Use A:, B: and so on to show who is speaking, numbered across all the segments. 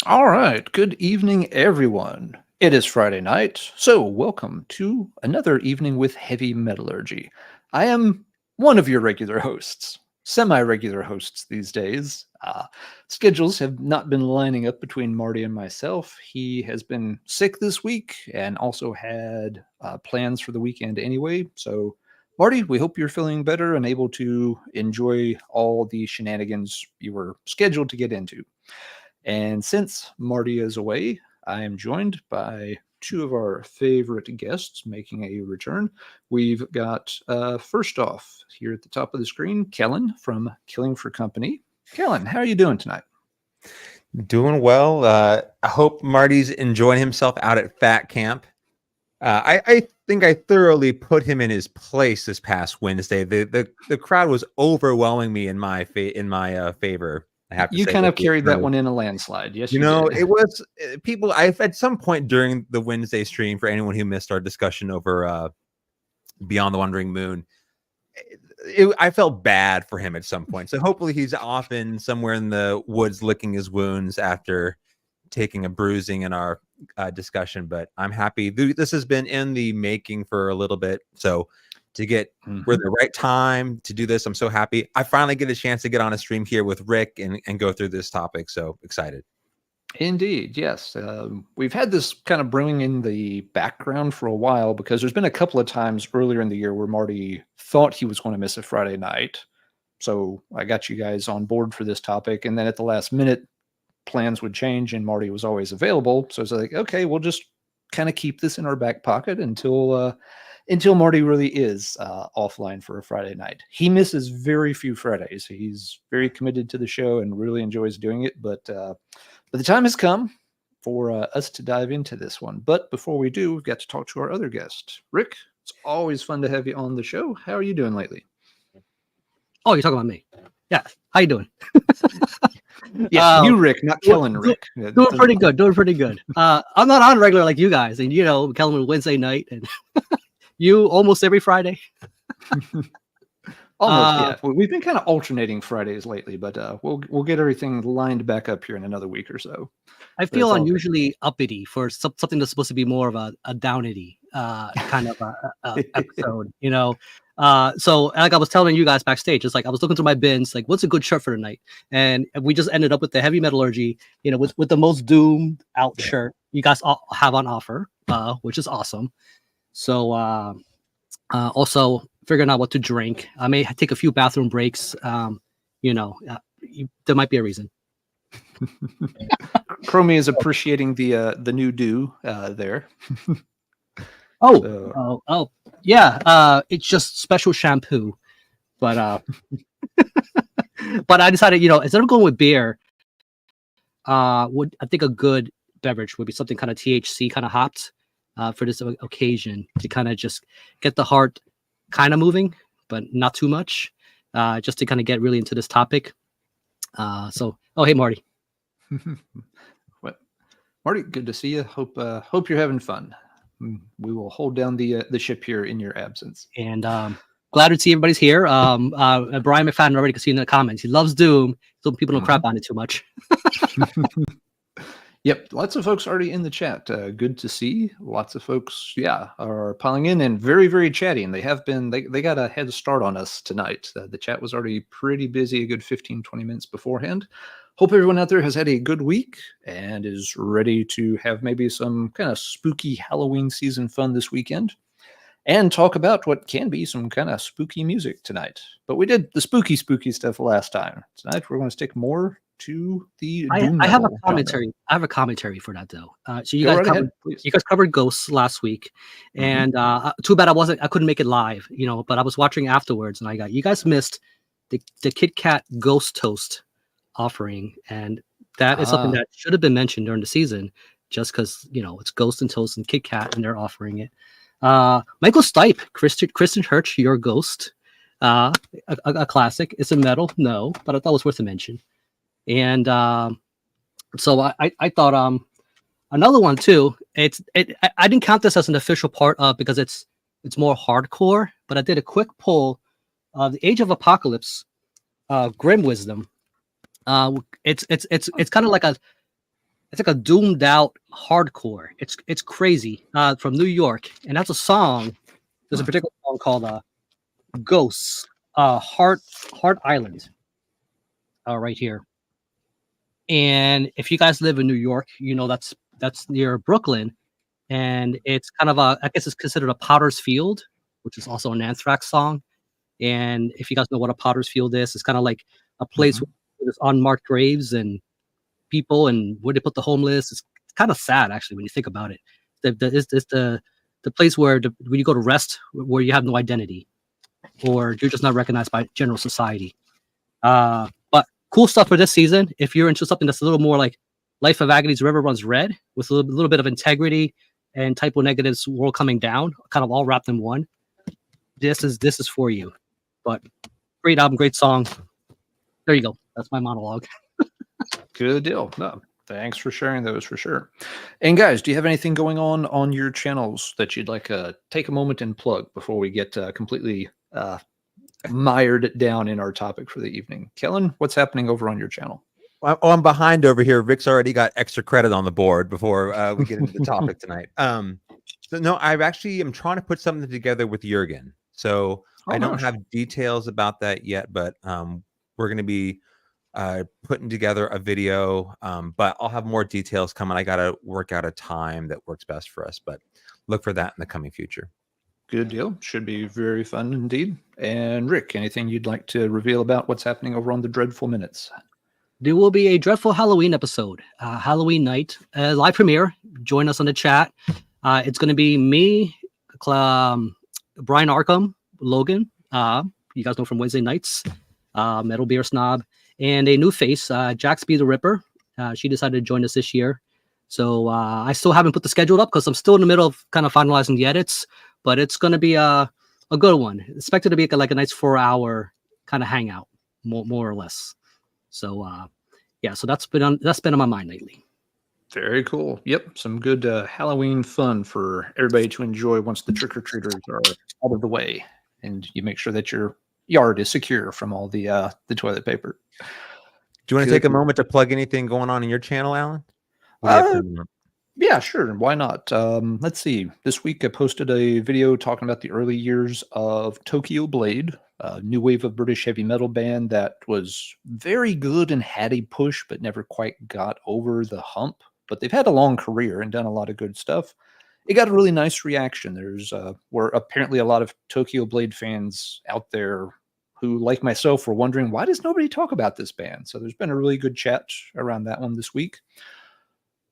A: All right. Good evening, everyone. It is Friday night, so welcome to another evening with Heavy Metallurgy. I am one of your regular hosts, semi-regular hosts these days. Schedules have not been lining up between Marty and myself. He has been sick this week and also had plans for the weekend anyway. So, Marty, we hope you're feeling better and able to enjoy all the shenanigans you were scheduled to get into. And since Marty is away, I am joined by two of our favorite guests making a return. We've got, first off, here at the top of the screen, Kellen from Killing for Company. Kellen, how are you doing tonight?
B: Doing well. I hope Marty's enjoying himself out at Fat Camp. I think I thoroughly put him in his place this past Wednesday. The crowd was overwhelming me in my favor. I have to
A: You
B: say,
A: kind of carried that one in a landslide. Yes, you did.
B: it was people. I've at some point during the Wednesday stream, for anyone who missed our discussion over Beyond the Wandering Moon, I felt bad for him at some point. So hopefully he's often somewhere in the woods licking his wounds after taking a bruising in our discussion. But I'm happy. This has been in the making for a little bit. So to get we're the right time to do this, I'm so happy. I finally get a chance to get on a stream here with Rick and go through this topic. So excited.
A: Indeed, yes. We've had this kind of brewing in the background for a while because there's been a couple of times earlier in the year where Marty thought he was going to miss a Friday night. So I got you guys on board for this topic. And then at the last minute, plans would change and Marty was always available. So it's like, okay, we'll just kind of keep this in our back pocket until Marty really is offline for a Friday night. He misses very few Fridays. He's very committed to the show and really enjoys doing it. But the time has come for us to dive into this one. But before we do, we've got to talk to our other guest. Rick, it's always fun to have you on the show. How are you doing lately?
C: Oh, you're talking about me. Yeah. How you doing?
A: Yes, you, Rick, not Kellen, Rick.
C: Doing pretty good. I'm not on regular like you guys. And, Kellen Wednesday night and you almost every Friday.
A: Almost, yeah. We've been kind of alternating Fridays lately, but we'll get everything lined back up here in another week or so.
C: I feel unusually uppity for something that's supposed to be more of a downity kind of episode, So like I was telling you guys backstage, it's like I was looking through my bins, like what's a good shirt for tonight, and we just ended up with the Heavy Metallurgy, with the most doomed out shirt you guys all have on offer, which is awesome. So also figuring out what to drink. I may take a few bathroom breaks. There might be a reason.
A: Chromie is appreciating the new do there.
C: Yeah. It's just special shampoo, but but I decided, instead of going with beer, I think a good beverage would be something kind of THC kind of hopped for this occasion to kind of just get the heart kind of moving, but not too much, just to kind of get really into this topic. Hey, Marty.
A: What, Marty? Good to see you. Hope you're having fun. We will hold down the ship here in your absence.
C: And glad to see everybody's here. Brian McFadden already can see in the comments. He loves Doom, so people don't crap on it too much.
A: Yep, lots of folks already in the chat. Good to see. Lots of folks, are piling in and very, very chatty. And they have been, they got a head start on us tonight. The chat was already pretty busy a good 15, 20 minutes beforehand. Hope everyone out there has had a good week and is ready to have maybe some kind of spooky Halloween season fun this weekend and talk about what can be some kind of spooky music tonight. But we did the spooky stuff last time. Tonight we're going to stick more to the
C: I have a commentary. Genre. I have a commentary for that though. So you guys covered Ghosts last week, and too bad I couldn't make it live. But I was watching afterwards, and you guys missed the Kit Kat Ghost Toast offering, and that is something that should have been mentioned during the season, just because it's Ghost and Toast and Kit Kat, and they're offering it. Michael Stipe, Kristen Hirsch, Your Ghost, a classic. It's a metal, no, but I thought it was worth a mention. And so I thought another one too. I didn't count this as an official part of because it's more hardcore, but I did a quick pull of the Age of Apocalypse, Grim Wisdom. It's kind of like It's like a doomed out hardcore. It's crazy. From New York, and that's a song. There's a particular song called "Ghosts." Heart Island. Right here. And if you guys live in New York, you know that's near Brooklyn, and it's kind of I guess it's considered a Potter's Field, which is also an Anthrax song. And if you guys know what a Potter's Field is, it's kind of like a place where there's unmarked graves and people, and where they put the homeless. It's kind of sad actually when you think about it. It's the place where when you go to rest, where you have no identity, or you're just not recognized by general society. But cool stuff for this season. If you're into something that's a little more like Life of Agony's River Runs Red, with a little bit of integrity and Typo Negative's World Coming Down, kind of all wrapped in one, this is for you. But great album, great song. There you go. That's my monologue.
A: Good deal. No, thanks for sharing those for sure. And guys, do you have anything going on your channels that you'd like to take a moment and plug before we get completely mired down in our topic for the evening? Kellen, what's happening over on your channel?
B: I'm behind over here. Rick's already got extra credit on the board before we get into the topic tonight. So no, I'm trying to put something together with Jurgen. So I don't have details about that yet, but we're going to be putting together a video, but I'll have more details coming. I got to work out a time that works best for us, but look for that in the coming future.
A: Good deal. Should be very fun indeed. And Rick, anything you'd like to reveal about what's happening over on the Dreadful Minutes?
C: There will be a Dreadful Halloween episode, Halloween night, live premiere. Join us on the chat. It's going to be me, Brian Arkham, Logan. You guys know from Wednesday nights, Metal Beer Snob, and a new face, Jaxby the Ripper. She decided to join us this year. So I still haven't put the schedule up because I'm still in the middle of kind of finalizing the edits, but it's going to be a good one. Expected to be like a nice 4-hour kind of hangout, more or less. So yeah, so that's been on my mind lately.
A: Very cool. Yep, some good Halloween fun for everybody to enjoy once the trick-or-treaters are out of the way, and you make sure that your yard is secure from all the toilet paper.
B: Do you want to take a moment to plug anything going on in your channel, Alan?
A: Yeah, sure. Why not? Let's see. This week I posted a video talking about the early years of Tokyo Blade, a new wave of British heavy metal band that was very good and had a push, but never quite got over the hump. But they've had a long career and done a lot of good stuff. It got a really nice reaction. There's were apparently a lot of Tokyo Blade fans out there who, like myself, were wondering, why does nobody talk about this band? So there's been a really good chat around that one this week.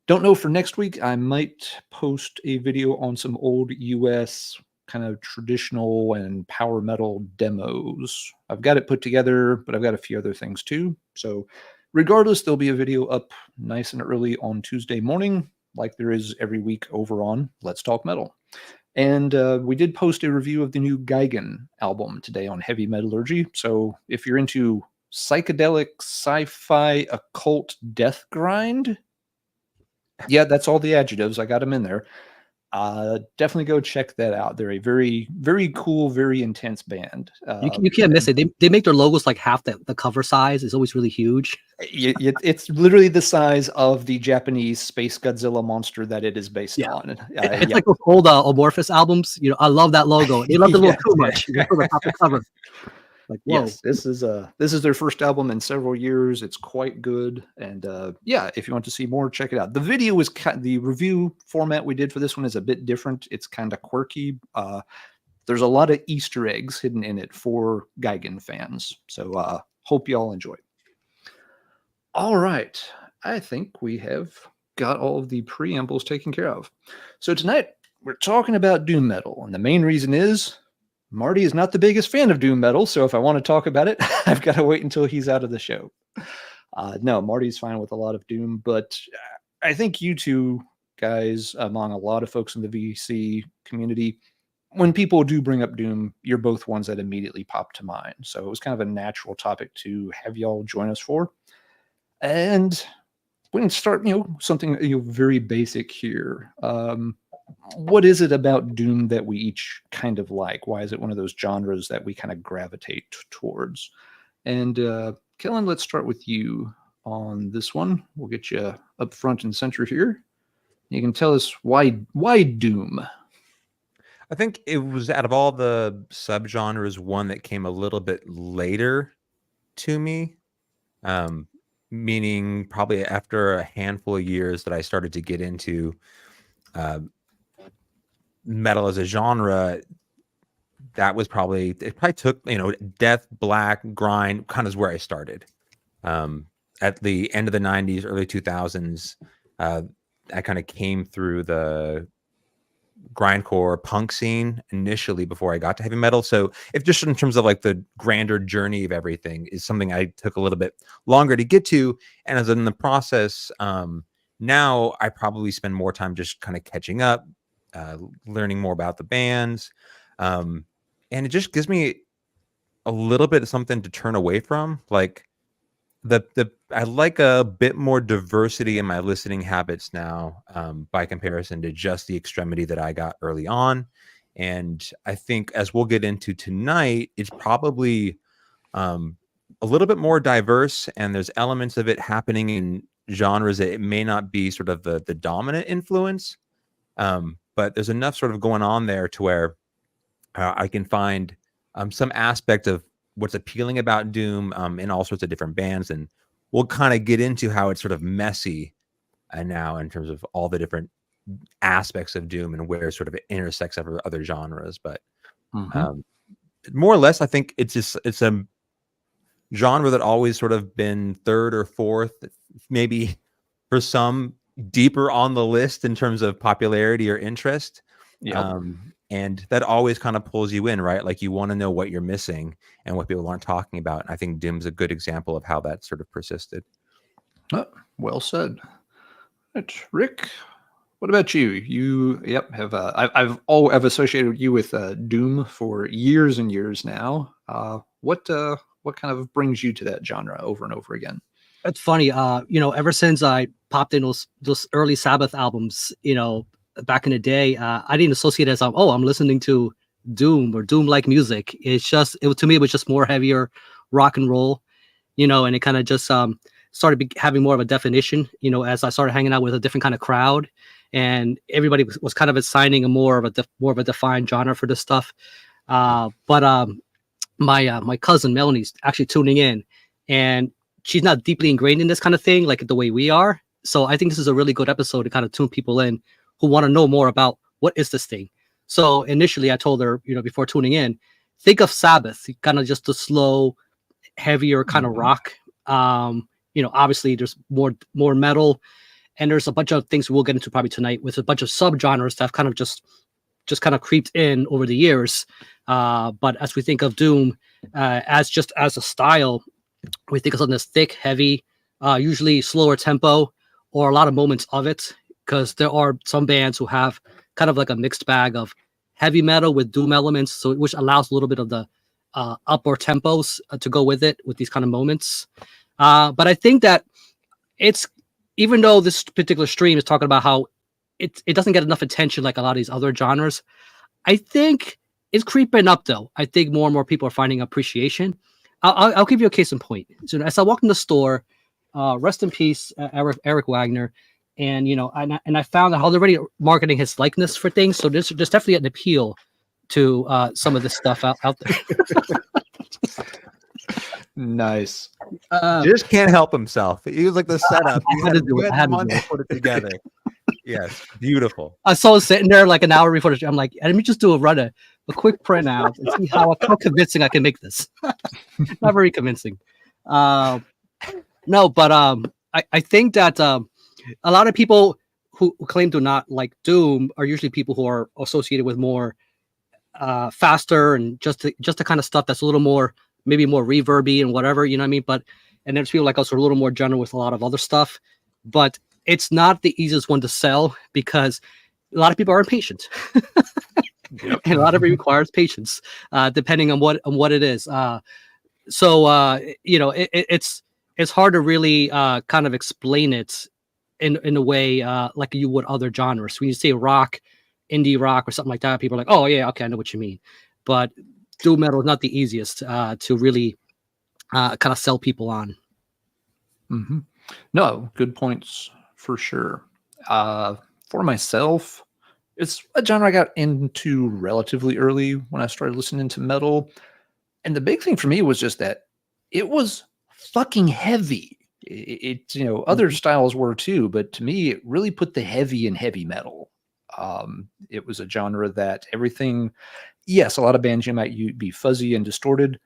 A: Don't know for next week. I might post a video on some old US kind of traditional and power metal demos. I've got it put together, but I've got a few other things too. So regardless, there'll be a video up nice and early on Tuesday morning, like there is every week over on Let's Talk Metal. And we did post a review of the new Gigan album today on Heavy Metallurgy. So if you're into psychedelic, sci-fi, occult death grind, yeah, that's all the adjectives. I got them in there. Definitely go check that out. They're a very, very cool, very intense band.
C: You can't miss it. They make their logos like half the cover size. It's always really huge.
A: It's literally the size of the Japanese space Godzilla monster that it is based on.
C: It's like those old Amorphous albums. You know, I love that logo. They love the logo too much. They put the top of the cover. Like, whoa.
A: Yes, this is their first album in several years. It's quite good, and yeah, if you want to see more, check it out. The video is the review format we did for this one is a bit different. It's kind of quirky. There's a lot of Easter eggs hidden in it for Gigan fans. So hope you all enjoy. All right, I think we have got all of the preambles taken care of. So tonight we're talking about doom metal, and the main reason is Marty is not the biggest fan of doom metal, so if I want to talk about it, I've got to wait until he's out of the show. No, Marty's fine with a lot of doom, but I think you two guys, among a lot of folks in the VC community, when people do bring up doom, you're both ones that immediately pop to mind. So it was kind of a natural topic to have y'all join us for. And we can start, something very basic here. What is it about doom that we each kind of like? Why is it one of those genres that we kind of gravitate towards? And Kellen, let's start with you on this one. We'll get you up front and center here. You can tell us why doom.
B: I think it was, out of all the subgenres, one that came a little bit later to me. Meaning probably after a handful of years that I started to get into metal as a genre. That was probably, it probably took, death, black, grind kind of is where I started. At the end of the 90s, early 2000s, I kind of came through the grindcore punk scene initially before I got to heavy metal. So if just in terms of like the grander journey of everything is something I took a little bit longer to get to. And as in the process, now I probably spend more time just kind of catching up, learning more about the bands. And it just gives me a little bit of something to turn away from. Like I like a bit more diversity in my listening habits now, by comparison to just the extremity that I got early on. And I think, as we'll get into tonight, it's probably a little bit more diverse, and there's elements of it happening in genres that it may not be sort of the dominant influence, but there's enough sort of going on there to where I can find some aspect of what's appealing about doom in all sorts of different bands. And we'll kind of get into how it's sort of messy now in terms of all the different aspects of doom and where it sort of intersects other genres. But more or less, I think it's a genre that always sort of been third or fourth, maybe for some deeper on the list in terms of popularity or interest.
A: Yep.
B: And that always kind of pulls you in, right? Like you want to know what you're missing and what people aren't talking about. And I think doom's a good example of how that sort of persisted.
A: Oh, well said. Right. Rick, what about you? You, have I've associated you with doom for years and years now. What kind of brings you to that genre over and over again?
C: It's funny, ever since I popped in those early Sabbath albums, back in the day, I didn't associate it as I'm listening to doom or doom-like music. It's just, to me, it was just more heavier rock and roll, and it kind of just started having more of a definition, as I started hanging out with a different kind of crowd, and everybody was kind of assigning a more of a defined genre for this stuff. But my cousin Melanie's actually tuning in, and she's not deeply ingrained in this kind of thing like the way we are. So I think this is a really good episode to kind of tune people in who want to know more about what is this thing. So initially I told her, before tuning in, think of Sabbath, kind of just the slow, heavier kind of rock. Obviously there's more metal, and there's a bunch of things we'll get into probably tonight with a bunch of subgenres that have kind of just kind of creeped in over the years. But as we think of doom as a style, we think of something that's thick, heavy, usually slower tempo, or a lot of moments of it, because there are some bands who have kind of like a mixed bag of heavy metal with doom elements, so which allows a little bit of the upper tempos to go with it, with these kind of moments. But I think that it's, even though this particular stream is talking about how it doesn't get enough attention like a lot of these other genres, I think it's creeping up though. I think more and more people are finding appreciation. I'll give you a case in point. So as I walked in the store, rest in peace, Eric Wagner, and I found that how they're already marketing his likeness for things. So there's definitely an appeal to some of this stuff out there.
A: Nice.
B: Just can't help himself. He was like the setup.
C: I had to do it. I had to do it.
B: Put it together. Yes, beautiful.
C: I saw it sitting there like an hour before the show. I'm like, let me just do a quick print out and see how convincing I can make this. Not very convincing. No, but I think that a lot of people who claim to not like doom are usually people who are associated with more faster and just the kind of stuff that's a little more, maybe more reverby and whatever, you know what I mean? But and there's people like us who are a little more general with a lot of other stuff, but it's not the easiest one to sell because a lot of people are impatient. Yep. And a lot of it requires patience, depending on what it is. So it's hard to really kind of explain it in a way like you would other genres. When you say rock, indie rock or something like that, people are like, oh yeah, okay, I know what you mean. But doom metal is not the easiest to really kind of sell people on.
A: Mm-hmm. No, good points for sure. For myself, it's a genre I got into relatively early when I started listening to metal. And the big thing for me was just that it was fucking heavy. Other styles were too, but to me, it really put the heavy in heavy metal. It was a genre that everything, yes, a lot of bands you might be fuzzy and distorted,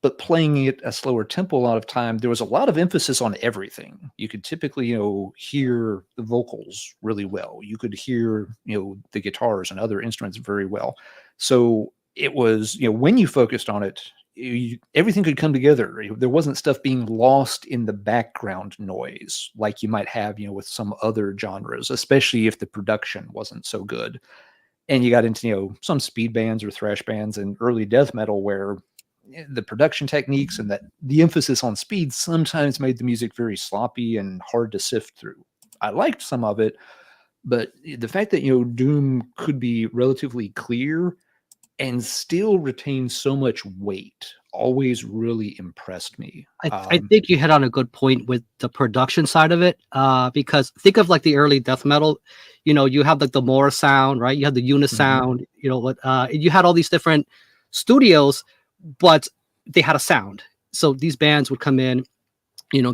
A: but playing it a slower tempo a lot of time, there was a lot of emphasis on everything. You could typically, hear the vocals really well. You could hear, the guitars and other instruments very well. So it was, when you focused on it, everything could come together. There wasn't stuff being lost in the background noise like you might have, with some other genres, especially if the production wasn't so good. And you got into, some speed bands or thrash bands and early death metal where the production techniques and that the emphasis on speed sometimes made the music very sloppy and hard to sift through. I liked some of it, but the fact that, Doom could be relatively clear and still retain so much weight always really impressed me.
C: I think you hit on a good point with the production side of it, because think of like the early death metal, you have like the Mora sound, right? You had the unisound, you had all these different studios, but they had a sound. So these bands would come in,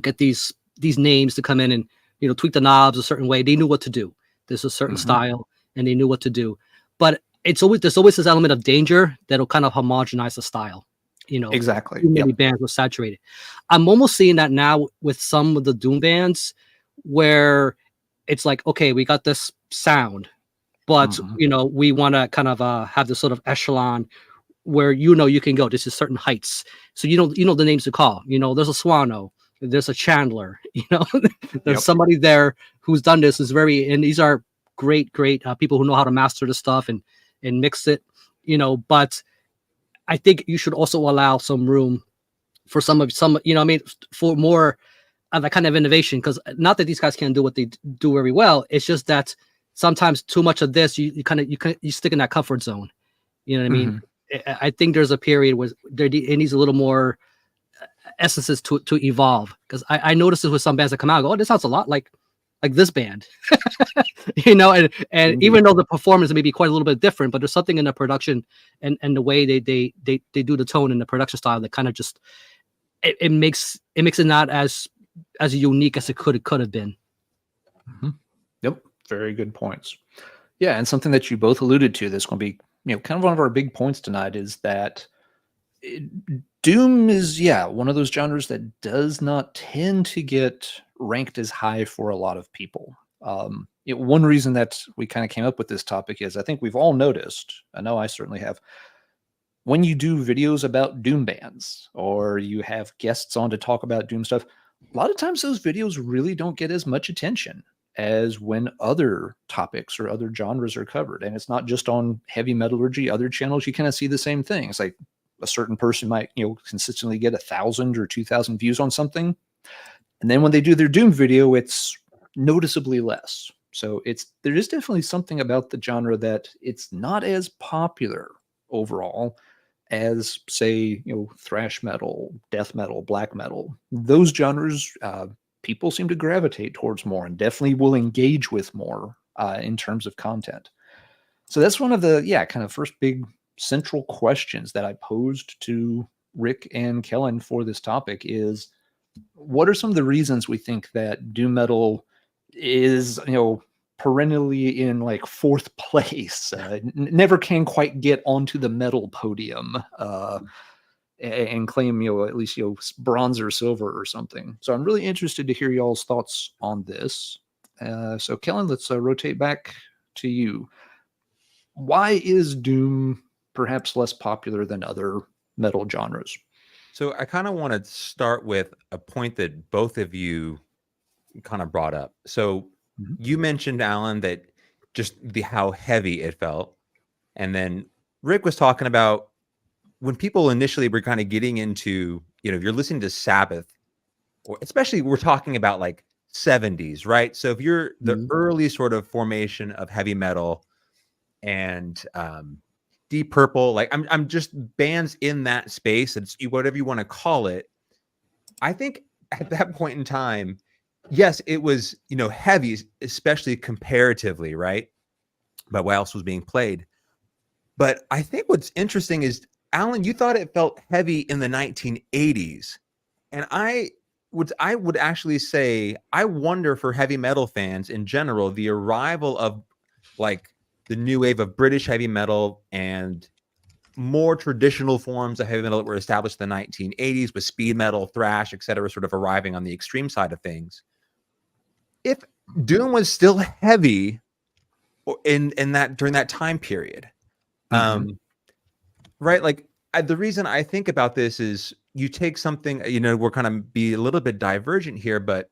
C: get these names to come in and, tweak the knobs a certain way. They knew what to do. There's a certain style and they knew what to do. But there's always this element of danger that'll kind of homogenize the style.
A: Exactly.
C: Too many bands were saturated. I'm almost seeing that now with some of the Doom bands where it's like, okay, we got this sound, but we want to kind of have this sort of echelon where you can go. This is certain heights, so the names to call. There's a Swano, there's a Chandler. There's somebody there who's done this. And these are great people who know how to master the stuff and mix it. But I think you should also allow some room for for more of that kind of innovation. Because not that these guys can't do what they do very well. It's just that sometimes too much of this, you stick in that comfort zone. You know what I mean? I think there's a period where it needs a little more essences to evolve. Because I noticed this with some bands that come out and go, oh, this sounds a lot like this band. and even though the performance may be quite a little bit different, but there's something in the production and the way they do the tone and the production style that kind of just it makes it not as unique as it could have been.
A: Yep, very good points. Yeah, and something that you both alluded to that's going to be kind of one of our big points tonight is that Doom is one of those genres that does not tend to get ranked as high for a lot of people. One reason that we kind of came up with this topic is I think we've all noticed, I know I certainly have, when you do videos about Doom bands or you have guests on to talk about Doom stuff, a lot of times those videos really don't get as much attention as when other topics or other genres are covered. And it's not just on Heavy Metallurgy, other channels, you kind of see the same thing. It's like a certain person might, consistently get 1,000 or 2,000 views on something. And then when they do their Doom video, it's noticeably less. So there is definitely something about the genre that it's not as popular overall as, say, thrash metal, death metal, black metal. Those genres, people seem to gravitate towards more and definitely will engage with more in terms of content. So that's one of the kind of first big central questions that I posed to Rick and Kellen for this topic is, what are some of the reasons we think that doom metal is, perennially in like fourth place, never can quite get onto the metal podium and claim, at least, bronze or silver or something. So I'm really interested to hear y'all's thoughts on this. So Kellen, let's rotate back to you. Why is doom perhaps less popular than other metal genres?
B: So I kind of want to start with a point that both of you kind of brought up. So you mentioned, Alan, that just how heavy it felt. And then Rick was talking about when people initially were kind of getting into, if you're listening to Sabbath, or especially we're talking about like 70s, right? So if you're the early sort of formation of heavy metal and Deep Purple, like I'm just bands in that space, it's whatever you want to call it. I think at that point in time, yes, it was, heavy, especially comparatively, right? But what else was being played? But I think what's interesting is, Alan, you thought it felt heavy in the 1980s. And I would actually say, I wonder for heavy metal fans in general, the arrival of like the new wave of British heavy metal and more traditional forms of heavy metal that were established in the 1980s with speed metal, thrash, etc., sort of arriving on the extreme side of things. If Doom was still heavy in that during that time period, right? Like the reason I think about this is you take something, we're kind of be a little bit divergent here, but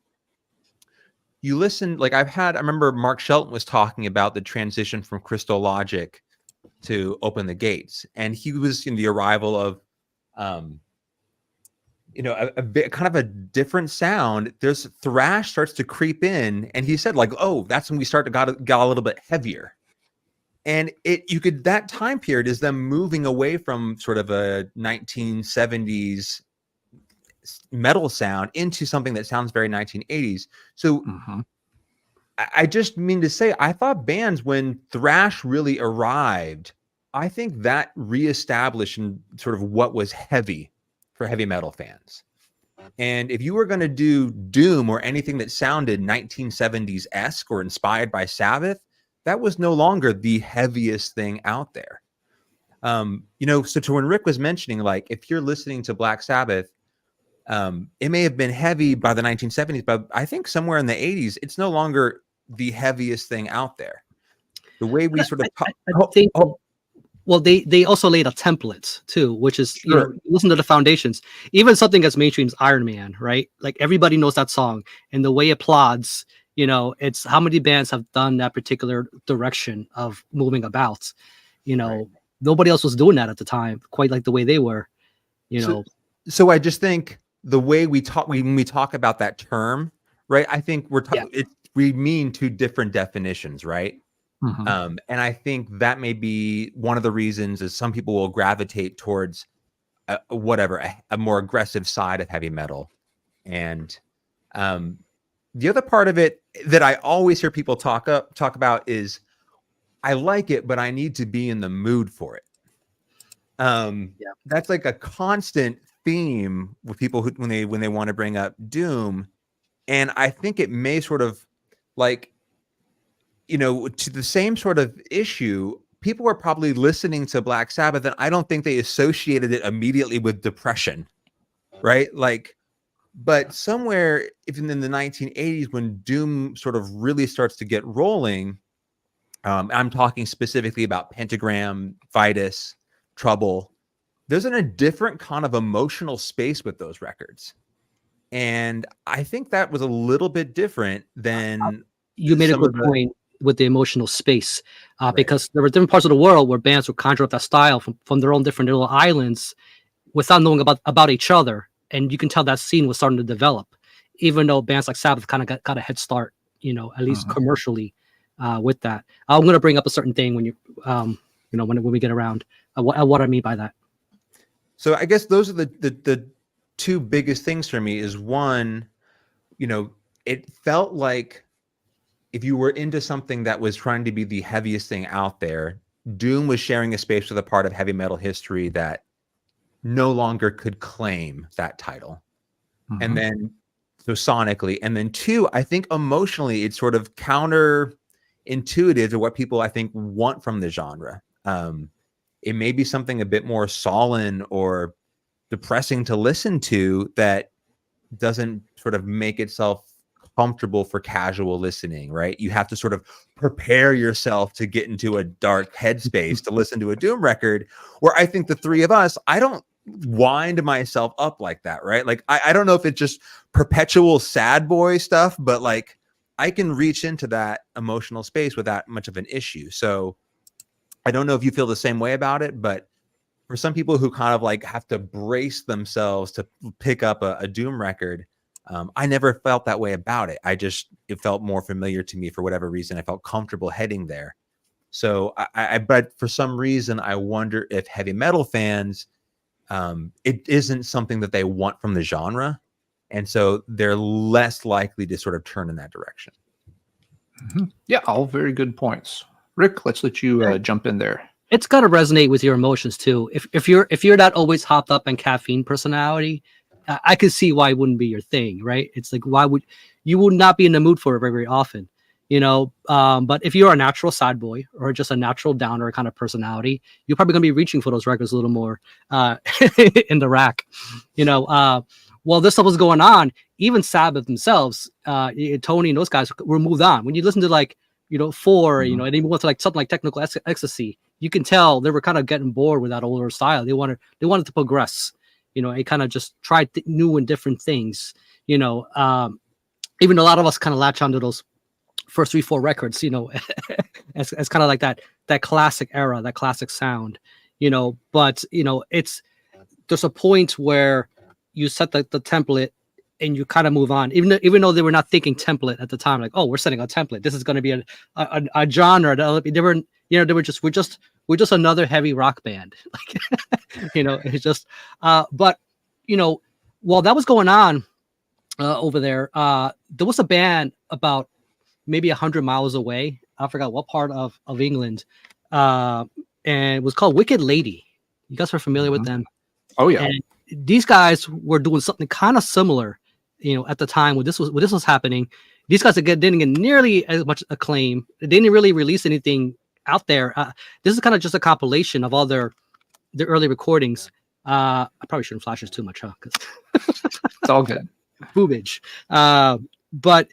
B: you listen, like I remember Mark Shelton was talking about the transition from Crystal Logic to Open the Gates, and he was in the arrival of a bit kind of a different sound. There's thrash starts to creep in, and he said like, oh, that's when we start to got a little bit heavier. And that time period is them moving away from sort of a 1970s metal sound into something that sounds very 1980s. So I just mean to say, I thought bands, when thrash really arrived, I think that reestablished sort of what was heavy for heavy metal fans. And if you were going to do doom or anything that sounded 1970s-esque or inspired by Sabbath, that was no longer the heaviest thing out there. So to when Rick was mentioning, like, if you're listening to Black Sabbath, it may have been heavy by the 1970s, but I think somewhere in the 80s, it's no longer the heaviest thing out there. The way we sort of
C: I think, well, they also laid a template too, which is, listen to the foundations. Even something as mainstream as Iron Man, right? Like everybody knows that song, and the way it plods, it's how many bands have done that particular direction of moving about.
B: Right.
C: Nobody else was doing that at the time, quite like the way they were.
B: So I just think the way we talk, when we talk about that term, right? I think we mean two different definitions, right? And I think that may be one of the reasons is some people will gravitate towards a more aggressive side of heavy metal. And the other part of it that I always hear people talk about is, I like it, but I need to be in the mood for it. That's like a constant theme with people who, when they want to bring up doom. And I think it may sort of like, to the same sort of issue, people were probably listening to Black Sabbath, and I don't think they associated it immediately with depression, right? Like, but somewhere, even in the 1980s, when doom sort of really starts to get rolling, I'm talking specifically about Pentagram, Vitus, Trouble. There's a different kind of emotional space with those records. And I think that was a little bit different than...
C: You made a good point with the emotional space, because there were different parts of the world where bands would conjure up that style from their own different little islands without knowing about each other. And you can tell that scene was starting to develop, even though bands like Sabbath kind of got a head start, at least commercially, with that. I'm going to bring up a certain thing when when we get around what I mean by that.
B: So I guess those are the two biggest things for me. Is one, it felt like if you were into something that was trying to be the heaviest thing out there, doom was sharing a space with a part of heavy metal history that no longer could claim that title. And then, so sonically, and then two, I think emotionally, it's sort of counterintuitive to what people, I think, want from the genre. It may be something a bit more sullen or depressing to listen to that doesn't sort of make itself comfortable for casual listening, right? You have to sort of prepare yourself to get into a dark headspace to listen to a doom record, where I think the three of us, I don't wind myself up like that, right? Like, I don't know if it's just perpetual sad boy stuff, but like I can reach into that emotional space without much of an issue. So I don't know if you feel the same way about it, but for some people who kind of like have to brace themselves to pick up a doom record, I never felt that way about it. It felt more familiar to me for whatever reason. I felt comfortable heading there. So but for some reason, I wonder if heavy metal fans, it isn't something that they want from the genre. and so they're less likely to sort of turn in that direction.
A: Yeah, all very good points. Rick, let's let you jump in there.
C: It's got to resonate with your emotions too. If you're not always hopped up on caffeine personality, I can see why it wouldn't be your thing, right? It's like, why would you would not be in the mood for it very, very often, you know? But if you're a natural sad boy or just a natural downer kind of personality, you're probably gonna be reaching for those records a little more in the rack, you know. While this stuff was going on, even Sabbath themselves, Tony and those guys were moved on. When you listen to like, you know, you know, and even with like something like Technical Ecstasy, you can tell they were kind of getting bored with that older style. They wanted to progress. You know, it kind of just tried new and different things. You know, even a lot of us kind of latch onto those first 3-4 records. You know, as kind of like that classic era, that classic sound. You know, but you know, there's a point where you set the template and you kind of move on, even though they were not thinking template at the time. Like, oh, we're setting a template. This is going to be a genre. They were, you know, we're just another heavy rock band. Like, you know, it's just. But you know, while that was going on over there, there was a band about maybe 100 miles away. I forgot what part of England, and it was called Wicked Lady. You guys are familiar with them?
A: Oh yeah.
C: And these guys were doing something kind of similar, you know, at the time when this was happening. These guys didn't get nearly as much acclaim. They didn't really release anything out there. This is kind of just a compilation of all their early recordings. I probably shouldn't flash this too much, huh?
A: It's all good.
C: Boobage. But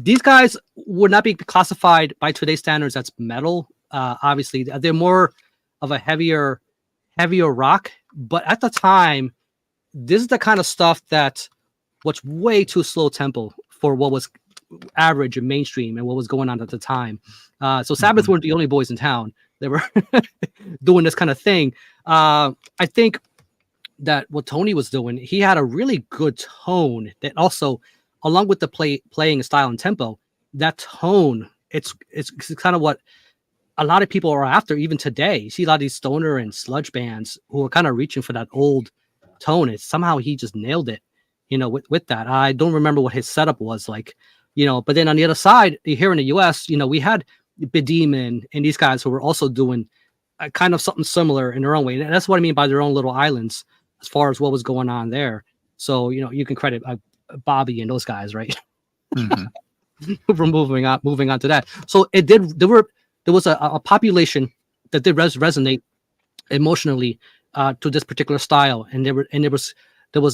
C: these guys would not be classified by today's standards as metal. Obviously, they're more of a heavier rock. But at the time, this is the kind of stuff that was way too slow tempo for what was average and mainstream and what was going on at the time. So Sabbath weren't the only boys in town. They were doing this kind of thing. I think that what Tony was doing, he had a really good tone that also, along with the playing style and tempo, that tone, it's kind of what a lot of people are after even today. You see a lot of these stoner and sludge bands who are kind of reaching for that old tone. It's somehow he just nailed it, you know, with that. I don't remember what his setup was like, you know, but then on the other side, here in the US, you know, we had Bedemon and these guys who were also doing kind of something similar in their own way. And that's what I mean by their own little islands as far as what was going on there. So, you know, you can credit Bobby and those guys, right? From moving on to that. So it did, there was a population that did resonate emotionally to this particular style, and there was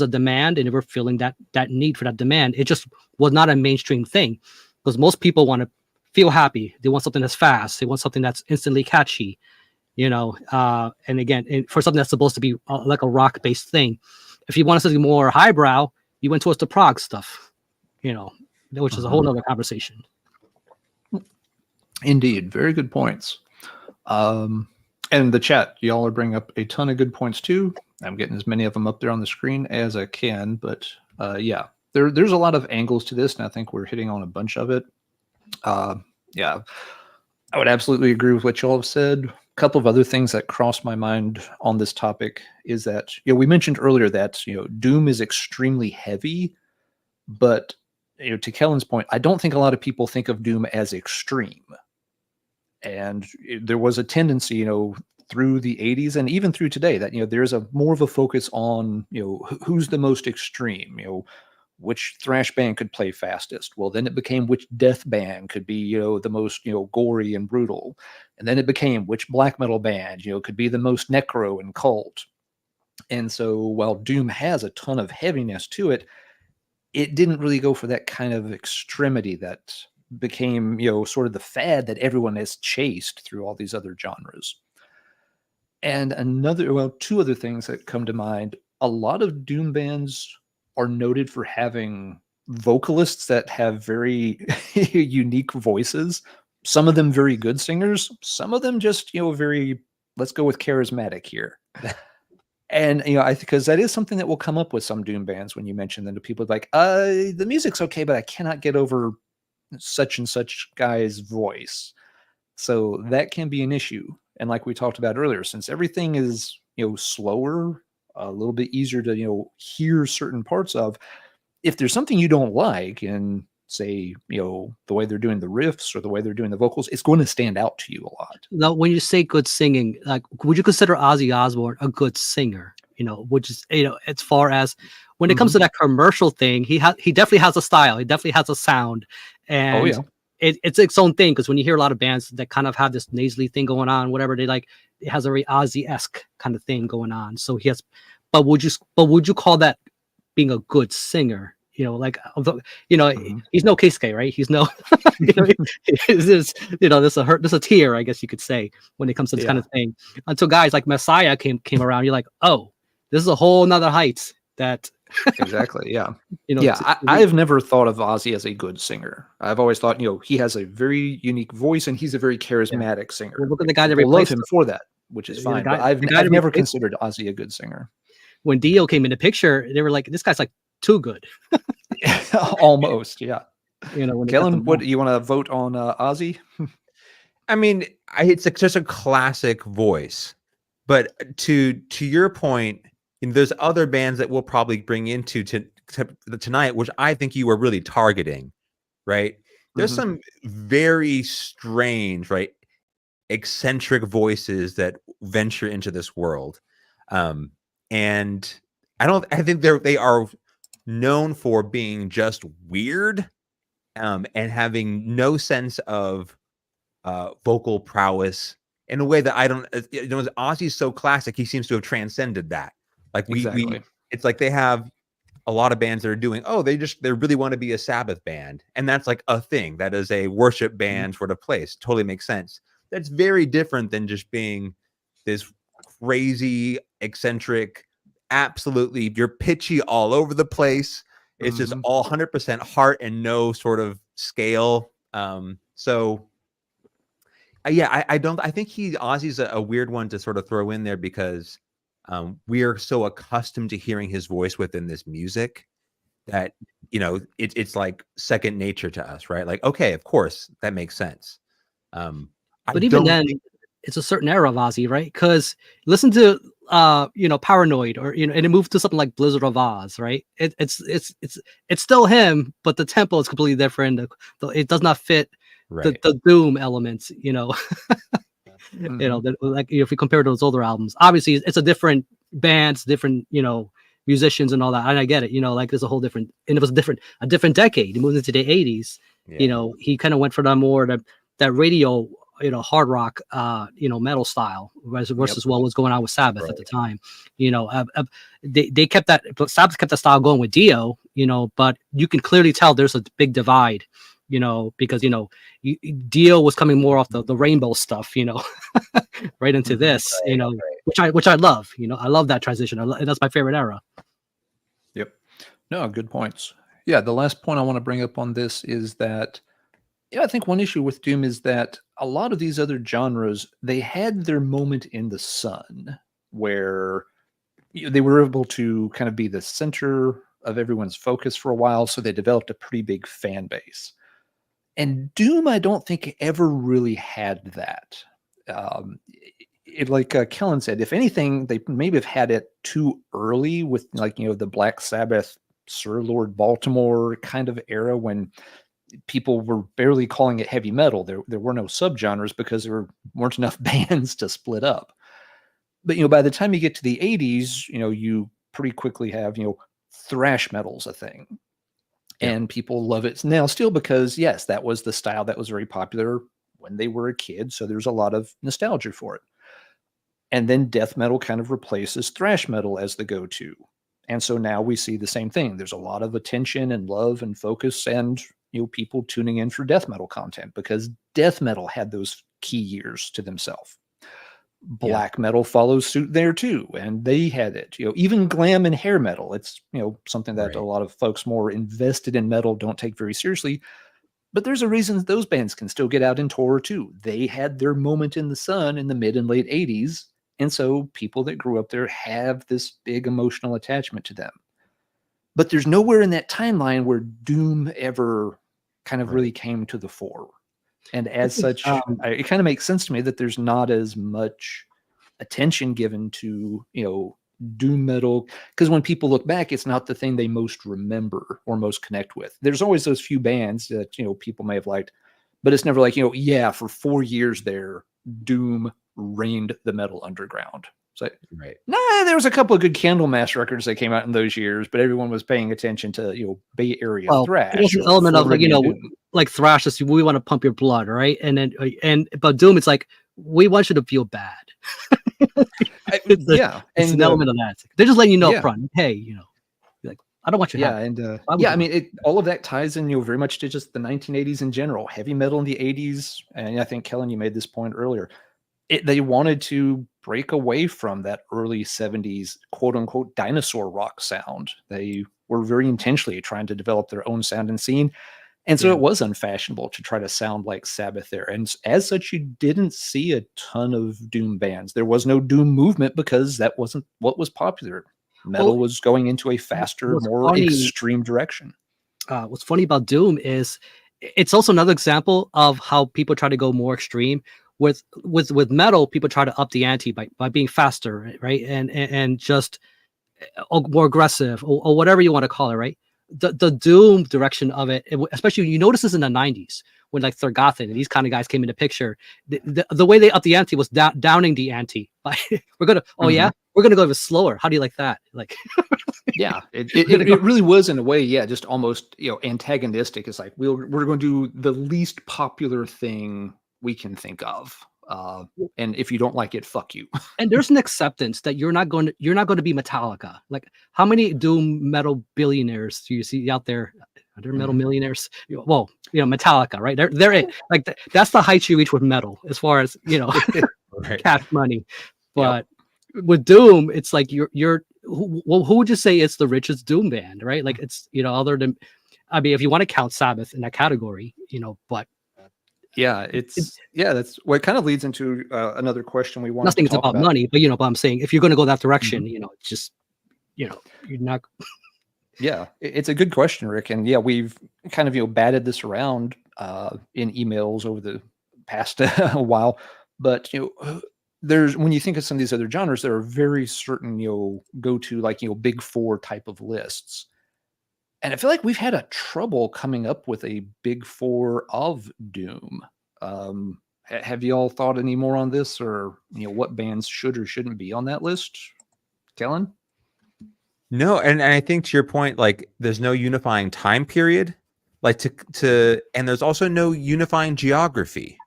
C: a demand, and they were feeling that need for that demand. It just was not a mainstream thing, because most people want to feel happy. They want something that's fast. They want something that's instantly catchy, you know. And again, for something that's supposed to be like a rock based thing, if you want something more highbrow, you went towards the prog stuff, you know, which is a whole other conversation.
A: Indeed, very good points. And the chat, y'all are bringing up a ton of good points too. I'm getting as many of them up there on the screen as I can, but yeah, there's a lot of angles to this, and I think we're hitting on a bunch of it. Yeah, I would absolutely agree with what y'all have said. A couple of other things that crossed my mind on this topic is that, you know, we mentioned earlier that, you know, doom is extremely heavy, but, you know, to Kellen's point, I don't think a lot of people think of doom as extreme. And there was a tendency, you know, through the 80s and even through today that, you know, there's more of a focus on, you know, who's the most extreme, you know, which thrash band could play fastest. Well, then it became which death band could be, you know, the most, you know, gory and brutal. And then it became which black metal band, you know, could be the most necro and cult. And so while doom has a ton of heaviness to it, it didn't really go for that kind of extremity that became, you know, sort of the fad that everyone has chased through all these other genres. And two other things that come to mind. A lot of doom bands are noted for having vocalists that have very unique voices. Some of them very good singers, some of them just, you know, very, let's go with charismatic here. And, you know, because that is something that will come up with some doom bands when you mention them to people like, the music's okay, but I cannot get over such and such guy's voice. So that can be an issue. And like we talked about earlier, since everything is, you know, slower, a little bit easier to, you know, hear certain parts of, if there's something you don't like in, say, the way they're doing the riffs or the way they're doing the vocals, it's going to stand out to you a lot.
C: Now, when you say good singing, like, would you consider Ozzy Osbourne a good singer? Which is, as far as when it comes to that commercial thing, he definitely has a style. He definitely has a sound, and it's its own thing. Because when you hear a lot of bands that kind of have this nasally thing going on, whatever they like, it has a very Ozzy-esque kind of thing going on. So he has, but would you call that being a good singer? He's no Keisuke, right? He's no, there's a tier, I guess you could say, when it comes to this kind of thing. Until guys like Messiah came around, you're like, oh, this is a whole nother height that.
A: Exactly. Yeah. I've never thought of Ozzy as a good singer. I've always thought, he has a very unique voice and he's a very charismatic singer.
C: Well, look at the guy that
A: People love him for that, which is fine. But I've never considered Ozzy a good singer.
C: When Dio came in the picture, they were like, this guy's like too good.
A: Almost, yeah.
C: Kellen,
A: what you want to vote on Ozzy?
B: I mean, it's just a classic voice. But to your point, there's other bands that we'll probably bring into tonight, which I think you were really targeting, right? There's some very strange, right, eccentric voices that venture into this world, and I think they are known for being just weird, and having no sense of vocal prowess in a way that I don't. Ozzy's so classic; he seems to have transcended that. Like it's like they have a lot of bands that are doing, they really want to be a Sabbath band. And that's like a thing that is a worship band sort of place. Totally makes sense. That's very different than just being this crazy, eccentric, absolutely, you're pitchy all over the place. It's just all 100% heart and no sort of scale. I think Ozzy's a weird one to sort of throw in there because we are so accustomed to hearing his voice within this music that it's like second nature to us, right? Like, okay, of course that makes sense.
C: But even then, it's a certain era of Ozzy, right? Because listen to Paranoid, or and it moved to something like Blizzard of Oz, right? It's still him, but the tempo is completely different. It does not fit the doom elements, like if you compare to those older albums, obviously it's a different bands, different musicians and all that, and I get it. Like there's a whole different, and it was a different decade. He moved into the 80s. He kind of went for that radio, hard rock, metal style versus what was going on with Sabbath at the time. They kept that. Sabbath kept that style going with Dio. But you can clearly tell there's a big divide. Because Dio was coming more off the rainbow stuff, right into this, which I love. I love that transition. That's my favorite era.
A: Yep. No, good points. Yeah, the last point I want to bring up on this is that I think one issue with doom is that a lot of these other genres, they had their moment in the sun where they were able to kind of be the center of everyone's focus for a while, so they developed a pretty big fan base. And doom, I don't think ever really had that. Like Kellen said, if anything, they maybe have had it too early with the Black Sabbath, Sir Lord Baltimore kind of era when people were barely calling it heavy metal. There were no subgenres because there weren't enough bands to split up. But by the time you get to the 80s, you pretty quickly have thrash metal's a thing. And people love it now still because, yes, that was the style that was very popular when they were a kid. So there's a lot of nostalgia for it. And then death metal kind of replaces thrash metal as the go-to. And so now we see the same thing. There's a lot of attention and love and focus and people tuning in for death metal content because death metal had those key years to themselves. Black metal follows suit there too, and they had it. Even glam and hair metal. It's something that a lot of folks more invested in metal don't take very seriously. But there's a reason that those bands can still get out and tour too. They had their moment in the sun in the mid and late 80s, and so people that grew up there have this big emotional attachment to them. But there's nowhere in that timeline where doom ever kind of really came to the fore. And as such, it kind of makes sense to me that there's not as much attention given to, doom metal, because when people look back, it's not the thing they most remember or most connect with. There's always those few bands that people may have liked, but it's never like yeah, for 4 years there, doom reigned the metal underground. So
B: right.
A: Nah, there was a couple of good Candlemass records that came out in those years, but everyone was paying attention to Bay Area thrash.
C: It was an element of like thrash is we want to pump your blood, right? But doom, it's like we want you to feel bad. It's an element of that. They're just letting you know up front. Hey, like I don't want you.
A: I mean, all of that ties in, very much to just the 1980s in general. Heavy metal in the 80s, and I think Kellen, you made this point earlier. They wanted to break away from that early 70s quote unquote dinosaur rock sound. They were very intentionally trying to develop their own sound and scene. And so it was unfashionable to try to sound like Sabbath there. And as such, you didn't see a ton of doom bands. There was no doom movement because that wasn't what was popular. Metal was going into a faster, more extreme direction.
C: What's funny about doom is it's also another example of how people try to go more extreme. With metal, people try to up the ante by being faster, right? And just more aggressive or whatever you want to call it, right? The doom direction of it, especially you notice this in the 90s when like they're gothic and these kind of guys came into picture. The way they upped the ante was downing the ante. We're gonna we're gonna go even slower. How do you like that? Like
A: it really was in a way, just almost antagonistic. It's like we're going to do the least popular thing we can think of, and if you don't like it, fuck you.
C: And there's an acceptance that you're not going to be Metallica. Like how many doom metal billionaires do you see out there? Are there metal millionaires? Well, Metallica, right? They're it. Like that's the height you reach with metal, as far as
B: right.
C: cash money. But with doom, it's like you're who would you say is the richest doom band, right? Like it's other than, I mean, if you want to count Sabbath in that category, but.
A: That's what kind of leads into another question we want.
C: Nothing's about money, but but I'm saying if you're going to go that direction, it's just you're not.
A: Yeah, it's a good question, Rick, and we've kind of batted this around in emails over the past a while, but there's, when you think of some of these other genres, there are very certain go to like big four type of lists. And I feel like we've had a trouble coming up with a big four of doom. Have you all thought any more on this, or what bands should or shouldn't be on that list? Kellen?
B: No, and I think to your point, like there's no unifying time period, like and there's also no unifying geography.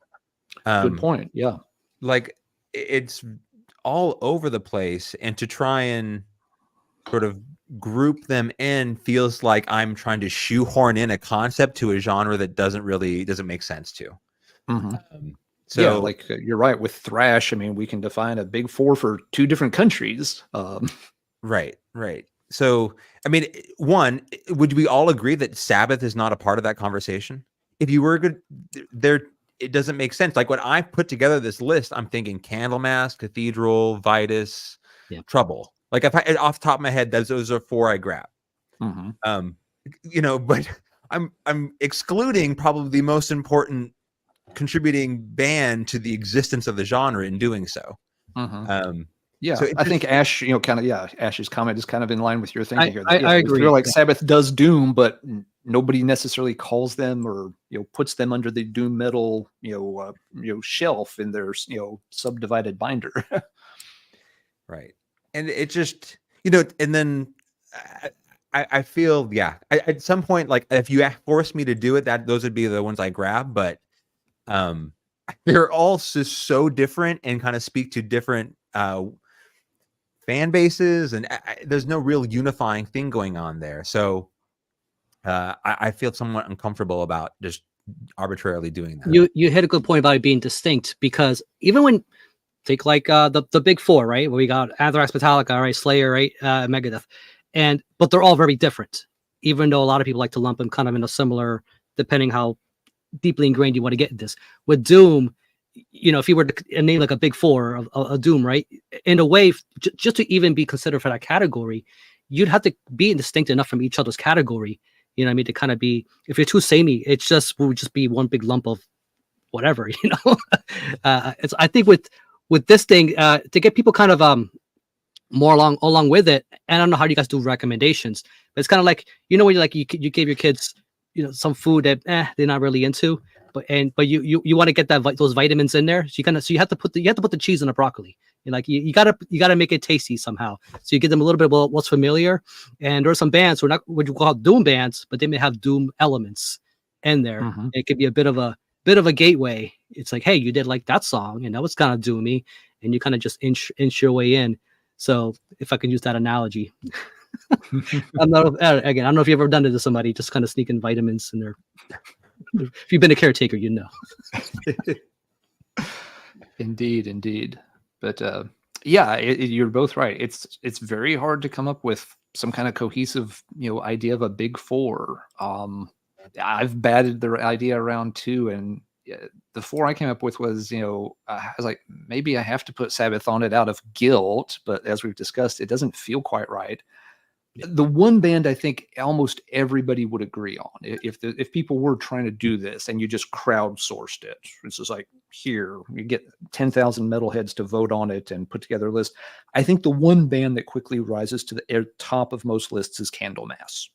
A: Good point. Yeah,
B: like it's all over the place, and to try and sort of group them in feels like I'm trying to shoehorn in a concept to a genre that doesn't make sense to.
A: So like you're right with thrash. I mean, we can define a big four for two different countries.
B: Right. So, I mean, one, would we all agree that Sabbath is not a part of that conversation? If you were good there, it doesn't make sense. Like when I put together this list, I'm thinking Candlemass, Cathedral, Vitus, Trouble. Like if I, off the top of my head, those are four I grab. But I'm excluding probably the most important contributing band to the existence of the genre in doing so.
A: So I think Ash, Ash's comment is kind of in line with your thinking here.
C: I agree.
A: Feel like Sabbath does doom, but nobody necessarily calls them or puts them under the doom metal shelf in their subdivided binder.
B: Right. And it just, and then I feel, at some point, like if you force me to do it, those would be the ones I grab. But they're all just so different and kind of speak to different fan bases. And there's no real unifying thing going on there. So I feel somewhat uncomfortable about just arbitrarily doing that.
C: You hit a good point about being distinct, because even when take like the big four, right? Where we got Anthrax, Metallica, right? Slayer, right? Megadeth. But they're all very different, even though a lot of people like to lump them kind of in a similar, depending how deeply ingrained you want to get in this. With doom, if you were to name like a big four of doom, right? In a way, just to even be considered for that category, you'd have to be distinct enough from each other's category. You know what I mean? To kind of be, if you're too samey, would just be one big lump of whatever, I think with this thing, to get people kind of more along with it. And I don't know how you guys do recommendations, but it's kind of like, you know, when you gave your kids, you know, some food that they're not really into, but you want to get those vitamins in there. So you have to put the cheese in the broccoli. You're like, you gotta make it tasty somehow. So you give them a little bit of what's familiar. And there are some bands who are not what you call doom bands, but they may have doom elements in there.
A: Mm-hmm.
C: It could be a bit of a gateway. It's like, hey, you did like that song, and that was kind of doomy, and you kind of just inch your way in. So if I can use that analogy, I don't know if you've ever done it to somebody, just kind of sneaking vitamins in there. If you've been a caretaker, you know.
A: Indeed. But yeah, you're both right. It's very hard to come up with some kind of cohesive, you know, idea of a big four. I've batted the idea around too, and the four I came up with was, you know, I was like, maybe I have to put Sabbath on it out of guilt, but as we've discussed, it doesn't feel quite right. The one band I think almost everybody would agree on, if people were trying to do this and you just crowdsourced it, it's just like, here, you get 10,000 metalheads to vote on it and put together a list. I think the one band that quickly rises to the top of most lists is Candlemass.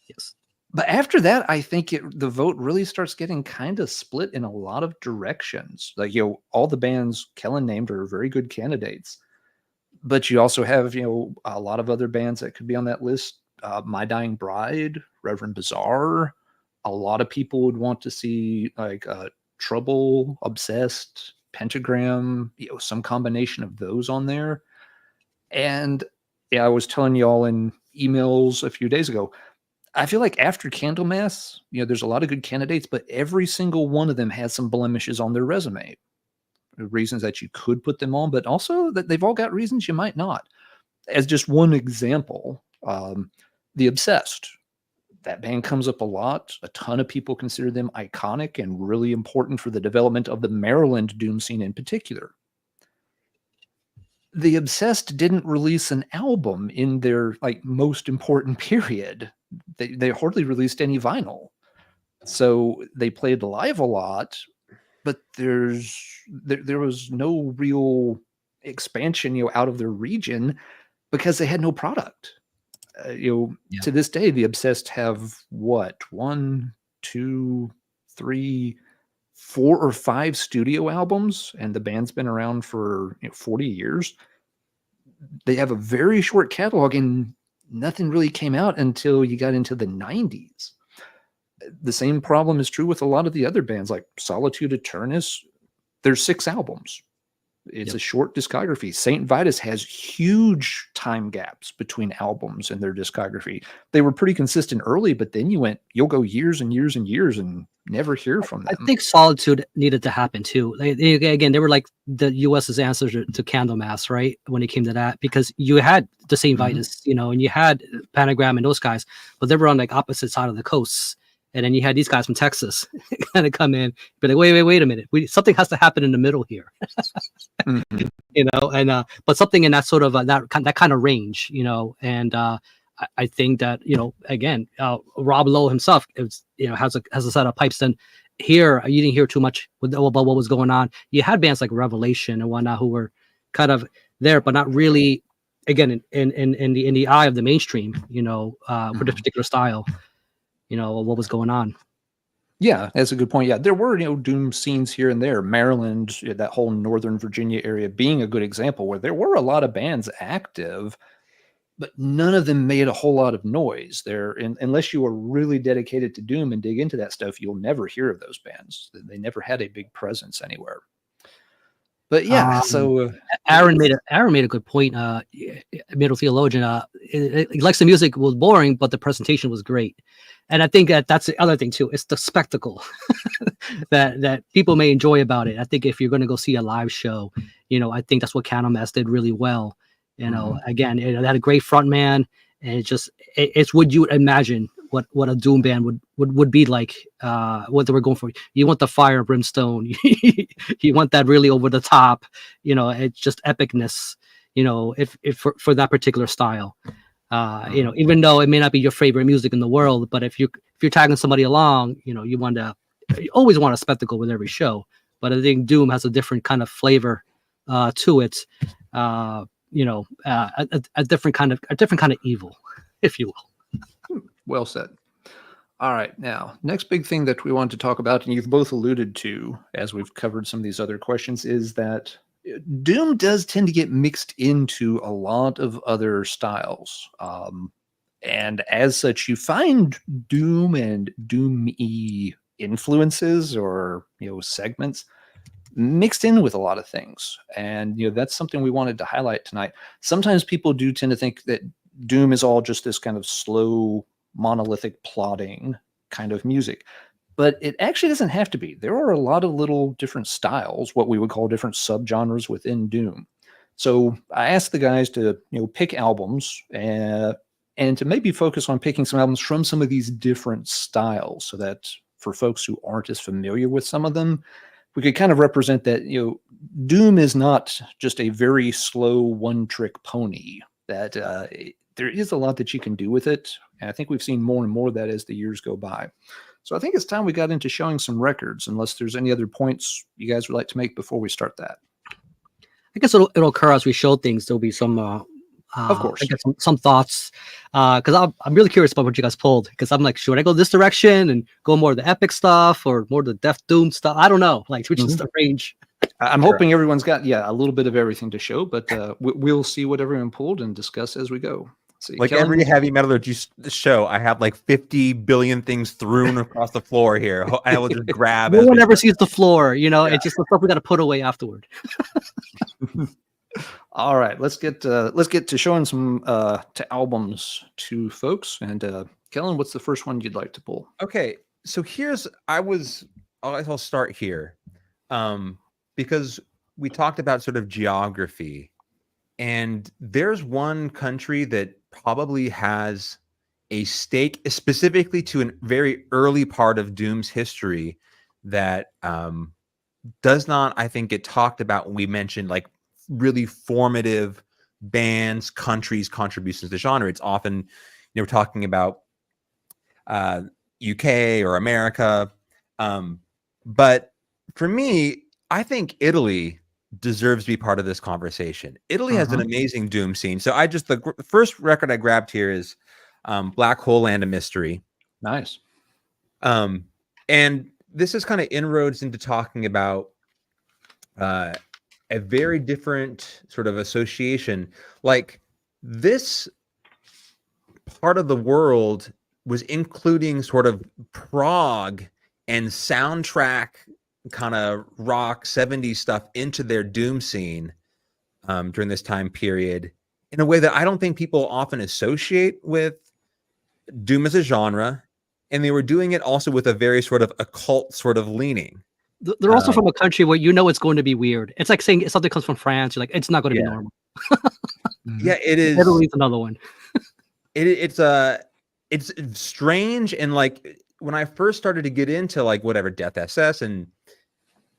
C: Yes.
A: But after that, I think the vote really starts getting kind of split in a lot of directions. Like, you know, all the bands Kellen named are very good candidates. But you also have, you know, a lot of other bands that could be on that list. My Dying Bride, Reverend Bizarre. A lot of people would want to see like Trouble, Obsessed, Pentagram, you know, some combination of those on there. And yeah, I was telling you all in emails a few days ago, I feel like after Candlemass, you know, there's a lot of good candidates, but every single one of them has some blemishes on their resume. Reasons that you could put them on, but also that they've all got reasons you might not. As just one example, The Obsessed. That band comes up a lot. A ton of people consider them iconic and really important for the development of the Maryland doom scene in particular. The Obsessed didn't release an album in their like most important period. They hardly released any vinyl. So they played live a lot, but there was no real expansion, you know, out of their region because they had no product. To this day, the Obsessed have what, 1, 2, 3, 4 or 5 studio albums, and the band's been around for 40 years. They have a very short catalog, and nothing really came out until you got into the 90s. The same problem is true with a lot of the other bands like Solitude Eternus. There's 6 albums. It's a short discography. Saint Vitus has huge time gaps between albums in their discography. They were pretty consistent early, but then you'll go years and years and years and never hear from them.
C: I think Solitude needed to happen too. They were like the US's answer to Candlemass, right? When it came to that, because you had the Saint Vitus, you know, and you had Pentagram and those guys, but they were on like opposite side of the coasts. And then you had these guys from Texas kind of come in, be like, wait a minute. Something has to happen in the middle here, you know, and, but something in that sort of, that kind of range, you know, and, I think that, you know, again, Rob Lowe himself, has a set of pipes. And here, you didn't hear too much about what was going on. You had bands like Revelation and whatnot who were kind of there, but not really, again, in the eye of the mainstream, you know, for this particular style. You know, what was going on.
A: Yeah, that's a good point. Yeah, there were, doom scenes here and there. Maryland, that whole Northern Virginia area being a good example where there were a lot of bands active, but none of them made a whole lot of noise there. And unless you were really dedicated to doom and dig into that stuff, you'll never hear of those bands. They never had a big presence anywhere. But yeah, so
C: Aaron made a good point. Middle theologian. He likes the music was boring, but the presentation was great. And I think that's the other thing too. It's the spectacle that people may enjoy about it. I think if you're going to go see a live show, you know, I think that's what Candlemass did really well. You know, again, it had a great front man, and it's what you would imagine what a doom band would be like. What they were going for. You want the fire and brimstone. You want that really over the top. You know, it's just epicness. You know, if for that particular style. You know, even though it may not be your favorite music in the world, but if you're tagging somebody along, you know, you always want a spectacle with every show. But I think doom has a different kind of flavor to it. a different kind of evil, if you will.
A: Well said. All right, now, next big thing that we want to talk about, and you've both alluded to as we've covered some of these other questions, is that Doom does tend to get mixed into a lot of other styles. And as such, you find Doom and Doom-y influences or, segments mixed in with a lot of things. And, that's something we wanted to highlight tonight. Sometimes people do tend to think that Doom is all just this kind of slow, monolithic plodding kind of music, but it actually doesn't have to be. There are a lot of little different styles, what we would call different subgenres within Doom. So I asked the guys to pick albums and to maybe focus on picking some albums from some of these different styles, so that for folks who aren't as familiar with some of them, we could kind of represent that Doom is not just a very slow one-trick pony, that there is a lot that you can do with it. And I think we've seen more and more of that as the years go by. So I think it's time we got into showing some records, unless there's any other points you guys would like to make before we start that.
C: I guess it'll occur as we show things. There'll be some,
A: of course,
C: I guess some thoughts, because I'm really curious about what you guys pulled. Because I'm like, should I go this direction and go more of the epic stuff or more of the Death Doom stuff? I don't know, which is the range.
A: I'm hoping everyone's got a little bit of everything to show, but we'll see what everyone pulled and discuss as we go. See,
B: like Kellen, every heavy metallurgy show, I have like 50 billion things thrown across the floor here. I will just grab.
C: No one ever sees the floor, It's just the stuff we got to put away afterward.
A: All right, let's get to showing some to albums to folks. And Kellen, what's the first one you'd like to pull?
B: Okay, so I'll start here, because we talked about sort of geography, and there's one country that probably has a stake specifically to a very early part of Doom's history that does not, I think, get talked about when we mention like really formative bands, countries, contributions to the genre. It's often, we're talking about UK or America. But for me, I think Italy deserves to be part of this conversation. Italy has an amazing Doom scene. So the first record I grabbed here is Black Hole Land of Mystery.
A: Nice.
B: And this is kind of inroads into talking about a very different sort of association. Like, this part of the world was including sort of prog and soundtrack kind of rock 70s stuff into their Doom scene during this time period in a way that I don't think people often associate with Doom as a genre. And they were doing it also with a very sort of occult sort of leaning.
C: They're also from a country where it's going to be weird. It's like saying something comes from France. You're like, it's not going to be normal.
B: Yeah, it is.
C: Italy's another one.
B: It's strange. And like, when I first started to get into like whatever Death SS and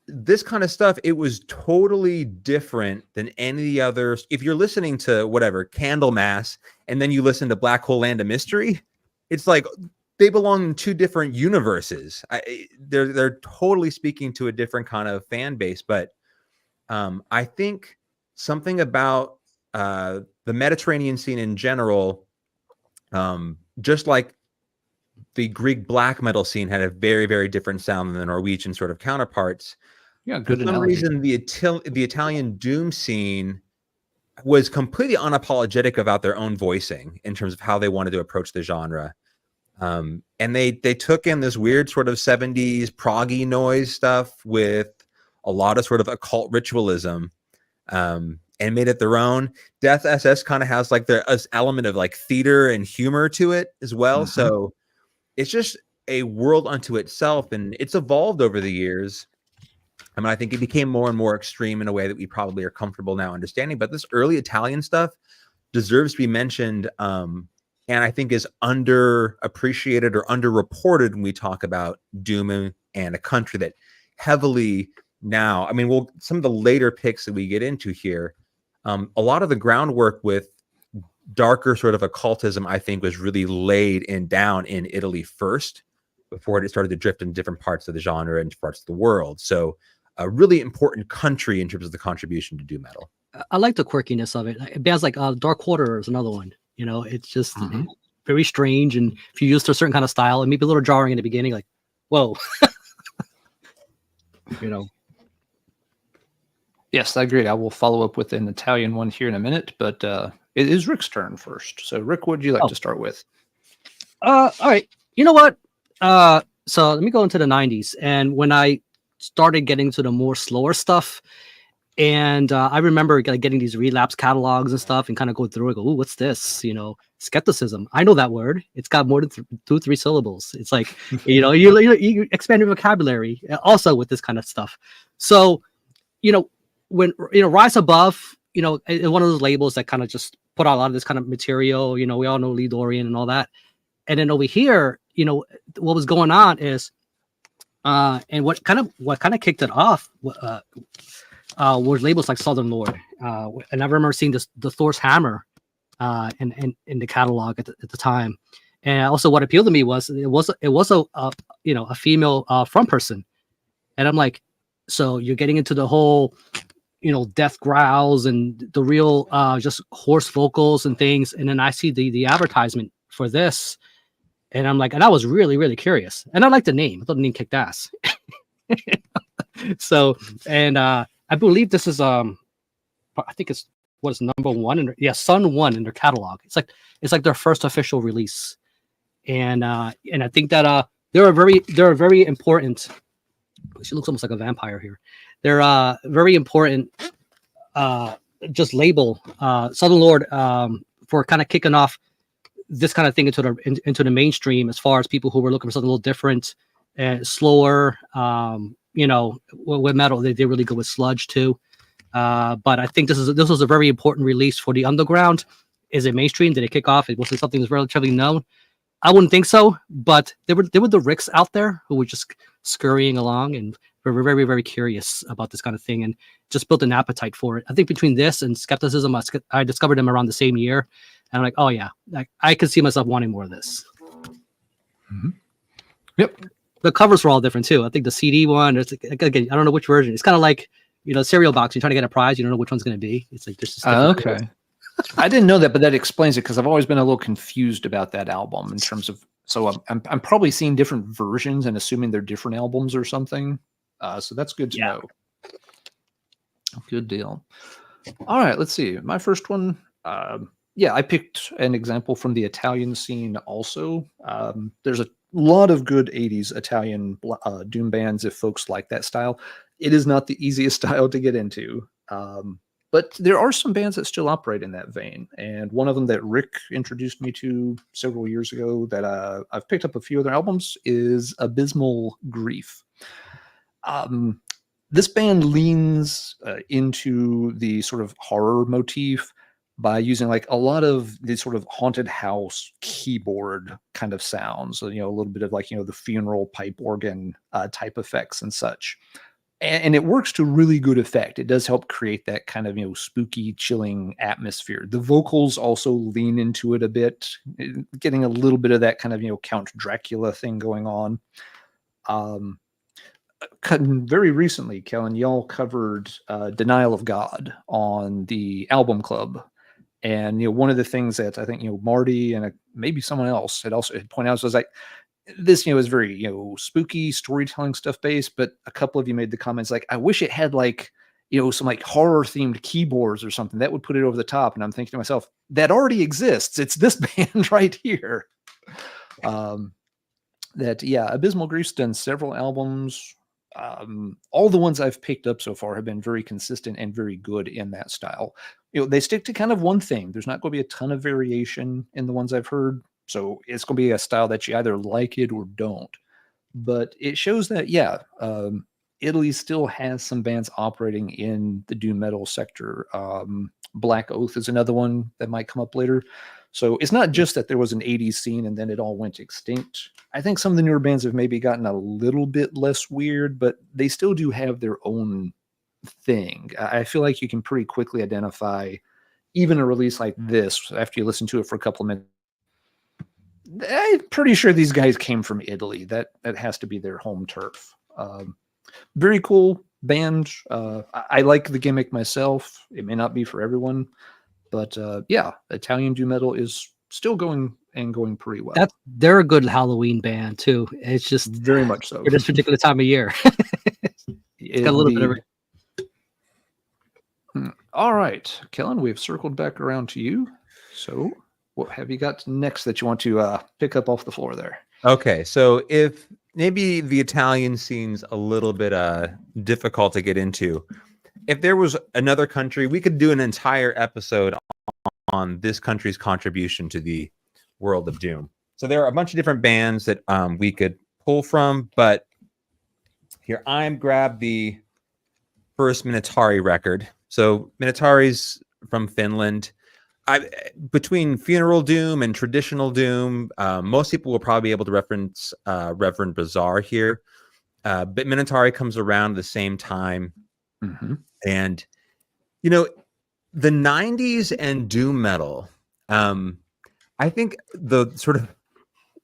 B: this kind of stuff, it was totally different than any other. If you're listening to whatever Candlemass and then you listen to Black Hole Land of Mystery, it's like they belong in two different universes. They're totally speaking to a different kind of fan base. But I think something about the Mediterranean scene in general, just like the Greek black metal scene had a very, very different sound than the Norwegian sort of counterparts.
A: Yeah, good.
B: For some reason, the Italian Doom scene was completely unapologetic about their own voicing in terms of how they wanted to approach the genre. And they took in this weird sort of 70s proggy noise stuff with a lot of sort of occult ritualism, and made it their own. Death SS kind of has like this element of like theater and humor to it as well. So it's just a world unto itself, and it's evolved over the years. I mean, I think it became more and more extreme in a way that we probably are comfortable now understanding. But this early Italian stuff deserves to be mentioned, and I think is underappreciated or underreported when we talk about Doom and a country that heavily now. I mean, some of the later picks that we get into here, a lot of the groundwork with darker sort of occultism, I think, was really laid down in Italy first before it started to drift in different parts of the genre and parts of the world. So a really important country in terms of the contribution to doom metal.
C: I like the quirkiness of it. Bands like Dark Quarter is another one. It's just very strange, and if you use to a certain kind of style, it may be a little jarring in the beginning, like, whoa.
A: Yes, I agree. I will follow up with an Italian one here in a minute, but it is Rick's turn first. So, Rick, what would you like to start with?
C: All right. You know what? So let me go into the 90s, and when I started getting to the more slower stuff, and I remember getting these relapse catalogs and stuff, and kind of go through it. Go, ooh, what's this? Skepticism. I know that word. It's got more than 2-3 syllables. It's like you expand your vocabulary also with this kind of stuff. So when Rise Above, is one of those labels that kind of just put out a lot of this kind of material. We all know Lee Dorian and all that. And then over here, what was going on is, and what kind of kicked it off were labels like Southern Lord, and I remember seeing the Thor's Hammer in the catalog at the time. And also, what appealed to me was it was a female front person, and I'm like, so you're getting into the whole death growls and the real just hoarse vocals and things, and then I see the advertisement for this. And I'm like, and I was really, really curious. And I liked the name. I thought the name kicked ass. So, and I believe this is I think it's what's number one Sun 1 in their catalog. It's like their first official release. And I think that they're a very important. She looks almost like a vampire here. They're very important just label, Southern Lord, for kind of kicking off this kind of thing into the mainstream, as far as people who were looking for something a little different and slower. With metal, they did really good with sludge too. But I think this was a very important release for the underground. Is it mainstream? Did it kick off? Was it something that's relatively known? I wouldn't think so, but there were the Ricks out there who were just scurrying along and were very, very curious about this kind of thing, and just built an appetite for it. I think between this and Skepticism, I discovered them around the same year. And I'm like, oh yeah, I could see myself wanting more of this.
A: Mm-hmm. Yep.
C: The covers were all different too. I think the CD one, again, I don't know which version. It's kind of like, cereal box. You're trying to get a prize. You don't know which one's going to be. It's like, there's just
A: okay. I didn't know that, but that explains it, because I've always been a little confused about that album in terms of, so I'm probably seeing different versions and assuming they're different albums or something. So that's good to know. Good deal. All right, let's see. My first one, I picked an example from the Italian scene also. There's a lot of good 80s Italian doom bands if folks like that style. It is not the easiest style to get into. But there are some bands that still operate in that vein. And one of them that Rick introduced me to several years ago that I've picked up a few other albums is Abysmal Grief. This band leans into the sort of horror motif by using like a lot of these sort of haunted house keyboard kind of sounds, a little bit of like, the funeral pipe organ type effects and such. And it works to really good effect. It does help create that kind of, spooky, chilling atmosphere. The vocals also lean into it a bit, getting a little bit of that kind of, Count Dracula thing going on. Very recently, Kellen, y'all covered Denial of God on the Album Club. And, one of the things that I think, Marty and maybe someone else had pointed out was like, this, is very, spooky storytelling stuff based, but a couple of you made the comments like, I wish it had like, some like horror themed keyboards or something that would put it over the top. And I'm thinking to myself, that already exists. It's this band right here. Abysmal Grief's done several albums. All the ones I've picked up so far have been very consistent and very good in that style. They stick to kind of one thing. There's not going to be a ton of variation in the ones I've heard. So it's going to be a style that you either like it or don't. But it shows that, Italy still has some bands operating in the doom metal sector. Black Oath is another one that might come up later. So it's not just that there was an 80s scene and then it all went extinct. I think some of the newer bands have maybe gotten a little bit less weird, but they still do have their own thing. I feel like you can pretty quickly identify even a release like this after you listen to it for a couple of minutes. I'm pretty sure these guys came from Italy. That has to be their home turf. Very cool, band. I like the gimmick myself. It may not be for everyone, but yeah, Italian doom metal is still going pretty well.
C: They're a good Halloween band too. It's just
A: very much so
C: for this particular time of year. It's got a little bit of it.
A: All right, Kellen, we've circled back around to you. So what have you got next that you want to pick up off the floor there?
B: Okay, so if maybe the Italian scene's a little bit difficult to get into, if there was another country, we could do an entire episode on this country's contribution to the world of doom. So there are a bunch of different bands that we could pull from, but here I'm grabbed the first Minatari record. So Minatari's from Finland. Between funeral doom and traditional doom, most people will probably be able to reference Reverend Bazaar here. But Minatari comes around the same time.
A: Mm-hmm.
B: And, you know, the 90s and doom metal, I think the sort of,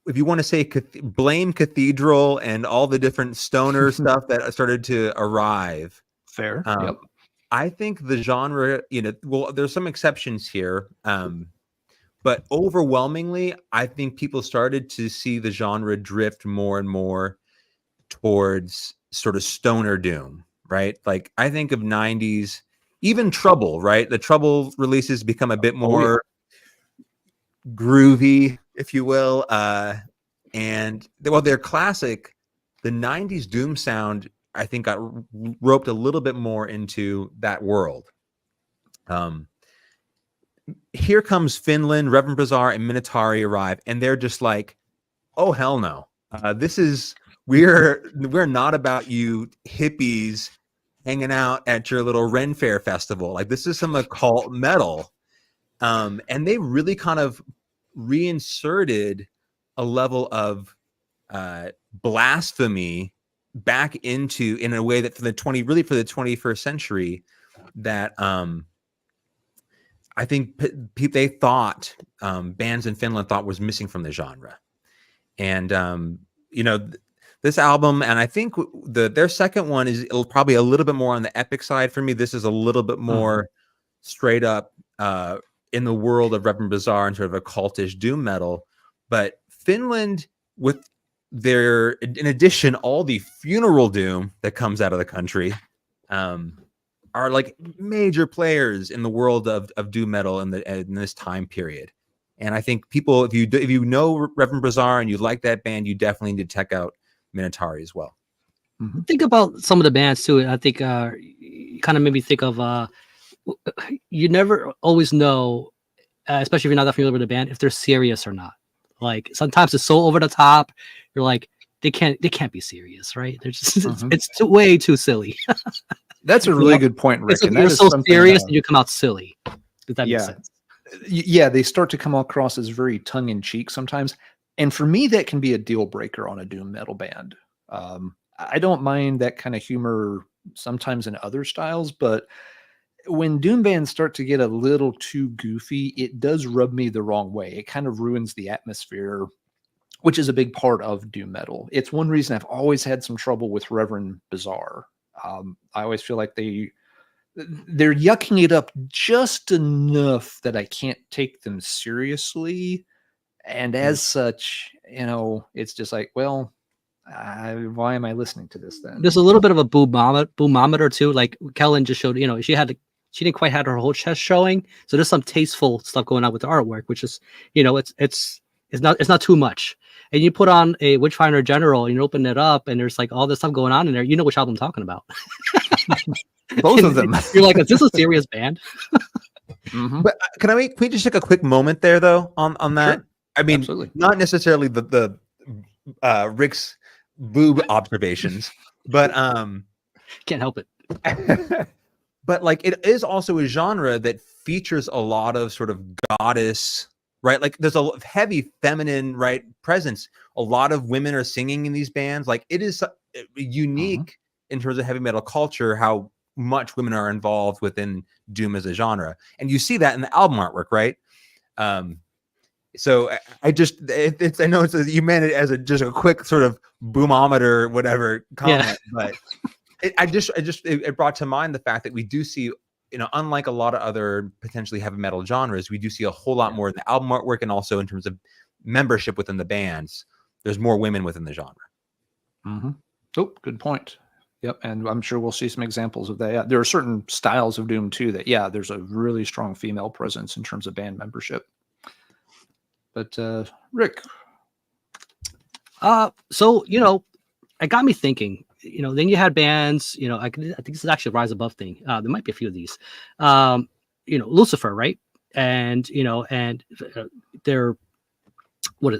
B: if you want to say blame Cathedral and all the different stoner stuff that started to arrive.
A: Fair. Yep.
B: I think the genre, you know, well, there's some exceptions here, but overwhelmingly, I think people started to see the genre drift more and more towards sort of stoner doom, right? Like I think of 90s, even Trouble, right? The Trouble releases become a bit more groovy, if you will. And well, they're classic. The 90s doom sound, I think, got roped a little bit more into that world. Here comes Finland, Reverend Bazaar, and Minatari arrive, and they're just like, "Oh hell no! We're not about you hippies hanging out at your little Ren Fair festival. Like this is some occult metal." And they really kind of reinserted a level of blasphemy back into, in a way that for the 21st century, that I think they thought bands in Finland thought was missing from the genre. And you know, this album, and I think their second one is probably a little bit more on the epic side for me. This is a little bit more straight up in the world of Reverend Bazaar and sort of occultish doom metal. But Finland, with in addition, all the funeral doom that comes out of the country, are like major players in the world of doom metal in this time period. And I think people, if you know Reverend Bazaar and you like that band, you definitely need to check out Minatari as well.
C: Mm-hmm. Think about some of the bands too. I think kind of made me think of you never always know, especially if you're not that familiar with the band, if they're serious or not. Like sometimes it's so over the top. You're like, they can't be serious, right? They're just it's way too silly.
A: That's a really good point, Rick.
C: And you're so serious and you come out silly. Does that make sense?
A: Yeah, they start to come across as very tongue-in-cheek sometimes. And for me, that can be a deal breaker on a doom metal band. I don't mind that kind of humor sometimes in other styles, but when doom bands start to get a little too goofy, it does rub me the wrong way. It kind of ruins the atmosphere, which is a big part of doom metal. It's one reason I've always had some trouble with Reverend Bazaar. I always feel like they're yucking it up just enough that I can't take them seriously. And as such, you know, it's just like, well, why am I listening to this then?
C: There's a little bit of a boomometer too. Like Kellen just showed, you know, she didn't quite have her whole chest showing. So there's some tasteful stuff going on with the artwork, which is, you know, it's not too much. And you put on a Witchfinder General and you open it up and there's like all this stuff going on in there. You know which album I'm talking about.
A: Both of them.
C: You're like, is this a serious band?
B: But can we just take a quick moment there though on that? Sure. I mean, absolutely. Not necessarily the Rick's boob observations, but
C: can't help it.
B: But like it is also a genre that features a lot of sort of goddess, right? Like there's a heavy feminine, right, presence. A lot of women are singing in these bands. Like it is unique in terms of heavy metal culture how much women are involved within doom as a genre, and you see that in the album artwork, right? So I know you meant it as just a quick sort of boomometer, whatever comment, but it brought to mind the fact that we do see, unlike a lot of other potentially heavy metal genres, we do see a whole lot more in the album artwork and also in terms of membership within the bands. There's more women within the genre.
A: Mm-hmm. Oh, good point. Yep, and I'm sure we'll see some examples of that. Yeah, there are certain styles of doom too that, there's a really strong female presence in terms of band membership. But Rick,
C: so it got me thinking. Then you had bands. I think this is actually a Rise Above thing. There might be a few of these. Lucifer, right? And they're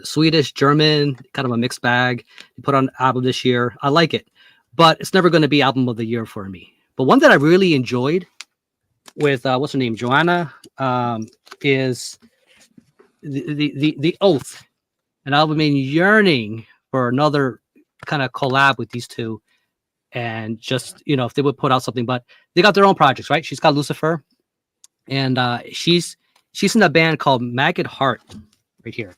C: Swedish, German, kind of a mixed bag. They put on an album this year. I like it, but it's never going to be album of the year for me. But one that I really enjoyed with what's her name, Joanna, is the Oath, and I've been yearning for another kind of collab with these two, and just if they would put out something. But they got their own projects, right? She's got Lucifer, and she's in a band called Maggot Heart, right here.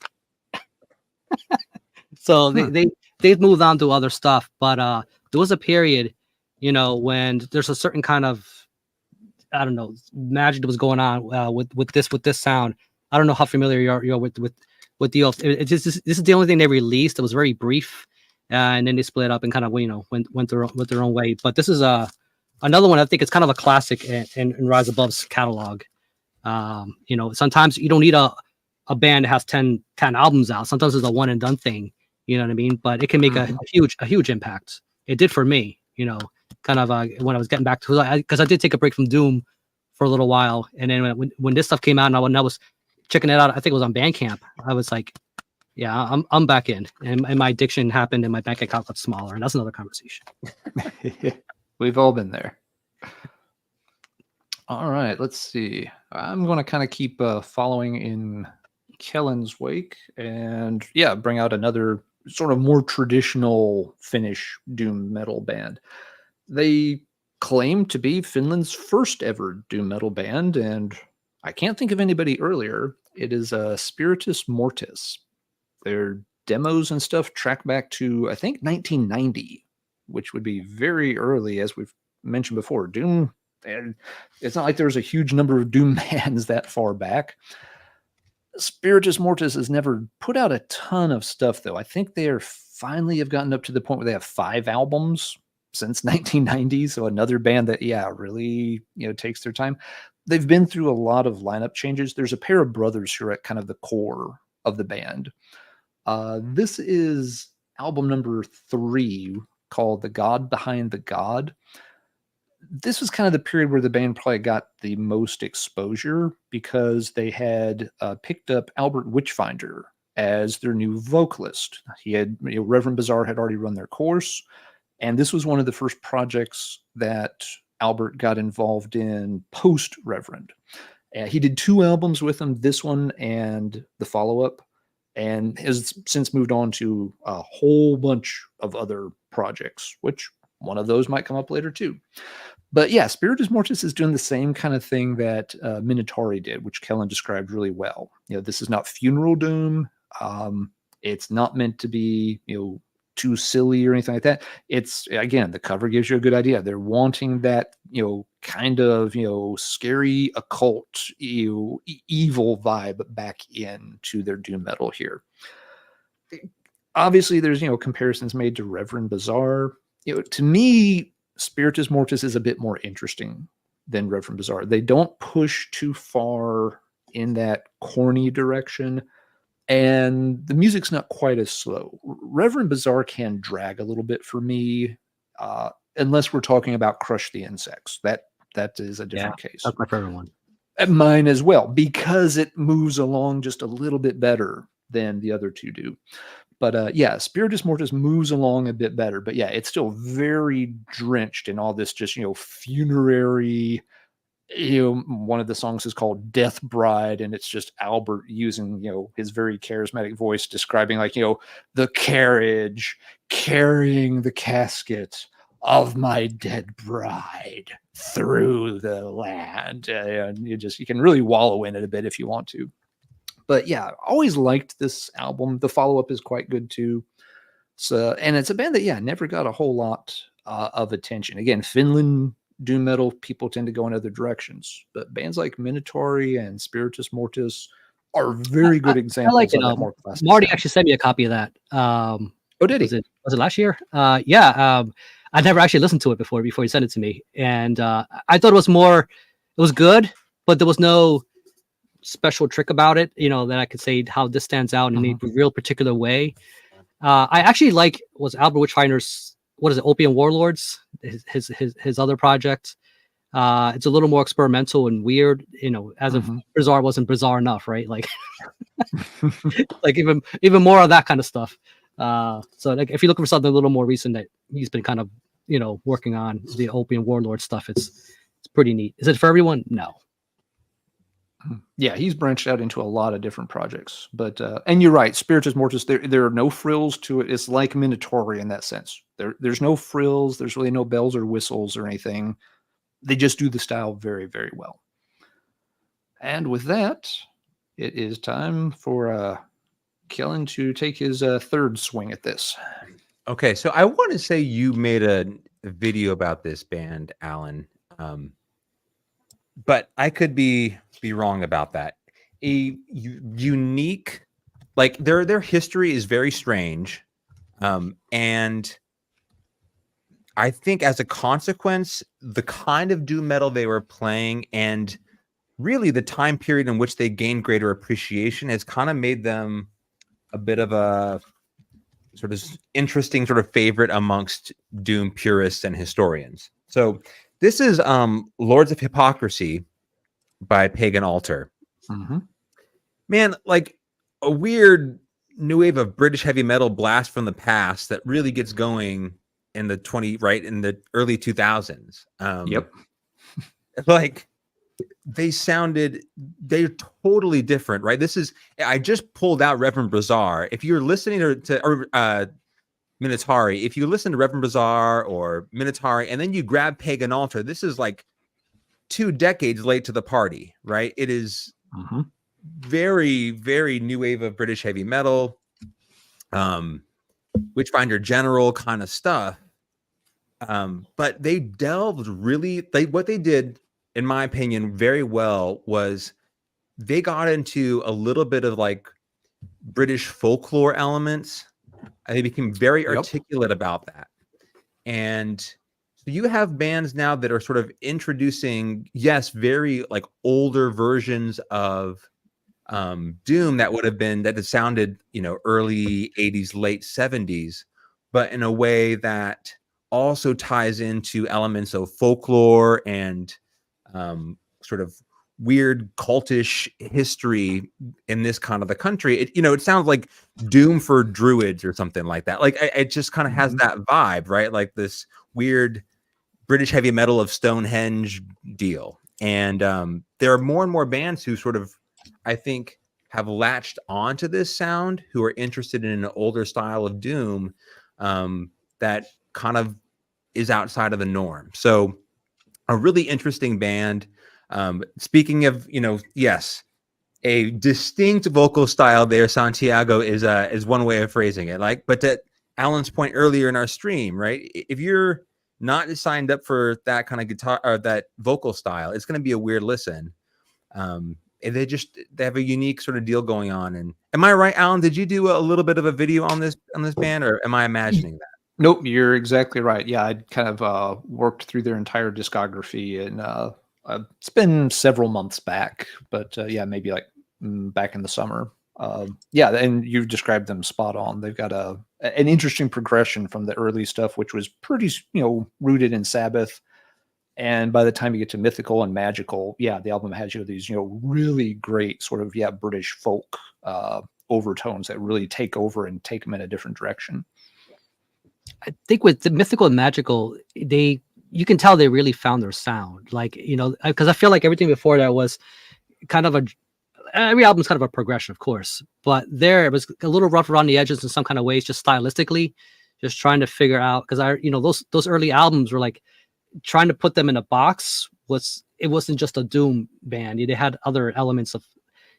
C: So they've moved on to other stuff, but there was a period, when there's a certain kind of, I don't know, magic that was going on with this sound. I don't know how familiar you're with the Oath. This is the only thing they released. It was very brief, and then they split up and kind of went their own way. But this is another one. I think it's kind of a classic in Rise Above's catalog. Sometimes you don't need a band that has 10 albums out. Sometimes it's a one and done thing. You know what I mean? But it can make a huge impact. It did for me. Kind of when I was getting back to, because I did take a break from doom for a little while, and then when this stuff came out, and when I was checking it out, I think it was on Bandcamp, I was like, yeah, I'm back in, and my addiction happened, and my bank account got smaller, and that's another conversation.
A: We've all been there. All right, let's see. I'm going to kind of keep following in Kellen's wake, and bring out another sort of more traditional Finnish doom metal band. They claim to be Finland's first ever doom metal band, and I can't think of anybody earlier. It is Spiritus Mortis. Their demos and stuff track back to, I think, 1990, which would be very early, as we've mentioned before. Doom, it's not like there's a huge number of doom bands that far back. Spiritus Mortis has never put out a ton of stuff, though. I think they finally have gotten up to the point where they have 5 albums since 1990. So another band that, really, takes their time. They've been through a lot of lineup changes. There's a pair of brothers who are at kind of the core of the band. This is album number 3, called The God Behind the God. This was kind of the period where the band probably got the most exposure, because they had picked up Albert Witchfinder as their new vocalist. He had, Reverend Bizarre had already run their course, and this was one of the first projects that Albert got involved in post-Reverend. He did 2 albums with them, this one and the follow-up, and has since moved on to a whole bunch of other projects, which one of those might come up later too. But Spiritus Mortis is doing the same kind of thing that Minotauri did, which Kellen described really well. This is not funeral doom. It's not meant to be, too silly or anything like that. It's, again, the cover gives you a good idea. They're wanting that, kind of, scary, occult, evil vibe back into their doom metal here. Obviously, there's, comparisons made to Reverend Bizarre. To me, Spiritus Mortis is a bit more interesting than Reverend Bizarre. They don't push too far in that corny direction, and the music's not quite as slow. Reverend Bizarre can drag a little bit for me, unless we're talking about Crush the Insects. That is a different case.
C: That's my favorite one.
A: Mine as well, because it moves along just a little bit better than the other 2 do. But Spiritus Mortis moves along a bit better. But it's still very drenched in all this just, funerary. One of the songs is called Death Bride, and it's just Albert using, his very charismatic voice describing, like, the carriage carrying the casket of my dead bride through the land. And you can really wallow in it a bit if you want to. But always liked this album. The follow-up is quite good too. So, and it's a band that never got a whole lot of attention. Again, Finland doom metal, people tend to go in other directions, but bands like Minotauri and Spiritus Mortis are very good examples
C: like it.
A: of that more classic
C: Marty
A: sound.
C: actually sent me a copy of that.
A: Oh, did he?
C: Was it last year? Yeah. I never actually listened to it before he sent it to me, and I thought it was good, but there was no special trick about it, that I could say how this stands out in a real particular way. I actually like Albert Witchfinder's, what is it, Opium Warlords, his other project. It's a little more experimental and weird, as if Bizarre wasn't bizarre enough, right? Like, like even more of that kind of stuff. So like, if you're looking for something a little more recent that he's been kind of, working on, the Opium Warlord stuff, it's pretty neat. Is it for everyone? No.
A: Yeah, he's branched out into a lot of different projects, but and you're right, Spiritus Mortis, there are no frills to it. It's like Minotauri in that sense. There's no frills, there's really no bells or whistles or anything. They just do the style very, very well. And with that, it is time for Kellen to take his third swing at this.
B: Okay, so I want to say you made a video about this band, Alan. But I could be wrong about that. A unique, like their history is very strange, and I think as a consequence, the kind of doom metal they were playing and really the time period in which they gained greater appreciation has kind of made them a bit of a sort of interesting sort of favorite amongst doom purists and historians. So this is Lords of Hypocrisy by Pagan Altar. Man, like a weird new wave of British heavy metal blast from the past that really gets going in the early 2000s.
A: Yep.
B: Like they're totally different, right? I just pulled out Reverend Bazaar. If you're listening to Minotauri, if you listen to Reverend Bazaar or Minotauri, and then you grab Pagan Altar, this is like 2 decades late to the party, right? It is very, very new wave of British heavy metal, Witchfinder General kind of stuff. But they delved what they did, in my opinion, very well was they got into a little bit of like British folklore elements. They became very articulate about that. And so you have bands now that are sort of introducing, very like older versions of doom that had sounded, early 80s, late 70s, but in a way that also ties into elements of folklore and sort of weird cultish history in this kind of the country. It sounds like doom for druids or something like that. Like it just kind of has that vibe, right? Like this weird British heavy metal of Stonehenge deal. And there are more and more bands who sort of, I think, have latched onto this sound, who are interested in an older style of doom that kind of is outside of the norm. So a really interesting band. Speaking of, a distinct vocal style there, Santiago, is one way of phrasing it. But to Alan's point earlier in our stream, right? If you're not signed up for that kind of guitar or that vocal style, it's going to be a weird listen. They have a unique sort of deal going on. And am I right, Alan? Did you do a little bit of a video on this band, or am I imagining that?
A: Nope, you're exactly right. Yeah, I'd kind of worked through their entire discography, and it's been several months back, but maybe like back in the summer. And you've described them spot on. They've got an interesting progression from the early stuff, which was pretty, rooted in Sabbath. And by the time you get to mythical and magical, the album has these, really great sort of British folk overtones that really take over and take them in a different direction.
C: I think with the mythical and magical, you can tell they really found their sound. Like, because I feel like everything before that was kind of every album's kind of a progression, of course, but it was a little rough around the edges in some kind of ways, just stylistically, just trying to figure out, because those early albums were like trying to put them in a box. It wasn't just a doom band. They had other elements of,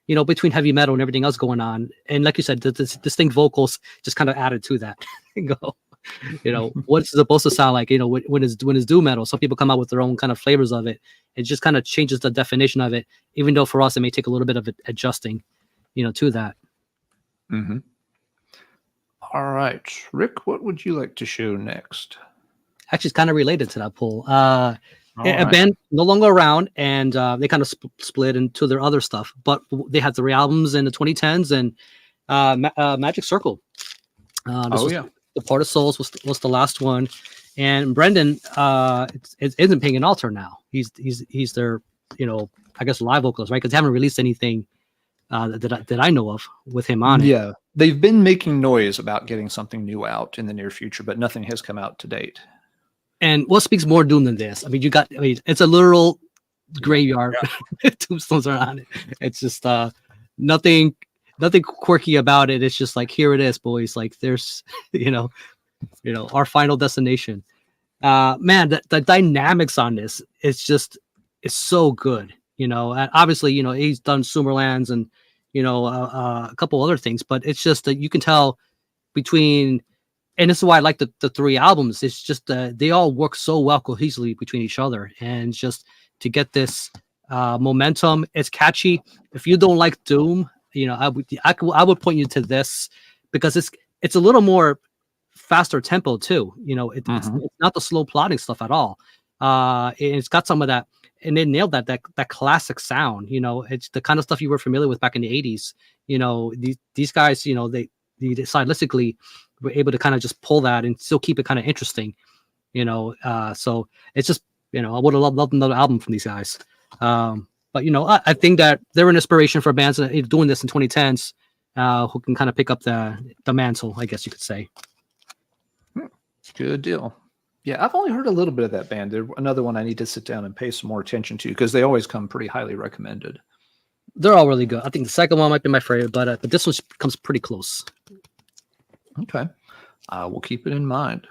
C: between heavy metal and everything else going on. And like you said, the distinct vocals just kind of added to that. what's it supposed to sound like, when it's doom metal. Some people come out with their own kind of flavors of it. It just kind of changes the definition of it, even though for us it may take a little bit of adjusting, to that.
A: Mm-hmm. All right, Rick, what would you like to show next?
C: Actually, it's kind of related to that poll. A band no longer around, and they kind of split into their other stuff, but they had 3 albums in the 2010s, and Magic Circle. The Part of Souls was the last one, and Brendan isn't paying an altar now. He's their I guess live vocalist, right? Because they haven't released anything that I know of with him on it.
A: Yeah, they've been making noise about getting something new out in the near future, but nothing has come out to date. And
C: what speaks more doom than this? I mean, it's a literal graveyard. Yeah. Tombstones are on it. It's just nothing quirky about it. It's just like, here it is, boys. Like, there's our final destination. Man, the dynamics on this is so good. And obviously, he's done Sumerlands and a couple other things, but it's just that you can tell between. And this is why I like the 3 albums. It's just they all work so well cohesively between each other, and just to get this momentum. It's catchy. If you don't like doom, I would point you to this, because it's a little more faster tempo too. It's not the slow plodding stuff at all. It's got some of that, and they nailed that classic sound. It's the kind of stuff you were familiar with back in the 80s. These guys, they stylistically were able to kind of just pull that and still keep it kind of interesting, so it's just, I would have loved another album from these guys. But I think that they're an inspiration for bands that are doing this in 2010s, who can kind of pick up the mantle, I guess you could say.
A: Good deal. Yeah, I've only heard a little bit of that band. They're another one I need to sit down and pay some more attention to, because they always come pretty highly recommended.
C: They're all really good. I think the second one might be my favorite, but this one comes pretty close.
A: Okay. We'll keep it in mind.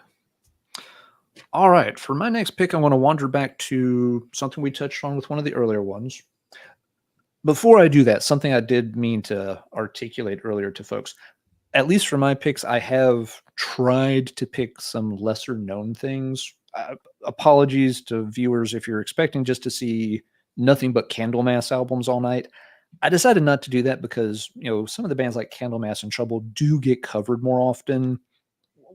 A: All right. For my next pick, I want to wander back to something we touched on with one of the earlier ones. Before I do that, something I did mean to articulate earlier to folks. At least for my picks, I have tried to pick some lesser known things. Apologies to viewers if you're expecting just to see nothing but Candlemass albums all night. I decided not to do that because, some of the bands like Candlemass and Trouble do get covered more often.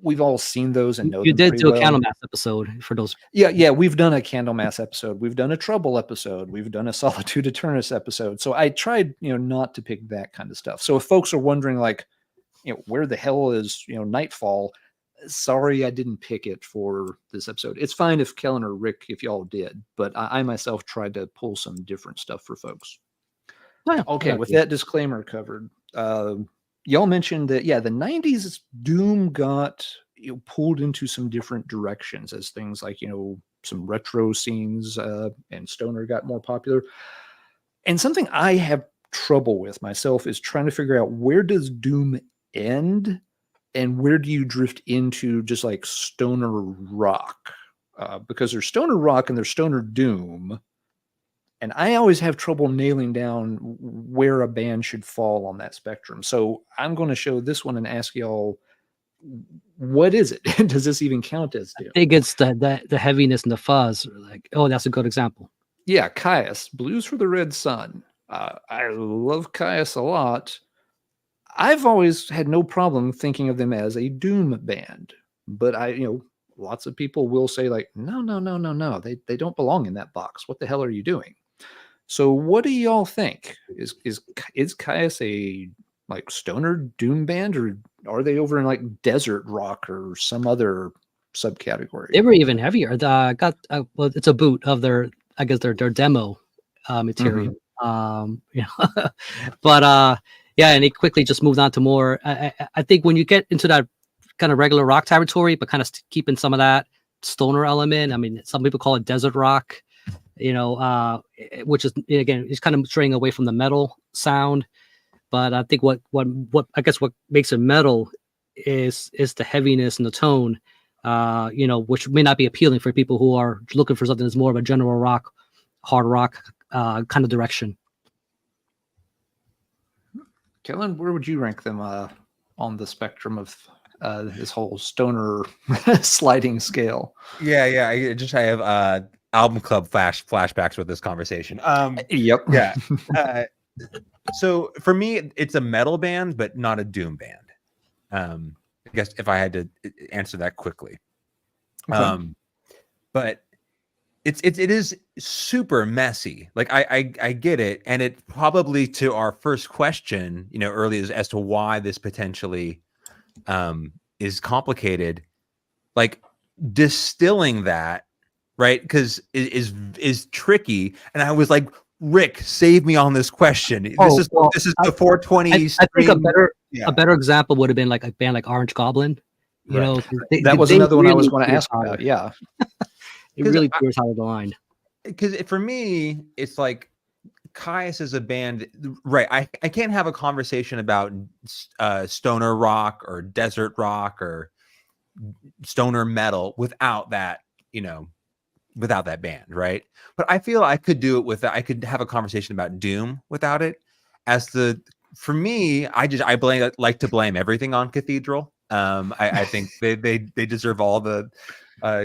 A: We've all seen those and know
C: you
A: them
C: did do
A: well.
C: A Candlemass episode for those.
A: Yeah, we've done a Candlemass episode. We've done a Trouble episode. We've done a Solitude Eternus episode. So I tried, not to pick that kind of stuff. So if folks are wondering, like, where the hell is, Nightfall? Sorry, I didn't pick it for this episode. It's fine if Kellen or Rick, if y'all did, but I myself tried to pull some different stuff for folks. Okay, with that disclaimer covered, y'all mentioned that, the 90s doom got pulled into some different directions as things like, some retro scenes and stoner got more popular. And something I have trouble with myself is trying to figure out, where does doom end and where do you drift into just like stoner rock? Because there's stoner rock and there's stoner doom. And I always have trouble nailing down where a band should fall on that spectrum. So I'm going to show this one and ask y'all, what is it? Does this even count as doom?
C: I think it's the heaviness and the fuzz. Like, that's a good example.
A: Yeah, Caius, Blues for the Red Sun. I love Caius a lot. I've always had no problem thinking of them as a doom band. But lots of people will say, like, no. They don't belong in that box. What the hell are you doing? So what do y'all think? Is Caius a like stoner doom band, or are they over in like desert rock or some other subcategory?
C: They were even heavier. It's a boot of their demo material. But and it quickly just moved on to more. I think when you get into that kind of regular rock territory, but kind of keeping some of that stoner element. I mean, some people call it desert rock. Which is, again, it's kind of straying away from the metal sound. But I think what makes it metal is the heaviness and the tone, which may not be appealing for people who are looking for something that's more of a general rock, hard rock kind of direction.
A: Kellen, where would you rank them on the spectrum of this whole stoner sliding scale.
B: Yeah, I have album club flashbacks with this conversation.
A: Yep.
B: Yeah. So for me, it's a metal band, but not a doom band. I guess if I had to answer that quickly.
A: Okay.
B: But it is super messy. Like I get it, and it probably to our first question, earlier as to why this potentially is complicated. Like distilling that, right? Because is tricky. And I was like, Rick, save me on this question. This is the 420.
C: I think a better example would have been like a band like Orange Goblin.
A: That was another one I was going to ask about. Yeah,
C: it really clears out of the line.
B: Because for me, it's like Caius is a band, right? I can't have a conversation about stoner rock or desert rock or stoner metal without that, without that band, right? But I feel I could do it I could have a conversation about doom without it. For me, I like to blame everything on Cathedral. I think they deserve all the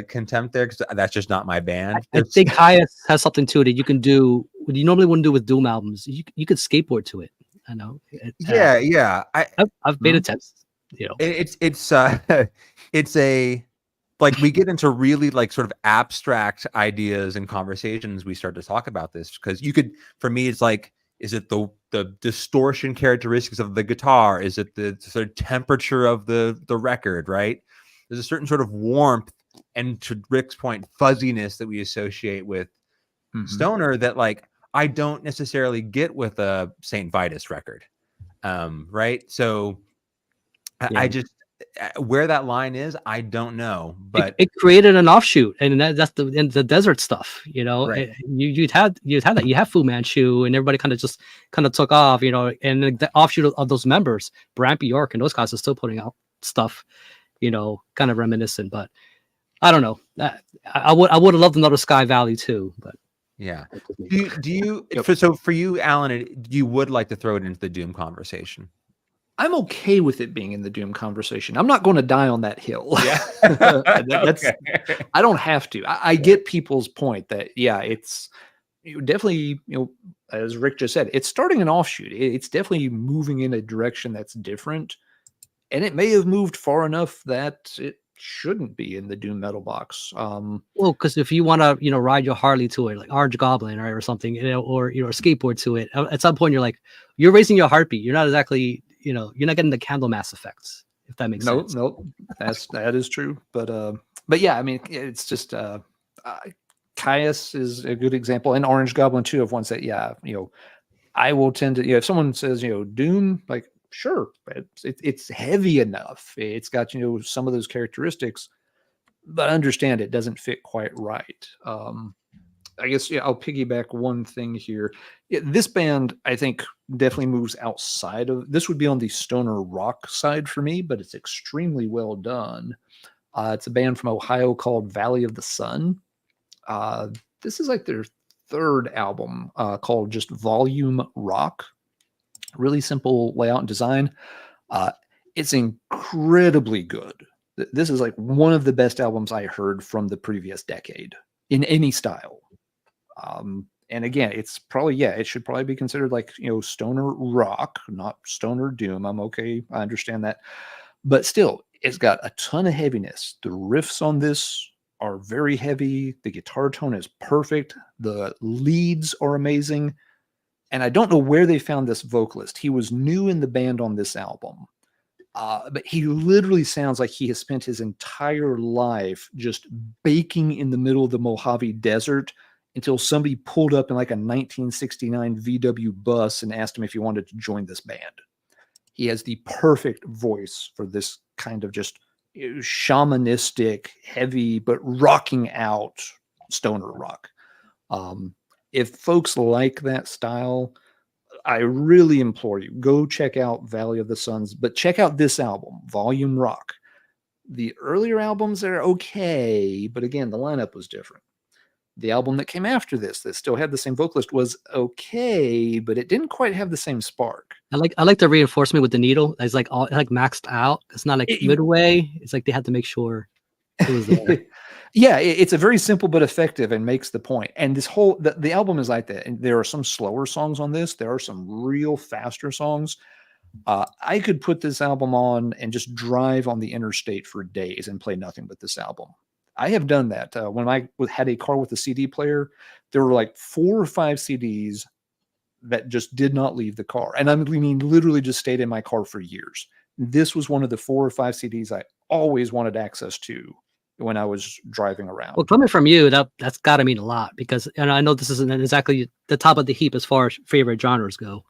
B: contempt there because that's just not my band.
C: I think Caius has something to it that you can do what you normally wouldn't do with doom albums. You could skateboard to it. I know.
B: Yeah.
C: I've made attempts.
B: It's a like we get into really like sort of abstract ideas and conversations. We start to talk about this because for me, it's like, is it the distortion characteristics of the guitar? Is it the sort of temperature of the record? Right? There's a certain sort of warmth and, to Rick's point, fuzziness that we associate with stoner that like I don't necessarily get with a Saint Vitus record. Right? So I just where that line is, I don't know, but
C: it created an offshoot, and that's the desert stuff.
B: Right.
C: You'd had that. You have Fu Manchu, and everybody kind of took off. And the offshoot of those members, Bramp York, and those guys are still putting out stuff. Kind of reminiscent, but I don't know. I would have loved another Sky Valley too, but
B: yeah. Do you? So for you, Alan, you would like to throw it into the doom conversation?
A: I'm okay with it being in the doom conversation. I'm not going to die on that hill.
B: Yeah.
A: I don't have to. I get people's point that, it's definitely, as Rick just said, it's starting an offshoot. It's definitely moving in a direction that's different. And it may have moved far enough that it shouldn't be in the doom metal box.
C: Well, because if you want to, ride your Harley to it, like Orange Goblin, or something, or skateboard to it, at some point you're raising your heartbeat. You're not exactly, you're not getting the Candlemass effects, if that makes sense.
A: No, that is true. But yeah, I mean, it's just Caius is a good example, and Orange Goblin too, of ones that I will tend to, if someone says doom, like, sure, it's heavy enough. It's got some of those characteristics, but understand it doesn't fit quite right. I guess I'll piggyback one thing here. This band, I think, definitely moves outside of this. Would be on the stoner rock side for me, but it's extremely well done. It's a band from Ohio called Valley of the Sun. This is like their third album, called just Volume Rock. Really simple layout and design. It's incredibly good. This is like one of the best albums I heard from the previous decade in any style. And again, it's probably, it should probably be considered like, stoner rock, not stoner doom. I'm okay. I understand that. But still, it's got a ton of heaviness. The riffs on this are very heavy. The guitar tone is perfect. The leads are amazing. And I don't know where they found this vocalist. He was new in the band on this album. But he literally sounds like he has spent his entire life just baking in the middle of the Mojave Desert until somebody pulled up in like a 1969 VW bus and asked him if he wanted to join this band. He has the perfect voice for this kind of just shamanistic, heavy, but rocking out stoner rock. If folks like that style, I really implore you, go check out Valley of the Suns, but check out this album, Volume Rock. The earlier albums are okay, but again, the lineup was different. The album that came after this, that still had the same vocalist, was okay, but it didn't quite have the same spark.
C: I like the reinforcement with the needle. It's like all like maxed out. It's not like midway. It's like they had to make sure it was there.
A: Yeah, it's a very simple but effective and makes the point. And this whole the album is like that. And there are some slower songs on this. There are some real faster songs. I could put this album on and just drive on the interstate for days and play nothing but this album. I have done that. When I had a car with a CD player, there were like 4 or 5 CDs that just did not leave the car. And I mean, literally just stayed in my car for years. This was one of the 4 or 5 CDs I always wanted access to when I was driving around.
C: Well, coming from you, that's got to mean a lot, because, and I know this isn't exactly the top of the heap as far as favorite genres go,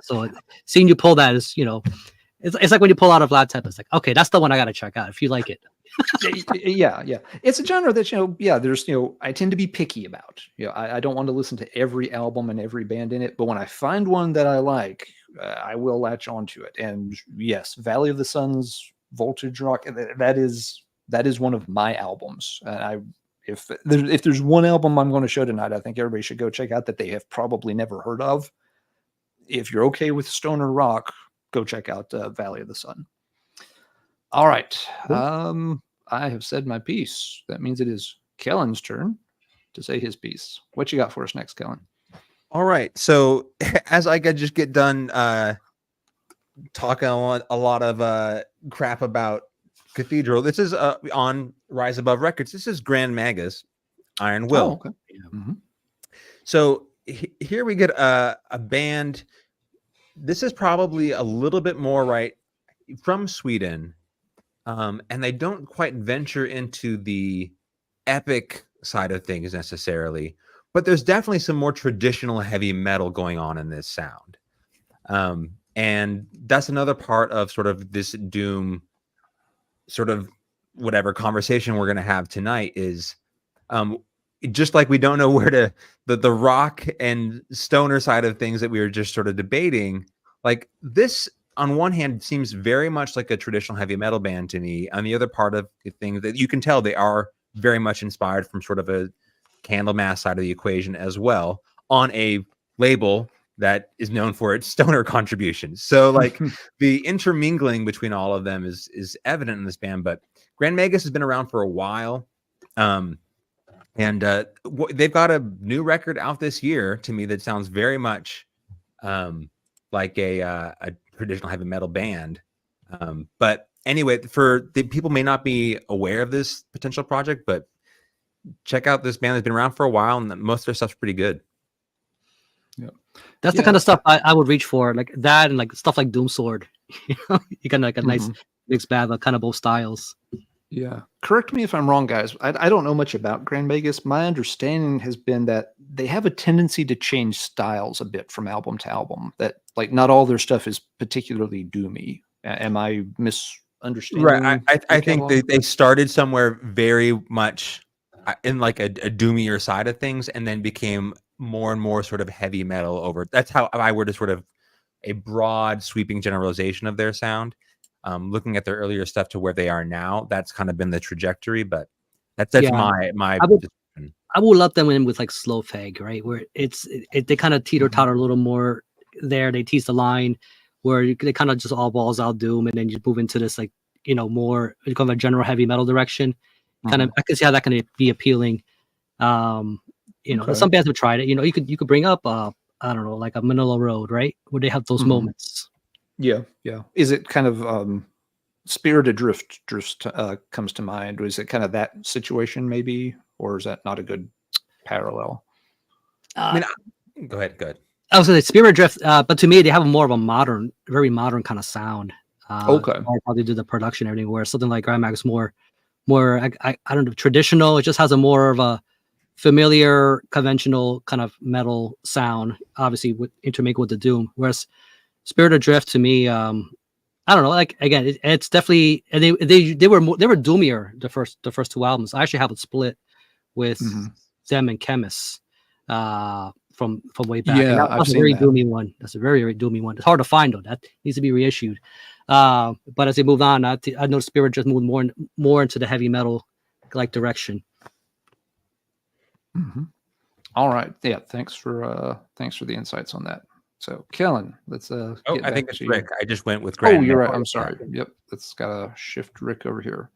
C: so seeing you pull that is, it's like when you pull out a Black Sabbath, it's like, okay, that's the one I got to check out if you like it.
A: Yeah. It's a genre that, there's, I tend to be picky about. I don't want to listen to every album and every band in it, but when I find one that I like, I will latch onto it. And yes, Valley of the Sun's Voltage Rock, that is one of my albums. And if there's one album I'm going to show tonight, I think everybody should go check out that they have probably never heard of. If you're okay with stoner rock, go check out Valley of the Sun. All right. Cool. I have said my piece. That means it is Kellen's turn to say his piece. What you got for us next, Kellen?
B: All right. So as I just get done talking a lot of crap about Cathedral, this is on Rise Above Records. This is Grand Maga's Iron Will.
A: Oh, okay. Mm-hmm.
B: So here we get a band. This is probably a little bit more right from Sweden. And they don't quite venture into the epic side of things necessarily, but there's definitely some more traditional heavy metal going on in this sound. And that's another part of sort of this doom sort of whatever conversation we're going to have tonight is just like we don't know where to the rock and stoner side of things that we were just sort of debating, like this on one hand seems very much like a traditional heavy metal band to me. On the other part of the thing that you can tell they are very much inspired from sort of a Candlemass side of the equation as well, on a label that is known for its stoner contributions. So like the intermingling between all of them is evident in this band. But Grand Magus has been around for a while. And they've got a new record out this year to me that sounds very much like a traditional heavy metal band. But anyway, for the people may not be aware of this potential project, but check out this band that's been around for a while, and most of their stuff's pretty good.
A: Yeah,
C: that's the kind of stuff I would reach for, like that, and like stuff like Doomsword. You got like a nice mixed bag of kind of both styles.
A: Yeah. Correct me if I'm wrong, guys. I don't know much about Grand Magus. My understanding has been that they have a tendency to change styles a bit from album to album. That like not all their stuff is particularly doomy. Am I misunderstanding?
B: Right. I think they started somewhere very much in like a doomier side of things, and then became more and more sort of heavy metal over. That's how I were to sort of a broad sweeping generalization of their sound. Looking at their earlier stuff to where they are now, that's kind of been the trajectory, but that's my
C: I will let them in with like Slow Fag, right? Where they kind of teeter-totter a little more there. They tease the line where they kind of just all balls out doom, and then you move into this like, more kind of a general heavy metal direction. Kind of, I can see how that can be appealing. Some bands have tried it. You could bring up I don't know, like a Manila Road, right? Where they have those moments.
A: Yeah. Is it kind of Spirit Adrift comes to mind? Was it kind of that situation maybe, or is that not a good parallel?
B: I mean, go ahead.
C: I was going to say Spirit Adrift, but to me they have more of a very modern kind of sound.
A: Okay.
C: How they do the production and everything, where something like Grand Magus more I don't know, traditional. It just has a more of a familiar, conventional kind of metal sound, obviously intermingled with the doom. Whereas Spirit Adrift to me, I don't know. Like again, it's definitely, and they were doomier the first 2 albums. I actually have it split with them and Chemist from way back.
A: Yeah,
C: that's a very doomy one. That's a very, very doomy one. It's hard to find though. That needs to be reissued. But as they moved on, I know Spirit just moved more into the heavy metal like direction.
A: Mm-hmm. All right. Yeah. Thanks for the insights on that. So, Kellen, let's
B: I
A: get
B: think
A: back
B: it's
A: to
B: Rick.
A: you.
B: I just went with
A: Oh,
B: Grand.
A: you're right. I'm sorry. Yep. Let's gotta shift Rick over here.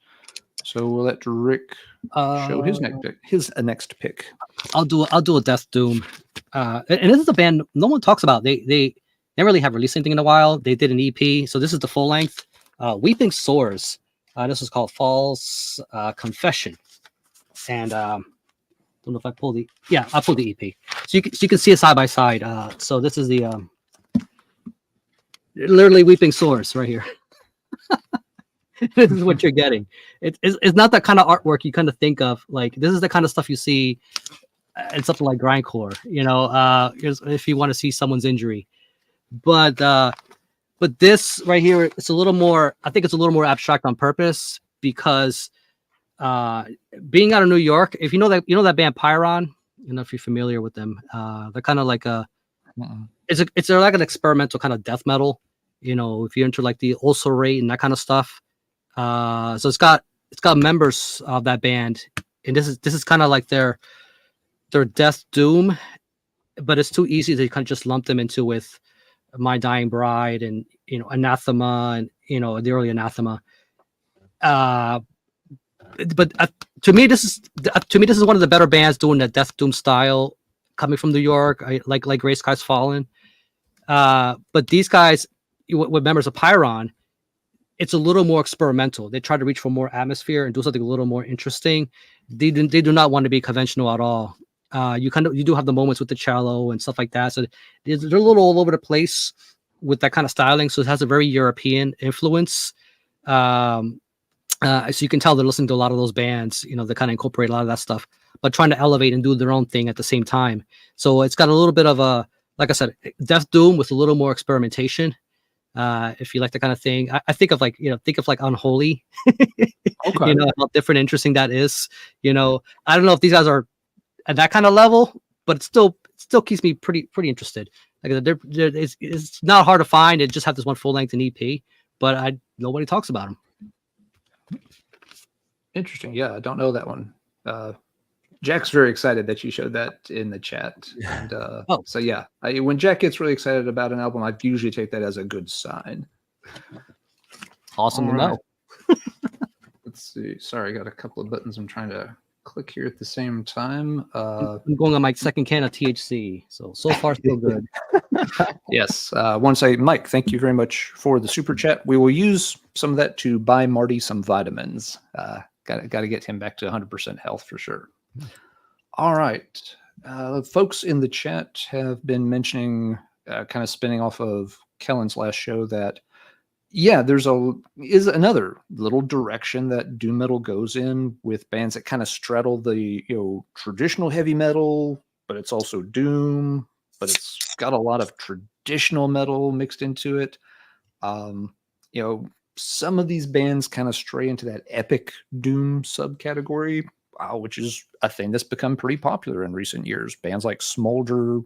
A: So we'll let Rick show his next pick.
C: I'll do a Death Doom. And this is a band no one talks about. They never really have released anything in a while. They did an EP, so this is the full length. Weeping Sores. This is called False Confession. And don't know if I pull the I pulled the EP. So you can see it side by side. So this is the literally Weeping Sores right here. This is what you're getting. It's not that kind of artwork you kind of think of. Like this is the kind of stuff you see in something like grindcore. If you want to see someone's injury, but this right here, it's a little more. I think it's a little more abstract on purpose because being out of New York, if you know that band Pyron, if you're familiar with them, they're kind of like they're like an experimental kind of death metal. If you're into like the ulcerate and that kind of stuff. So it's got members of that band, and this is kind of like their Death Doom, but it's too easy to kind of just lump them into with My Dying Bride and Anathema and the early Anathema. But to me this is one of the better bands doing the Death Doom style, coming from New York. I like Gray Skies Fallen. But these guys, with members of Pyron, it's a little more experimental. They try to reach for more atmosphere and do something a little more interesting. They do not want to be conventional at all. You do have the moments with the cello and stuff like that. So they're a little all over the place with that kind of styling. So it has a very European influence. So you can tell they're listening to a lot of those bands, that kind of incorporate a lot of that stuff, but trying to elevate and do their own thing at the same time. So it's got a little bit of a, like I said, Death Doom with a little more experimentation. If you like that kind of thing, I think of like Unholy. Okay. How different, interesting that is. I don't know if these guys are at that kind of level, but it still keeps me pretty interested. Like it's not hard to find. It just have this one full length and EP, but nobody talks about them.
A: Interesting. Yeah, I don't know that one. Jack's very excited that you showed that in the chat. And so yeah, when Jack gets really excited about an album, I usually take that as a good sign.
C: Awesome to know.
A: Let's see. Sorry, I got a couple of buttons I'm trying to click here at the same time.
C: I'm going on my second can of THC, so far so good.
A: Yes. Mike, thank you very much for the super chat. We will use some of that to buy Marty some vitamins. Got to get him back to 100% health for sure. All right. Folks in the chat have been mentioning, kind of spinning off of Kellen's last show, that there's another little direction that doom metal goes in, with bands that kind of straddle the traditional heavy metal, but it's also doom, but it's got a lot of traditional metal mixed into it. Some of these bands kind of stray into that epic doom subcategory, which is a thing that's become pretty popular in recent years. Bands like Smolder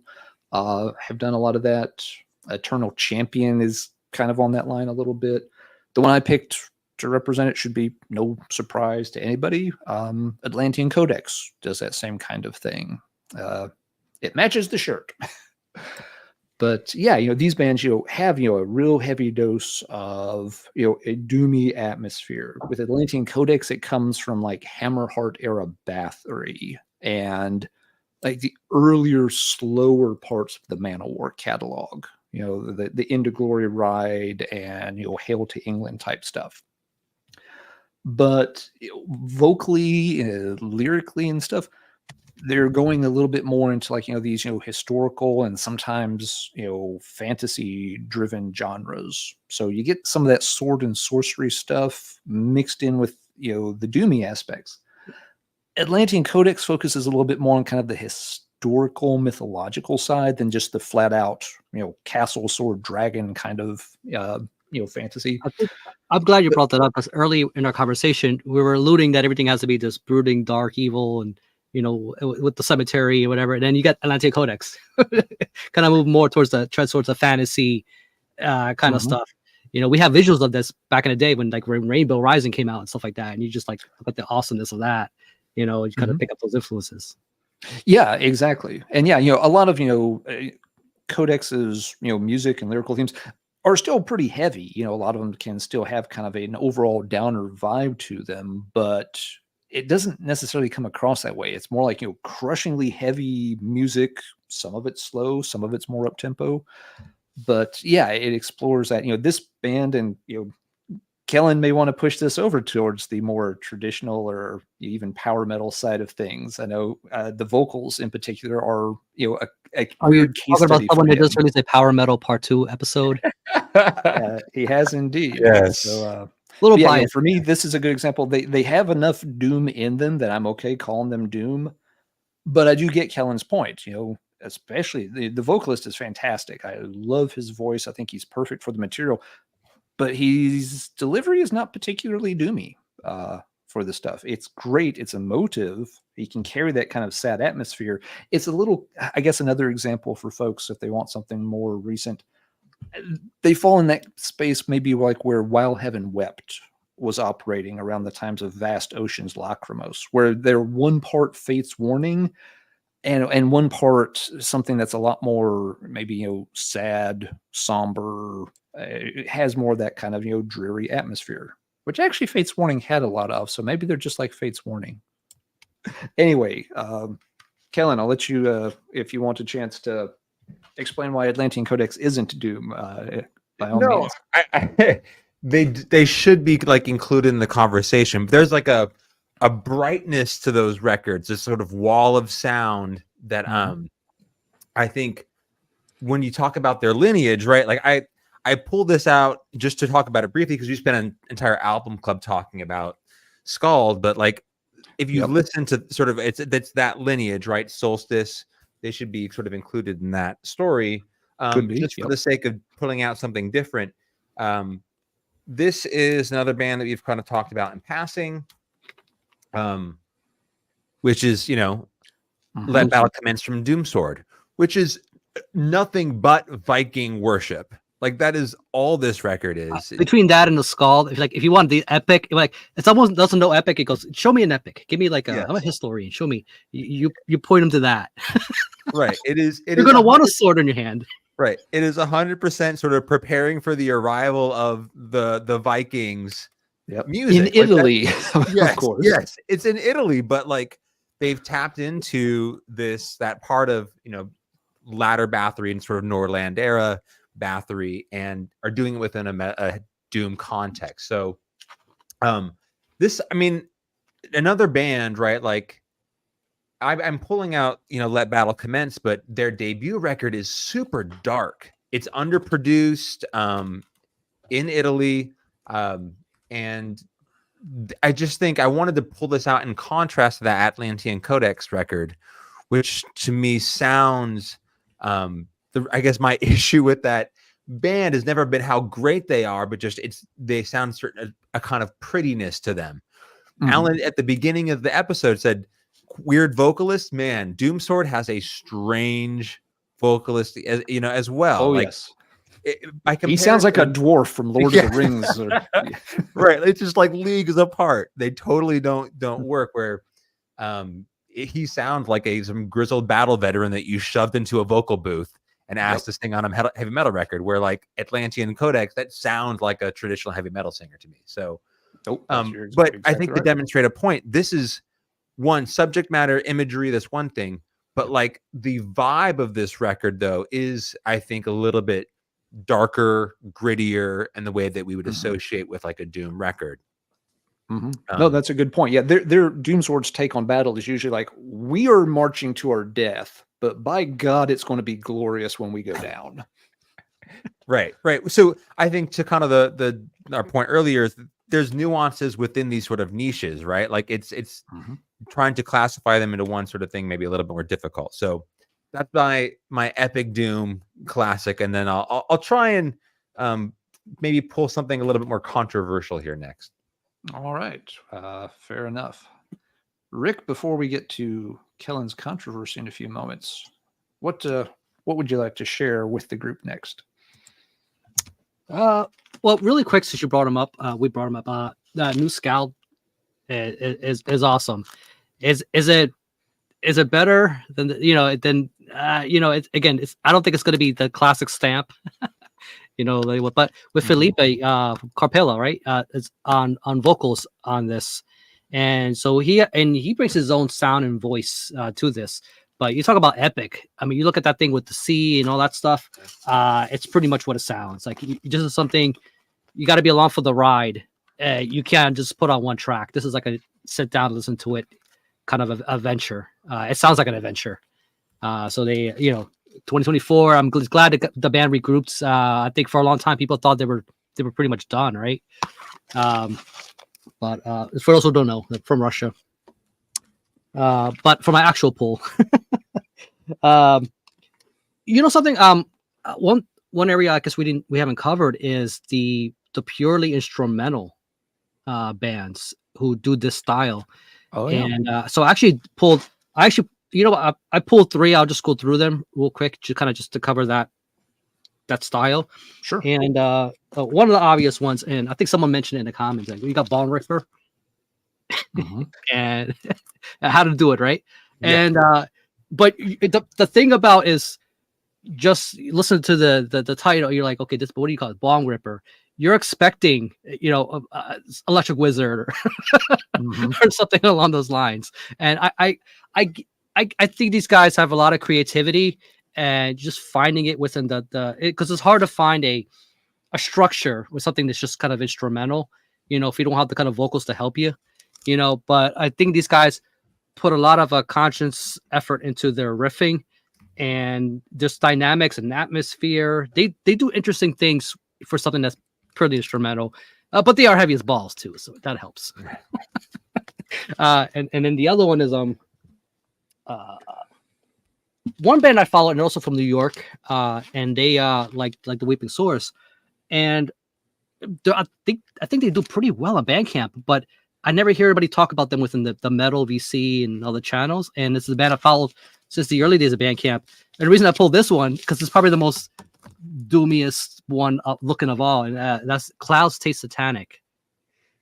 A: have done a lot of that. Eternal Champion is kind of on that line a little bit. The one I picked to represent it should be no surprise to anybody. Atlantean Codex does that same kind of thing. It matches the shirt. But these bands, have, a real heavy dose of, a doomy atmosphere. With Atlantean Codex, it comes from like Hammerheart era Bathory and like the earlier, slower parts of the Manowar catalog. The Into Glory Ride and, Hail to England type stuff. But vocally, lyrically and stuff, they're going a little bit more into like, these, historical and sometimes, fantasy driven genres. So you get some of that sword and sorcery stuff mixed in with, the doomy aspects. Atlantean Codex focuses a little bit more on kind of the historical mythological side than just the flat out, castle sword dragon kind of, fantasy.
C: I'm glad you brought that up, because early in our conversation, we were alluding that everything has to be this brooding, dark, evil, and with the cemetery or whatever. And then you got Atlantean Codex, kind of move more towards the fantasy kind of stuff. We have visuals of this back in the day when Rainbow Rising came out and stuff like that. And you just like look at the awesomeness of that, you kind of pick up those influences.
A: Yeah, exactly. And yeah, a lot of Codex's music and lyrical themes are still pretty heavy. A lot of them can still have kind of an overall downer vibe to them, but it doesn't necessarily come across that way. It's more like crushingly heavy music. Some of it's slow, some of it's more up tempo. But yeah, it explores that. This band, and Kellen may want to push this over towards the more traditional or even power metal side of things. I know the vocals in particular are a weird case
C: talking about
A: study.
C: Someone that just released a Power Metal Part 2 episode.
A: He has indeed.
B: Yes.
A: So,
C: little bias
A: for me, this is a good example. They have enough doom in them that I'm okay calling them doom. But I do get Kellen's point. Especially the vocalist is fantastic. I love his voice. I think he's perfect for the material. But his delivery is not particularly doomy for the stuff. It's great. It's emotive. He can carry that kind of sad atmosphere. It's a little, I guess, another example for folks if they want something more recent. They fall in that space maybe like where While Heaven Wept was operating around the times of Vast Oceans Lachrymos, where they're one part Fate's Warning and one part something that's a lot more maybe sad, somber. It has more of that kind of dreary atmosphere, which actually Fate's Warning had a lot of. So maybe they're just like Fate's Warning. Anyway, Kellen, I'll let you if you want a chance to explain why Atlantean Codex isn't Doom. By all means.
B: They should be like included in the conversation. There's like a brightness to those records, this sort of wall of sound that I think when you talk about their lineage, right? Like I pulled this out just to talk about it briefly because we spent an entire album club talking about Scald, but like if you listen to sort of it's that lineage, right? Solstice, they should be sort of included in that story. Just for the sake of pulling out something different. This is another band that we've kind of talked about in passing. Which is, Let Battle Commence from Doomsword, which is nothing but Viking worship. Like that is all this record is.
C: Between that and the Scald, if you want the epic, like if someone doesn't know epic, it goes, show me an epic. Give me like I'm a historian. Show me. You point them to that.
B: Right.
C: You're gonna want a sword in your hand.
B: Right. It is 100% sort of preparing for the arrival of the Vikings. Music
A: in Italy.
B: Yes,
A: of course.
B: Yes, it's in Italy, but like they've tapped into that part of latter Bathory and sort of Norland era Bathory and are doing it within a Doom context. So this, I mean, another band, right? Like I'm pulling out Let Battle Commence, but their debut record is super dark. It's underproduced in Italy, and I just think I wanted to pull this out in contrast to that Atlantean Codex record, which to me sounds I guess my issue with that band has never been how great they are, but just they sound certain a kind of prettiness to them. Alan at the beginning of the episode said, weird vocalist, man, Doomsword has a strange vocalist as well.
A: Oh,
B: like,
A: yes. He sounds like a dwarf from Lord of the Rings.
B: Right. It's just like leagues apart. They totally don't work where he sounds like some grizzled battle veteran that you shoved into a vocal booth and asked to sing on a heavy metal record, where like Atlantean Codex, that sounds like a traditional heavy metal singer to me. So, but I think to demonstrate a point, this is one subject matter imagery. That's one thing, but like the vibe of this record though is, I think, a little bit darker, grittier, and the way that we would associate with like a Doom record.
A: No, that's a good point. Yeah, their Doomsword's take on battle is usually like, we are marching to our death, but by God, it's going to be glorious when we go down.
B: Right. So I think to kind of our point earlier, there's nuances within these sort of niches, right? Like it's trying to classify them into one sort of thing, maybe a little bit more difficult. So that's my epic Doom classic, and then I'll try and maybe pull something a little bit more controversial here next.
A: All right, fair enough. Rick, before we get to Kellen's controversy in a few moments, what would you like to share with the group next?
C: Well, really quick, since you brought him up, we brought him up. New Scald is awesome. Is it is it better than than it's I don't think it's going to be the classic stamp. But with Felipe Carpella, right? Is on vocals on this, and so he brings his own sound and voice to this. But you talk about Epic. I mean, you look at that thing with the C and all that stuff. It's pretty much what it sounds like. This is something you got to be along for the ride. You can't just put on one track. This is like a sit down, listen to it, kind of a venture. It sounds like an adventure. So they, 2024. I'm glad the band regrouped. I think for a long time people thought they were pretty much done, right? But for those who don't know, they're from Russia. But for my actual poll, something. One area I guess we haven't covered is the purely instrumental bands who do this style.
A: Oh yeah.
C: And so I pulled 3. I'll just go through them real quick, just to cover that style.
A: Sure.
C: And one of the obvious ones, and I think someone mentioned it in the comments, like, you got Bone Ripper, and how to do it right. Yeah. And but the thing about is, just listen to the title. You're like, okay, what do you call it? Bong Ripper. You're expecting, Electric Wizard or, or something along those lines. And I think these guys have a lot of creativity, and just finding it within because it's hard to find a structure with something that's just kind of instrumental, if you don't have the kind of vocals to help you, but I think these guys put a lot of conscious effort into their riffing and just dynamics and atmosphere. They do interesting things for something that's pretty instrumental, but they are heavy as balls too, so that helps. And then the other one is one band I follow, and also from New York, and they like the Weeping Sores, and I think they do pretty well on Bandcamp, but I never hear anybody talk about them within the metal VC and all the channels. And this is a band I followed since the early days of Bandcamp. And the reason I pulled this one, because it's probably the most doomiest one looking of all, and that's Clouds Taste Satanic.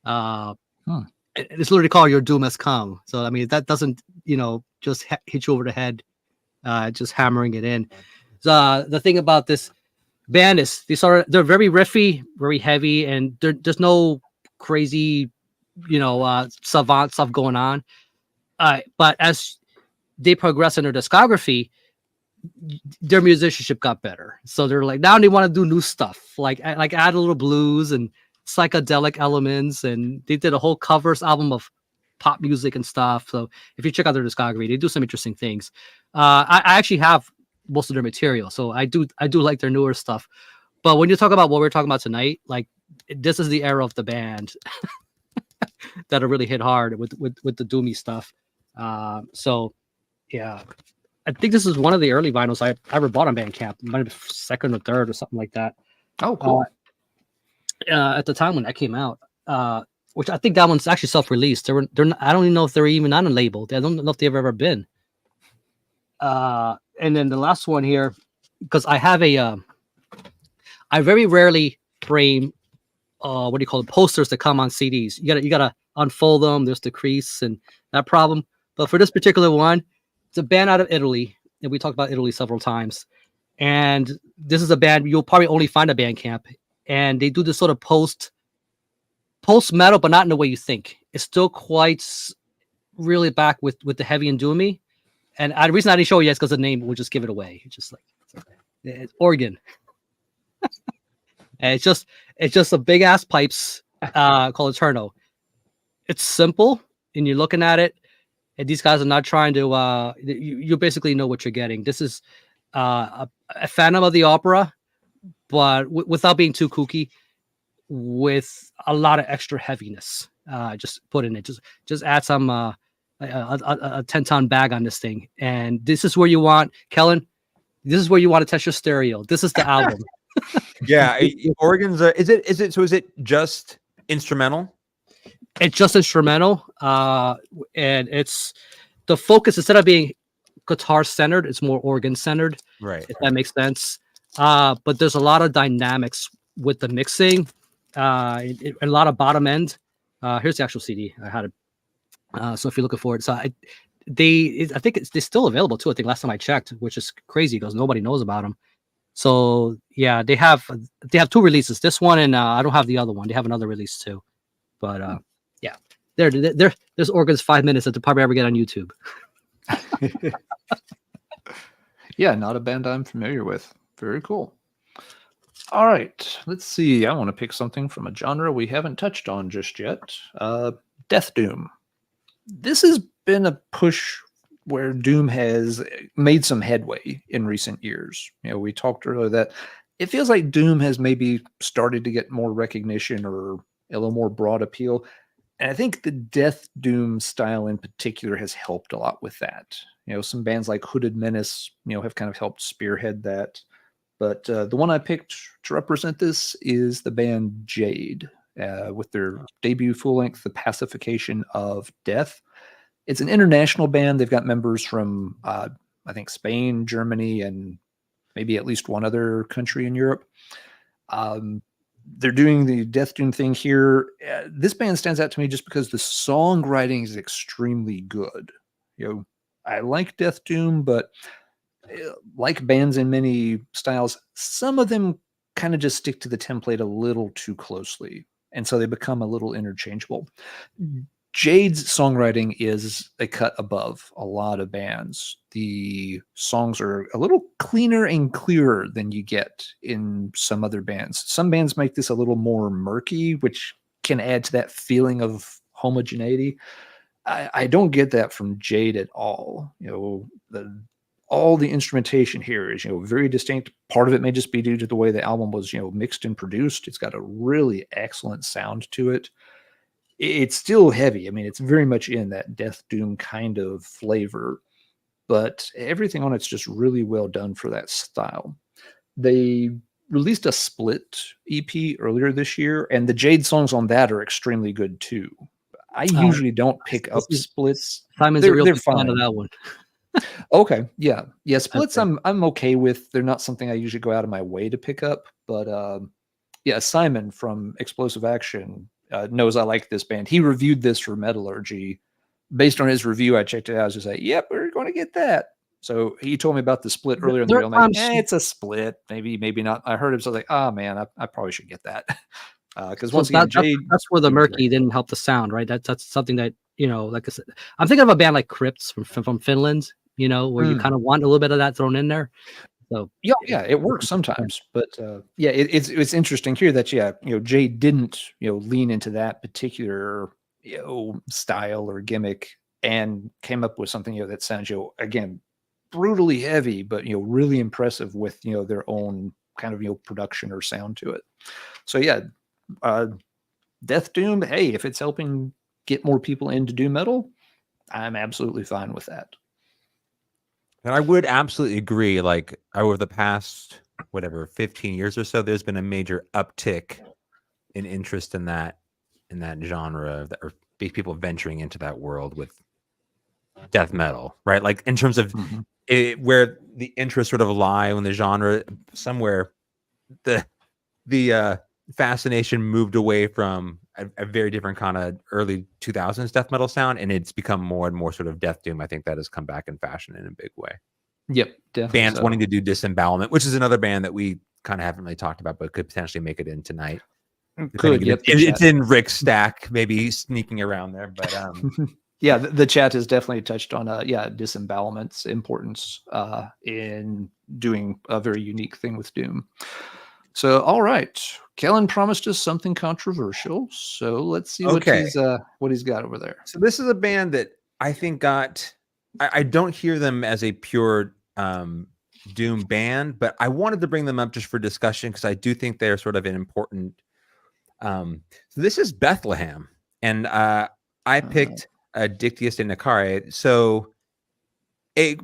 C: It's literally called Your Doom Has Come. So I mean, that doesn't just hit you over the head, just hammering it in. So the thing about this band is they're very riffy, very heavy, and there's no crazy savant stuff going on. But as they progress in their discography, their musicianship got better. So they're like, now they want to do new stuff, like add a little blues and psychedelic elements, and they did a whole covers album of pop music and stuff. So if you check out their discography, they do some interesting things. I actually have most of their material, so I do like their newer stuff. But when you talk about what we're talking about tonight, like, this is the era of the band that'll really hit hard with the doomy stuff. So yeah, I think this is one of the early vinyls I ever bought on Bandcamp. It might have been second or third or something like that.
A: Oh, cool.
C: At the time when that came out, which I think that one's actually self-released. They're not, I don't even know if they're even on a label. I don't know if they've ever been. And then the last one here, because I have I very rarely frame what do you call it, posters that come on CDs. You gotta unfold them. There's the crease and that problem. But for this particular one, it's a band out of Italy, and we talked about Italy several times. And this is a band you'll probably only find at Bandcamp, and they do this sort of post metal, but not in the way you think. It's still quite really back with the heavy and doomy. And the reason I didn't show you is because the name will just give it away. It's just like it's organ. And it's just a big ass pipes called Eterno. It's simple, and you're looking at it, and these guys are not trying to. You basically know what you're getting. This is a Phantom of the Opera, but without being too kooky, with a lot of extra heaviness. Just put in it. Just add some a 10-ton bag on this thing, and this is where you want, Kellen. This is where you want to test your stereo. This is the album.
B: Yeah, organs. Is it just instrumental?
C: It's just instrumental, and it's the focus, instead of being guitar centered, it's more organ centered.
B: Right.
C: If that makes sense. But there's a lot of dynamics with the mixing, a lot of bottom end. Here's the actual CD. I had it. So if you're looking for it, so I think they're still available too. I think last time I checked, which is crazy because nobody knows about them. So yeah, they have 2 releases. This one and I don't have the other one. They have another release too. But yeah, there's Organ's 5 minutes that they'll probably ever get on YouTube.
A: Yeah, not a band I'm familiar with. Very cool. All right, let's see. I want to pick something from a genre we haven't touched on just yet. Death Doom. This has been a push where Doom has made some headway in recent years. We talked earlier that it feels like Doom has maybe started to get more recognition or a little more broad appeal. And I think the Death Doom style in particular has helped a lot with that. Some bands like Hooded Menace, have kind of helped spearhead that. But the one I picked to represent this is the band Jade with their debut full-length, The Pacification of Death. It's an international band. They've got members from, I think, Spain, Germany, and maybe at least one other country in Europe. They're doing the Death Doom thing here. This band stands out to me just because the songwriting is extremely good. I like Death Doom, but like bands in many styles, some of them kind of just stick to the template a little too closely, and so they become a little interchangeable. Jade's songwriting is a cut above a lot of bands. The songs are a little cleaner and clearer than you get in some other bands. Some bands make this a little more murky, which can add to that feeling of homogeneity. I don't get that from Jade at all. All the instrumentation here is, very distinct. Part of it may just be due to the way the album was, mixed and produced. It's got a really excellent sound to it. It's still heavy. I mean, it's very much in that Death Doom kind of flavor, but everything on it's just really well done for that style. They released a split EP earlier this year, and the Jade songs on that are extremely good too. I usually don't pick up splits.
C: Simon's a real fan of that one.
A: Okay, yeah. Splits I'm okay with. They're not something I usually go out of my way to pick up, but yeah, Simon from Explosive Action knows I like this band. He reviewed this for Metallurgy. Based on his review, I checked it out. I was just like, yep, we're going to get that. So he told me about the split earlier in the video. I'm like, it's a split. Maybe not. I heard him, so I was like, oh man, I probably should get that. Because once again, Jade,
C: that's where the murky didn't help the sound, right? That's something that, like I said, I'm thinking of a band like Crypts from Finland, where you kind of want a little bit of that thrown in there. So
A: yeah, it works sometimes, but yeah, it's interesting here that Jade didn't lean into that particular style or gimmick and came up with something that sounds again brutally heavy, but really impressive with their own kind of production or sound to it. So yeah, Death Doom. Hey, if it's helping get more people into doom metal, I'm absolutely fine with that.
B: And I would absolutely agree. Like over the past 15 years or so, there's been a major uptick in interest in that genre, or people venturing into that world with death metal, right? Like in terms of where the interests sort of lie in the genre, somewhere the fascination moved away from a very different kind of early 2000s death metal sound, and it's become more and more sort of Death Doom. I think that has come back in fashion in a big way.
A: Yep, definitely.
B: Bands wanting to do Disembowelment, which is another band that we kind of haven't really talked about, but could potentially make it in tonight. It's in Rick's stack, maybe sneaking around there, but
A: yeah, the chat has definitely touched on Disembowelment's importance in doing a very unique thing with Doom. So, all right, Kellen promised us something controversial, so let's see what he's got over there.
B: So this is a band that I think I don't hear them as a pure Doom band, but I wanted to bring them up just for discussion because I do think they're sort of an important. So this is Bethlehem, and I picked Dictius de Nacare. So, if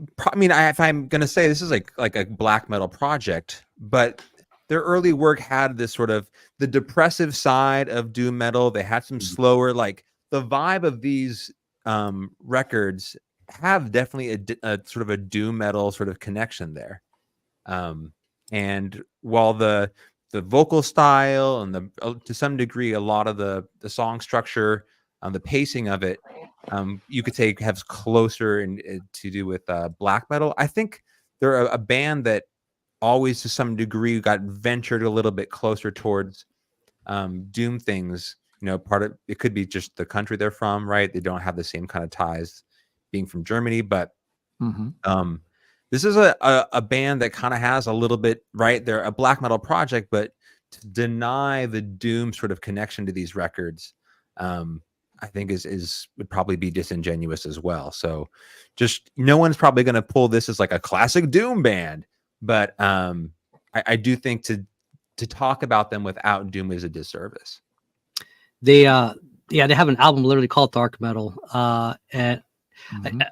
B: I'm going to say this is like a black metal project, but their early work had this sort of the depressive side of doom metal. They had some slower, like the vibe of these records have definitely a sort of a doom metal sort of connection there. And while the vocal style and to some degree, a lot of the song structure, the pacing of it you could say has closer to do with black metal. I think they're a band that always to some degree got ventured a little bit closer towards doom things. Part of it could be just the country they're from, right? They don't have the same kind of ties being from Germany, but this is a band that kind of has a little bit, right? They're a black metal project, but to deny the doom sort of connection to these records, I think would probably be disingenuous as well. So just no one's probably going to pull this as like a classic doom band, but I do think to talk about them without doom is a disservice.
C: They have an album literally called Dark Metal. And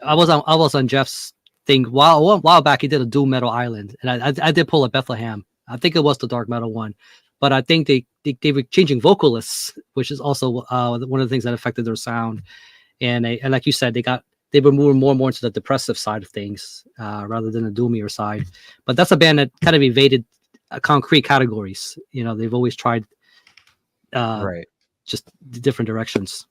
C: I was on Jeff's thing a while back. He did a doom metal island, and I did pull a Bethlehem. I think it was the Dark Metal one, but I think they were changing vocalists, which is also one of the things that affected their sound. And like you said, they were moving more and more into the depressive side of things rather than the doomier side. But that's a band that kind of evaded concrete categories. They've always tried
B: right.
C: Just different directions.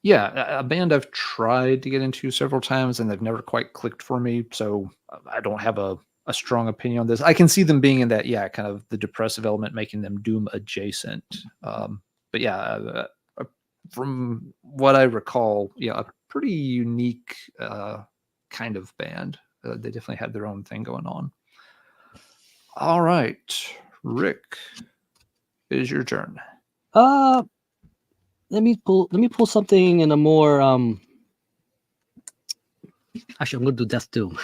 A: Yeah, a band I've tried to get into several times and they've never quite clicked for me. So I don't have a strong opinion on this. I can see them being in that, kind of the depressive element, making them doom adjacent. But yeah, from what I recall, a pretty unique kind of band. They definitely had their own thing going on. All right, Rick, it is your turn.
C: Let me pull something in a more actually I'm gonna do Death Doom.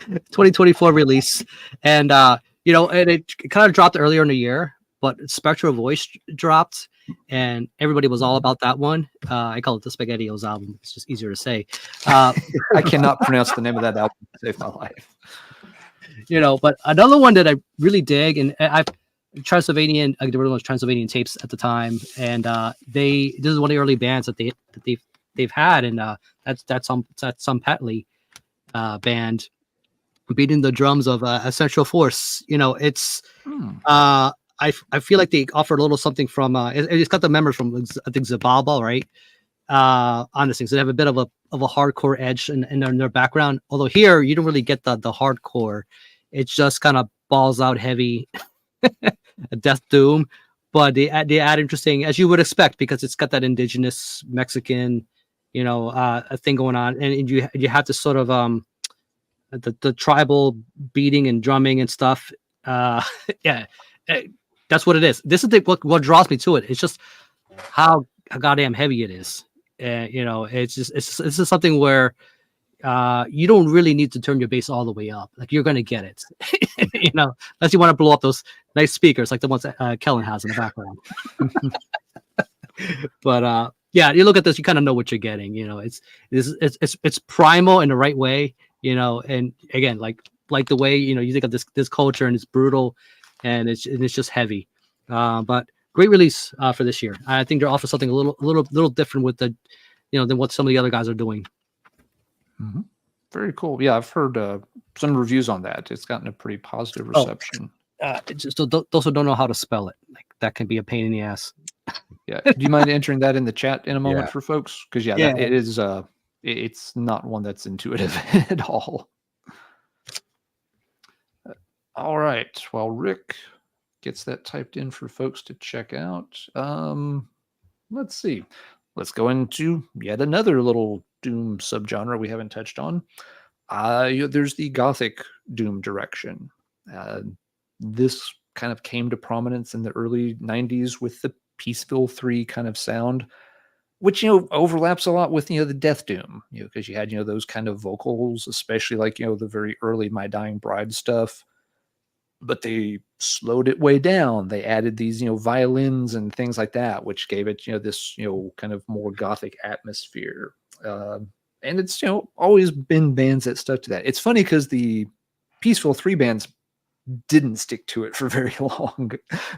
C: 2024 release, and and it kind of dropped earlier in the year, but Spectral Voice dropped and everybody was all about that one. I call it the SpaghettiOs album. It's just easier to say.
A: I cannot pronounce the name of that album to save my life.
C: But another one that I really dig, and I've Transylvanian, there were those Transylvanian tapes at the time, and this is one of the early bands that they've had, and that's some Petley band beating the drums of Essential Force. It's I feel like they offered a little something from it's got the members from I think Zababa, right? On this thing, so they have a bit of a hardcore edge in their background. Although here you don't really get the hardcore; it's just kind of balls out heavy. A death doom, but they add interesting, as you would expect, because it's got that indigenous Mexican, a thing going on, and you have to sort of the tribal beating and drumming and stuff. That's what it is. This is what draws me to it. It's just how goddamn heavy it is. It's just something where you don't really need to turn your bass all the way up. Like, you're going to get it, unless you want to blow up those nice speakers like the ones that Kellen has in the background. But you look at this, you kind of know what you're getting. It's primal in the right way. And again, like the way you think of this culture, and it's brutal, and it's just heavy. But great release for this year. I think they're offering something a little different with the than what some of the other guys are doing.
A: Very cool. Yeah, I've heard some reviews on that. It's gotten a pretty positive reception.
C: Just those who don't know how to spell it, like, that can be a pain in the ass.
A: Yeah. Do you mind entering that in the chat in a moment for folks? Because it is. It's not one that's intuitive at all. All right. Well, Rick gets that typed in for folks to check out. Let's see. Let's go into yet another little doom subgenre we haven't touched on. There's the gothic doom direction. This kind of came to prominence in the early 90s with the Peaceville 3 kind of sound, which overlaps a lot with the death doom, because you had those kind of vocals, especially like the very early My Dying Bride stuff. But they slowed it way down. They added these, violins and things like that, which gave it, this, kind of more gothic atmosphere. And it's, always been bands that stuck to that. It's funny because the Peaceful 3 bands didn't stick to it for very long.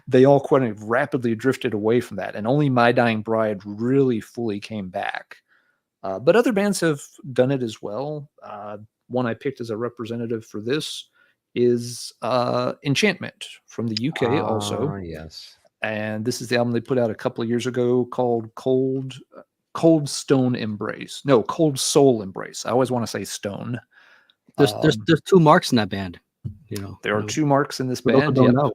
A: They all quite rapidly drifted away from that. And only My Dying Bride really fully came back. But other bands have done it as well. One I picked as a representative for this is Enchantment from the UK also.
B: Yes.
A: and this is the album they put out a couple of years ago called Cold Soul Embrace. I always want to say Stone.
C: There's 2 Marks in that band.
A: There are 2 Marks in this band.
C: Don't know.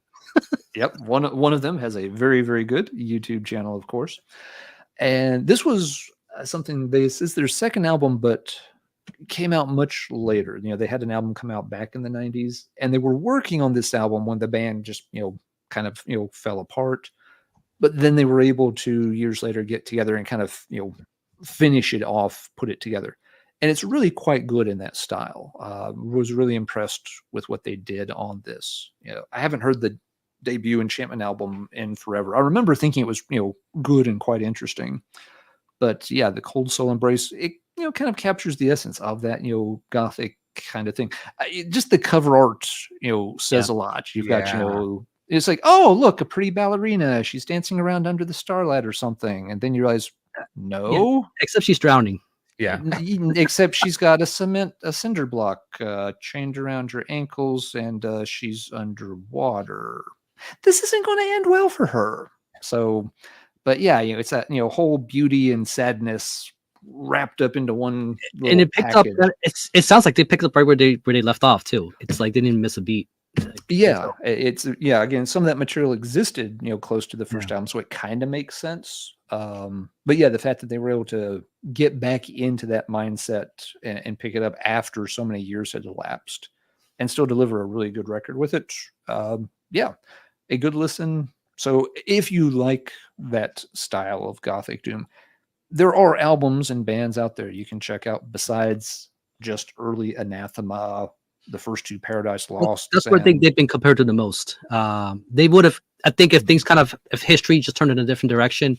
A: Yep. One of them has a very, very good YouTube channel, of course. And this was something this is their second album, but came out much later. They had an album come out back in the 90s, and they were working on this album when the band just, kind of, fell apart. But then they were able to years later get together and kind of, finish it off, put it together. And it's really quite good in that style. Was really impressed with what they did on this. I haven't heard the debut Enchantment album in forever. I remember thinking it was, good and quite interesting. But yeah, the Cold Soul Embrace, it, kind of captures the essence of that, gothic kind of thing. Just the cover art, says a lot. You've got, it's like, oh, look, a pretty ballerina. She's dancing around under the starlight or something. And then you realize, no.
C: Yeah, except she's drowning.
B: Yeah.
A: Except she's got a cinder block chained around her ankles, and she's underwater. This isn't going to end well for her. So, but yeah, it's that, whole beauty and sadness wrapped up into one.
C: And it picked package. Up. It sounds like they picked up right where they left off too. It's like they didn't miss a beat.
A: Yeah, again, some of that material existed, close to the first album, so it kind of makes sense. But yeah, the fact that they were able to get back into that mindset and pick it up after so many years had elapsed and still deliver a really good record with it. Yeah, a good listen. So if you like that style of Gothic Doom, there are albums and bands out there you can check out besides just early Anathema, the first 2 Paradise Lost.
C: That's where I think they've been compared to the most. They would have, I think, if things if history just turned in a different direction,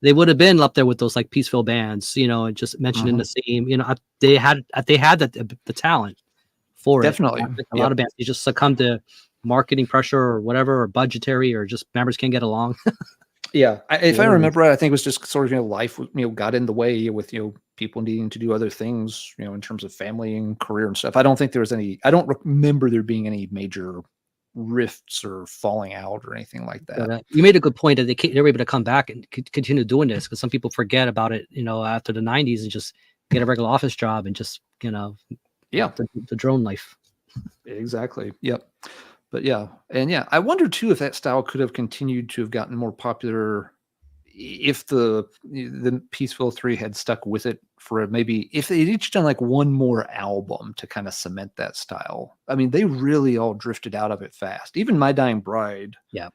C: they would have been up there with those like peaceful bands, and just mentioned in the same, they had the talent for
A: definitely.
C: It. A lot of bands, they just succumb to marketing pressure or whatever, or budgetary, or just members can't get along.
A: Yeah, if I remember right, I think it was just sort of life got in the way with people needing to do other things in terms of family and career and stuff. I don't think there was any. I don't remember there being any major rifts or falling out or anything like that.
C: But, you made a good point that they were able to come back and continue doing this, because some people forget about it, after the 90s, and just get a regular office job and just the drone life.
A: Exactly. Yep. But yeah, and yeah, I wonder too if that style could have continued to have gotten more popular if the Peaceful 3 had stuck with it for maybe if they'd each done like one more album to kind of cement that style. I mean, they really all drifted out of it fast. Even My Dying Bride.
C: Yeah.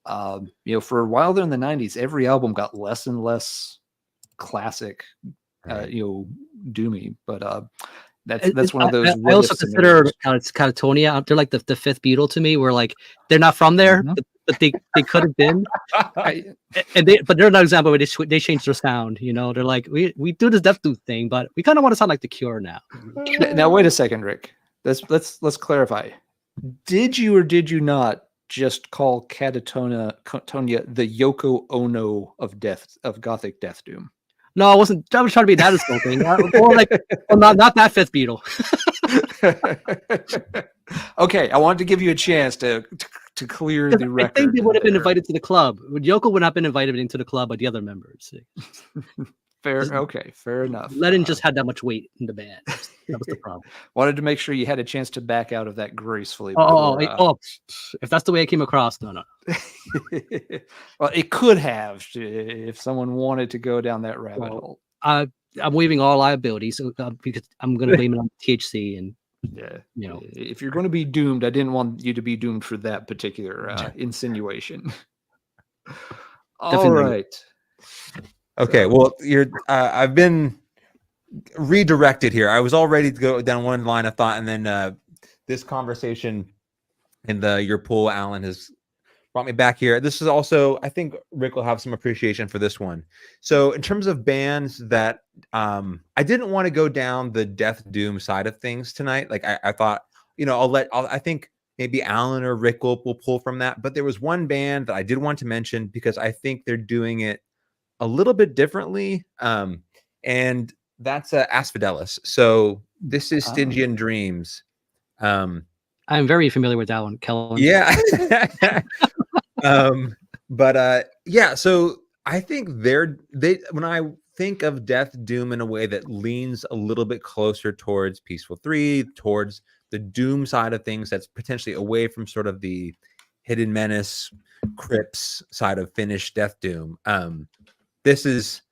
A: For a while there in the 90s, every album got less and less classic, doomy. But that's one of those.
C: I also consider it's Catatonia. They're like the 5th Beatle to me, where like they're not from there, but they could have been. But they're an example where they changed their sound. They're like, we do this Death Doom thing, but we kind of want to sound like the Cure now.
A: Now wait a second, Rick. Let's clarify. Did you or did you not just call Catatonia the Yoko Ono of Gothic Death Doom?
C: No, I wasn't. I was trying to be that insulting. Or like, not that 5th Beatle.
A: Okay, I wanted to give you a chance to clear the record.
C: I think they would have been invited to the club. Yoko would not have been invited into the club by the other members.
A: Fair enough.
C: Lennon just had that much weight in the band. That was the problem.
A: Wanted to make sure you had a chance to back out of that gracefully.
C: If that's the way I came across, no.
A: Well, it could have if someone wanted to go down that rabbit hole.
C: I'm waiving all liability, so because I'm going to blame it on THC and.
A: Yeah, if you're going to be doomed, I didn't want you to be doomed for that particular insinuation. All right.
B: Okay. Well, I've been redirected here. I was all ready to go down one line of thought, and then this conversation in your pool, Alan, has brought me back here. This is also, I think Rick will have some appreciation for this one. So in terms of bands that I didn't want to go down the Death Doom side of things tonight. Like I thought, I think maybe Alan or Rick will pull from that. But there was one band that I did want to mention because I think they're doing it a little bit differently. And that's Asphodelis. So this is Stygian Dreams. I'm
C: very familiar with that one, Kellen.
B: Yeah. But yeah, so I think when I think of Death Doom in a way that leans a little bit closer towards Peaceful 3, towards the Doom side of things, that's potentially away from sort of the Hidden Menace, Crypts side of Finnish Death Doom. This is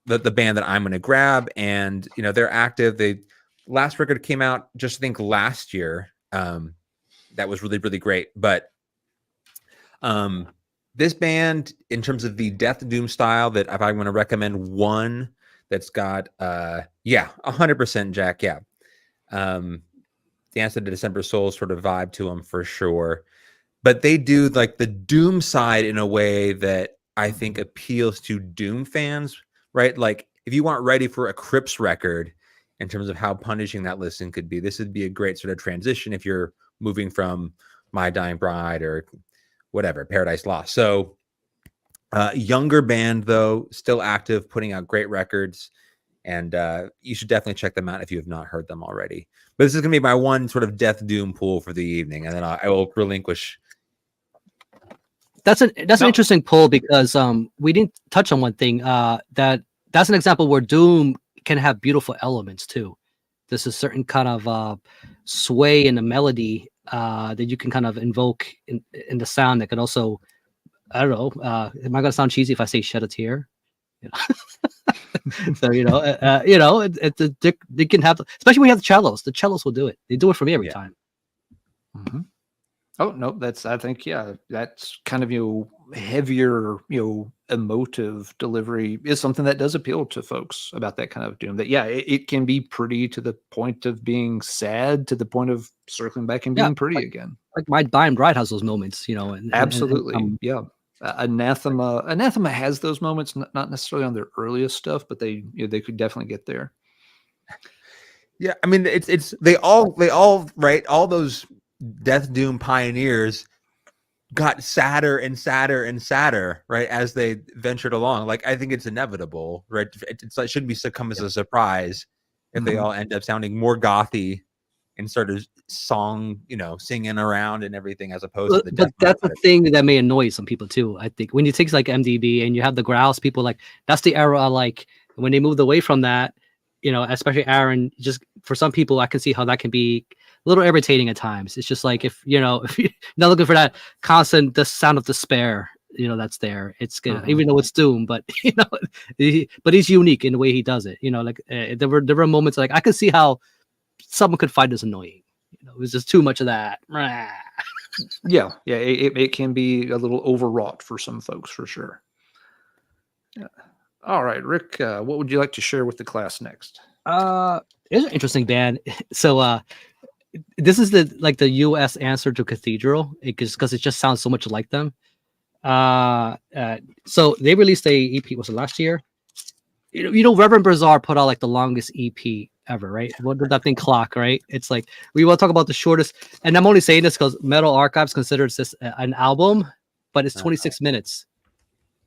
B: the band that I'm going to grab, and they're active. They last record came out just I think last year. That was really, really great. But this band, in terms of the Death Doom style, that if I want to recommend one that's got 100% Jack, Dance of the December Soul sort of vibe to them for sure. But they do like the Doom side in a way that I think appeals to Doom fans, right? Like if you aren't ready for a Crypts record in terms of how punishing that listen could be, this would be a great sort of transition if you're moving from My Dying Bride or whatever, Paradise Lost. So younger band, though, still active, putting out great records. And you should definitely check them out if you have not heard them already. But this is going to be my one sort of Death Doom pool for the evening. And then I will relinquish.
C: That's an interesting poll, because we didn't touch on one thing. That's an example where Doom can have beautiful elements too. There's a certain kind of sway in the melody that you can kind of invoke in the sound that can also, I don't know, am I gonna sound cheesy if I say shed a tear? So they can have, especially when you have the cellos. The cellos will do it. They do it for me every time.
A: Mm-hmm. Oh no, I think that's kind of heavier emotive delivery is something that does appeal to folks about that kind of Doom. That it can be pretty to the point of being sad, to the point of circling back and being pretty again.
C: Like My Dying Bride has those moments,
A: Absolutely, yeah. Anathema has those moments, not necessarily on their earliest stuff, but they could definitely get there.
B: Yeah, I mean it's they all right, all those Death Doom pioneers got sadder and sadder and sadder, right, as they ventured along. Like I think it's inevitable, right? It shouldn't come as a surprise if they all end up sounding more gothy and sort of singing around and everything, as opposed to the death.
C: But that's the thing that may annoy some people too. I think when you take like MDB and you have the growls, people like that's the era. Like when they moved away from that, especially Aaron, just for some people, I can see how that can be a little irritating at times. It's just like if you're not looking for that constant the sound of despair, that's there. It's good, even though it's Doom, but but he's unique in the way he does it. There were moments like I could see how someone could find this annoying. It was just too much of that.
A: Yeah, it can be a little overwrought for some folks, for sure. Yeah. All right, Rick, what would you like to share with the class next?
C: It's an interesting band. So this is the US answer to Cathedral, because it just sounds so much like them. So they released a EP, was it last year? Reverend Bazaar put out like the longest EP ever, right? What did that thing clock, right? It's like, we want to talk about the shortest, and I'm only saying this because Metal Archives considers this an album, but it's 26 minutes.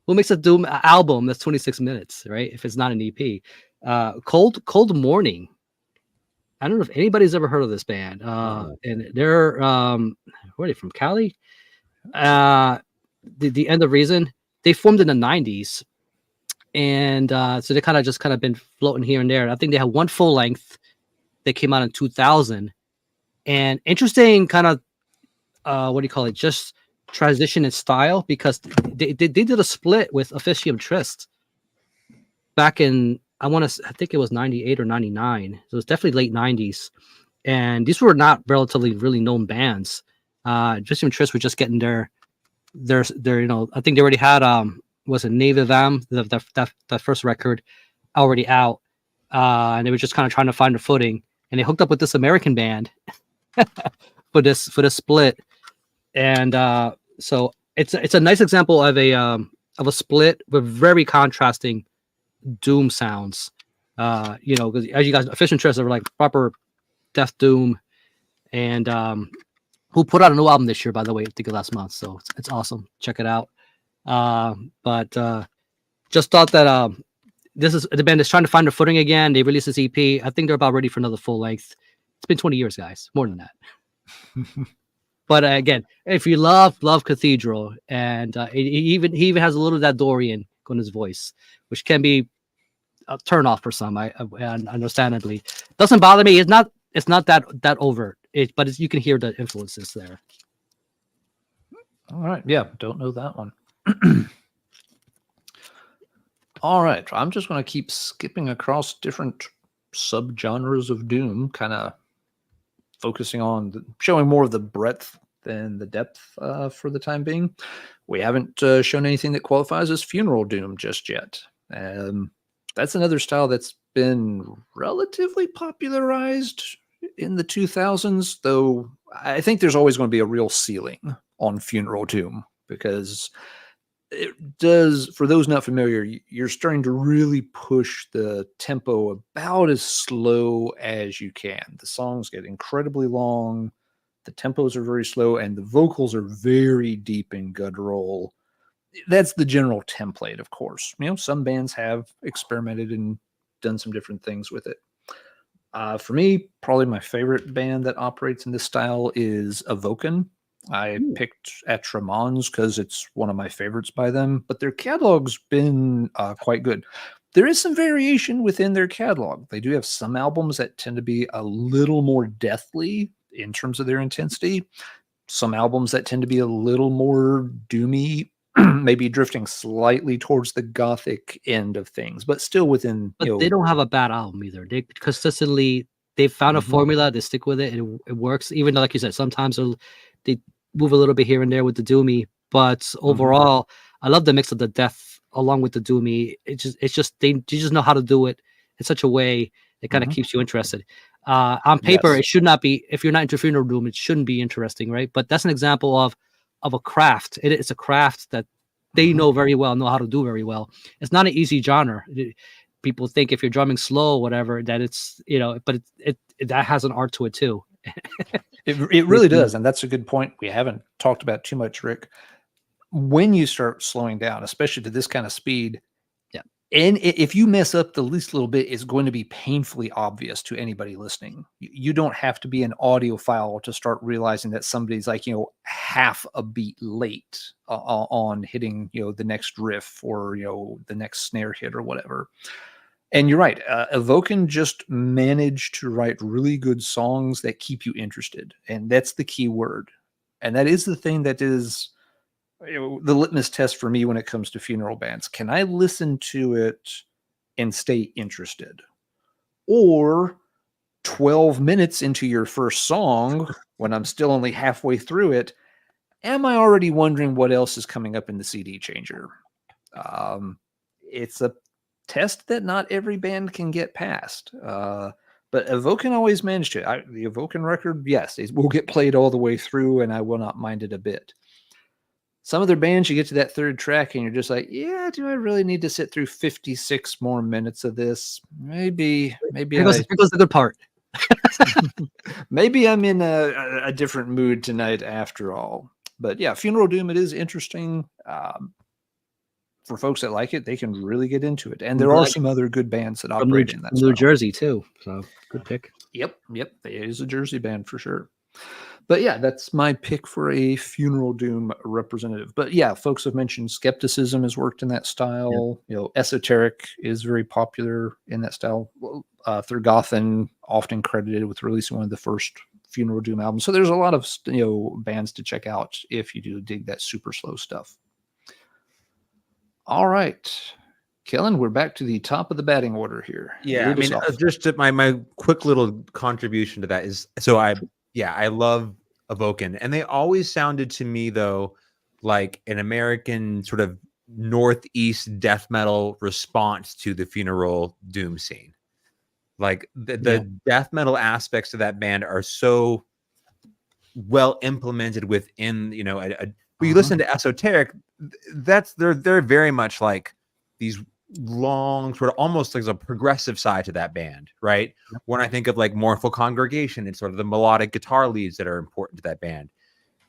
C: What makes a Doom album that's 26 minutes, right? If it's not an EP. Cold Morning. I don't know if anybody's ever heard of this band. And they're where are they from? Cali? The End of Reason. They formed in the 90s. And so they kind of been floating here and there. I think they had one full length that came out in 2000. And interesting kind of what do you call it? Just transition in style, because they did a split with Officium Trist back in I think it was 98 or 99. So it was definitely late 90s. And these were not relatively really known bands. Officium Trist were just getting their I think they already had was it Native Am, that first record already out. And they were just kind of trying to find a footing, and they hooked up with this American band for this split. And so it's a nice example of a split with very contrasting Doom sounds. Because as you guys, Fish and Trist are like proper Death Doom, and who put out a new album this year, by the way, I think last month. So it's awesome. Check it out. But just thought that this is the band is trying to find their footing again. They released this EP. I think they're about ready for another full length. It's been 20 years, guys. More than that. But again, if you love Cathedral, and he even has a little of that Dorian in his voice, which can be a turn off for some. And understandably, doesn't bother me. It's not that overt. But you can hear the influences there.
A: All right, yeah, don't know that one. All right, I'm just going to keep skipping across different subgenres of doom, kind of focusing on showing more of the breadth than the depth for the time being. We haven't shown anything that qualifies as funeral doom just yet. That's another style that's been relatively popularized in the 2000s, though I think there's always going to be a real ceiling on funeral doom, because it does, for those not familiar, you're starting to really push the tempo about as slow as you can. The songs get incredibly long, the tempos are very slow, and the vocals are very deep and guttural. That's the general template, of course. Some bands have experimented and done some different things with it. For me, probably my favorite band that operates in this style is Evoken. I picked At Tremons because it's one of my favorites by them, but their catalog's been quite good. There is some variation within their catalog. They do have some albums that tend to be a little more deathly in terms of their intensity. Some albums that tend to be a little more doomy, maybe drifting slightly towards the gothic end of things, but still within.
C: But they don't have a bad album either. They consistently, they found a formula, they stick with it, and it works. Even though, like you said, sometimes they move a little bit here and there with the doomy, but overall, I love the mix of the death along with the doomy. It's just you just know how to do it in such a way that kind of keeps you interested. On paper, it should not be. If you're not into funeral doom, it shouldn't be interesting, right? But that's an example of a craft. It's a craft that they know very well, know how to do very well. It's not an easy genre. People think if you're drumming slow, whatever, that it's, but it that has an art to it too.
A: It really does, and that's a good point we haven't talked about too much, Rick. When you start slowing down, especially to this kind of speed, and if you mess up the least little bit, it's going to be painfully obvious to anybody listening. You don't have to be an audiophile to start realizing that somebody's like, half a beat late on hitting, the next riff or, the next snare hit or whatever. And you're right. Evoken just managed to write really good songs that keep you interested. And that's the key word. And that is the thing that is the litmus test for me when it comes to funeral bands. Can I listen to it and stay interested? Or 12 minutes into your first song, when I'm still only halfway through it, am I already wondering what else is coming up in the CD changer? It's a test that not every band can get past. But Evoken always managed to. The Evoken record, yes, it will get played all the way through, and I will not mind it a bit. Some other bands, you get to that third track, and you're just like, yeah, do I really need to sit through 56 more minutes of this? Maybe.
C: Here goes the good part.
A: Maybe I'm in a different mood tonight after all. But yeah, Funeral Doom, it is interesting. For folks that like it, they can really get into it. And there are some other good bands that operate in that style.
C: New Jersey too, so good pick.
A: Yep. It is a Jersey band for sure. But yeah, that's my pick for a Funeral Doom representative. But yeah, folks have mentioned Skepticism has worked in that style. Esoteric is very popular in that style. Thurgothen, often credited with releasing one of the first Funeral Doom albums. So there's a lot of bands to check out if you do dig that super slow stuff. All right, Kellen, we're back to the top of the batting order here.
B: Yeah, I mean, just my quick little contribution to that is, I love Evoken, and they always sounded to me though like an American sort of Northeast death metal response to the funeral doom scene. Like the death metal aspects of that band are so well implemented within, when you listen to Esoteric, they're very much like these long, sort of almost like a progressive side to that band, right? When I think of like Mournful Congregation, it's sort of the melodic guitar leads that are important to that band.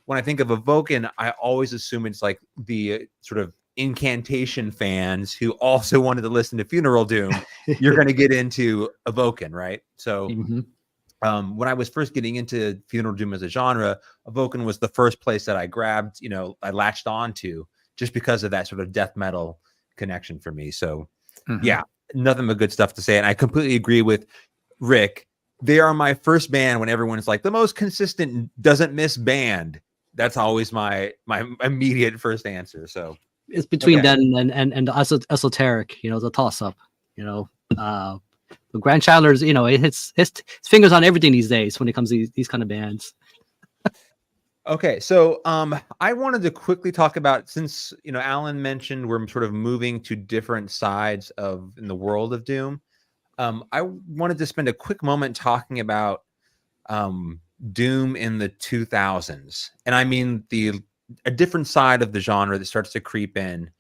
B: When I think of Evoken, I always assume it's like the sort of incantation fans who also wanted to listen to Funeral Doom. You're going to get into Evoken, right? So when I was first getting into funeral doom as a genre, Evoken was the first place that I grabbed, I latched on to just because of that sort of death metal connection for me. So yeah, nothing but good stuff to say. And I completely agree with Rick. They are my first band when everyone's like the most consistent, doesn't miss band. That's always my immediate first answer. So
C: it's between them and the esoteric, the toss up, the Grand Chandler's, it hits his fingers on everything these days when it comes to these kind of bands.
B: Okay, so I wanted to quickly talk about, since Alan mentioned we're sort of moving to different sides in the world of Doom. I wanted to spend a quick moment talking about Doom in the 2000s, and I mean a different side of the genre that starts to creep in.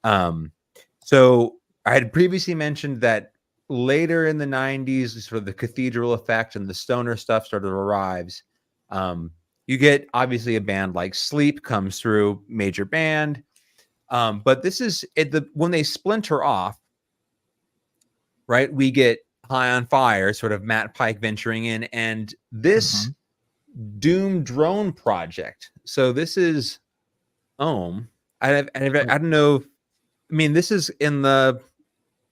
B: So I had previously mentioned that later in the 90s, sort of the cathedral effect and the stoner stuff started to arrive. You get obviously a band like Sleep comes through, major band. But this is when they splinter off, right? We get High on Fire, sort of Matt Pike venturing in, and this Doom drone project. So this is Ohm. I don't know. I mean, this is in the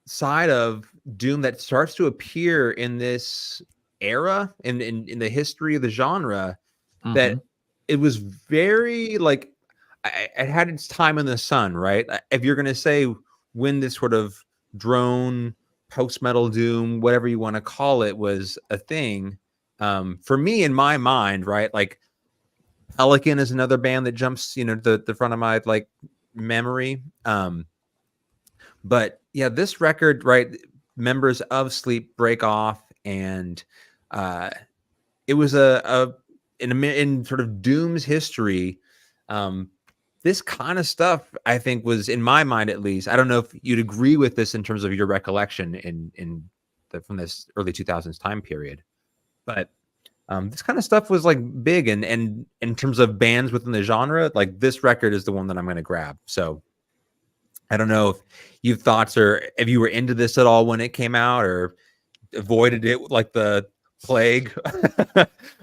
B: side of Doom that starts to appear in this era in the history of the genre, that it was very like it had its time in the sun, right? If you're going to say when this sort of drone post-metal Doom, whatever you want to call it, was a thing, for me in my mind, right? Like Pelican is another band that jumps, the front of my like memory. But yeah, this record, right? Members of Sleep break off, and it was in sort of Doom's history. This kind of stuff, I think, was, in my mind at least, I don't know if you'd agree with this in terms of your recollection from this early 2000s time period, but this kind of stuff was like big, and in terms of bands within the genre, like this record is the one that I'm going to grab. So I don't know if you have thoughts, or if you were into this at all when it came out, or avoided it like the plague.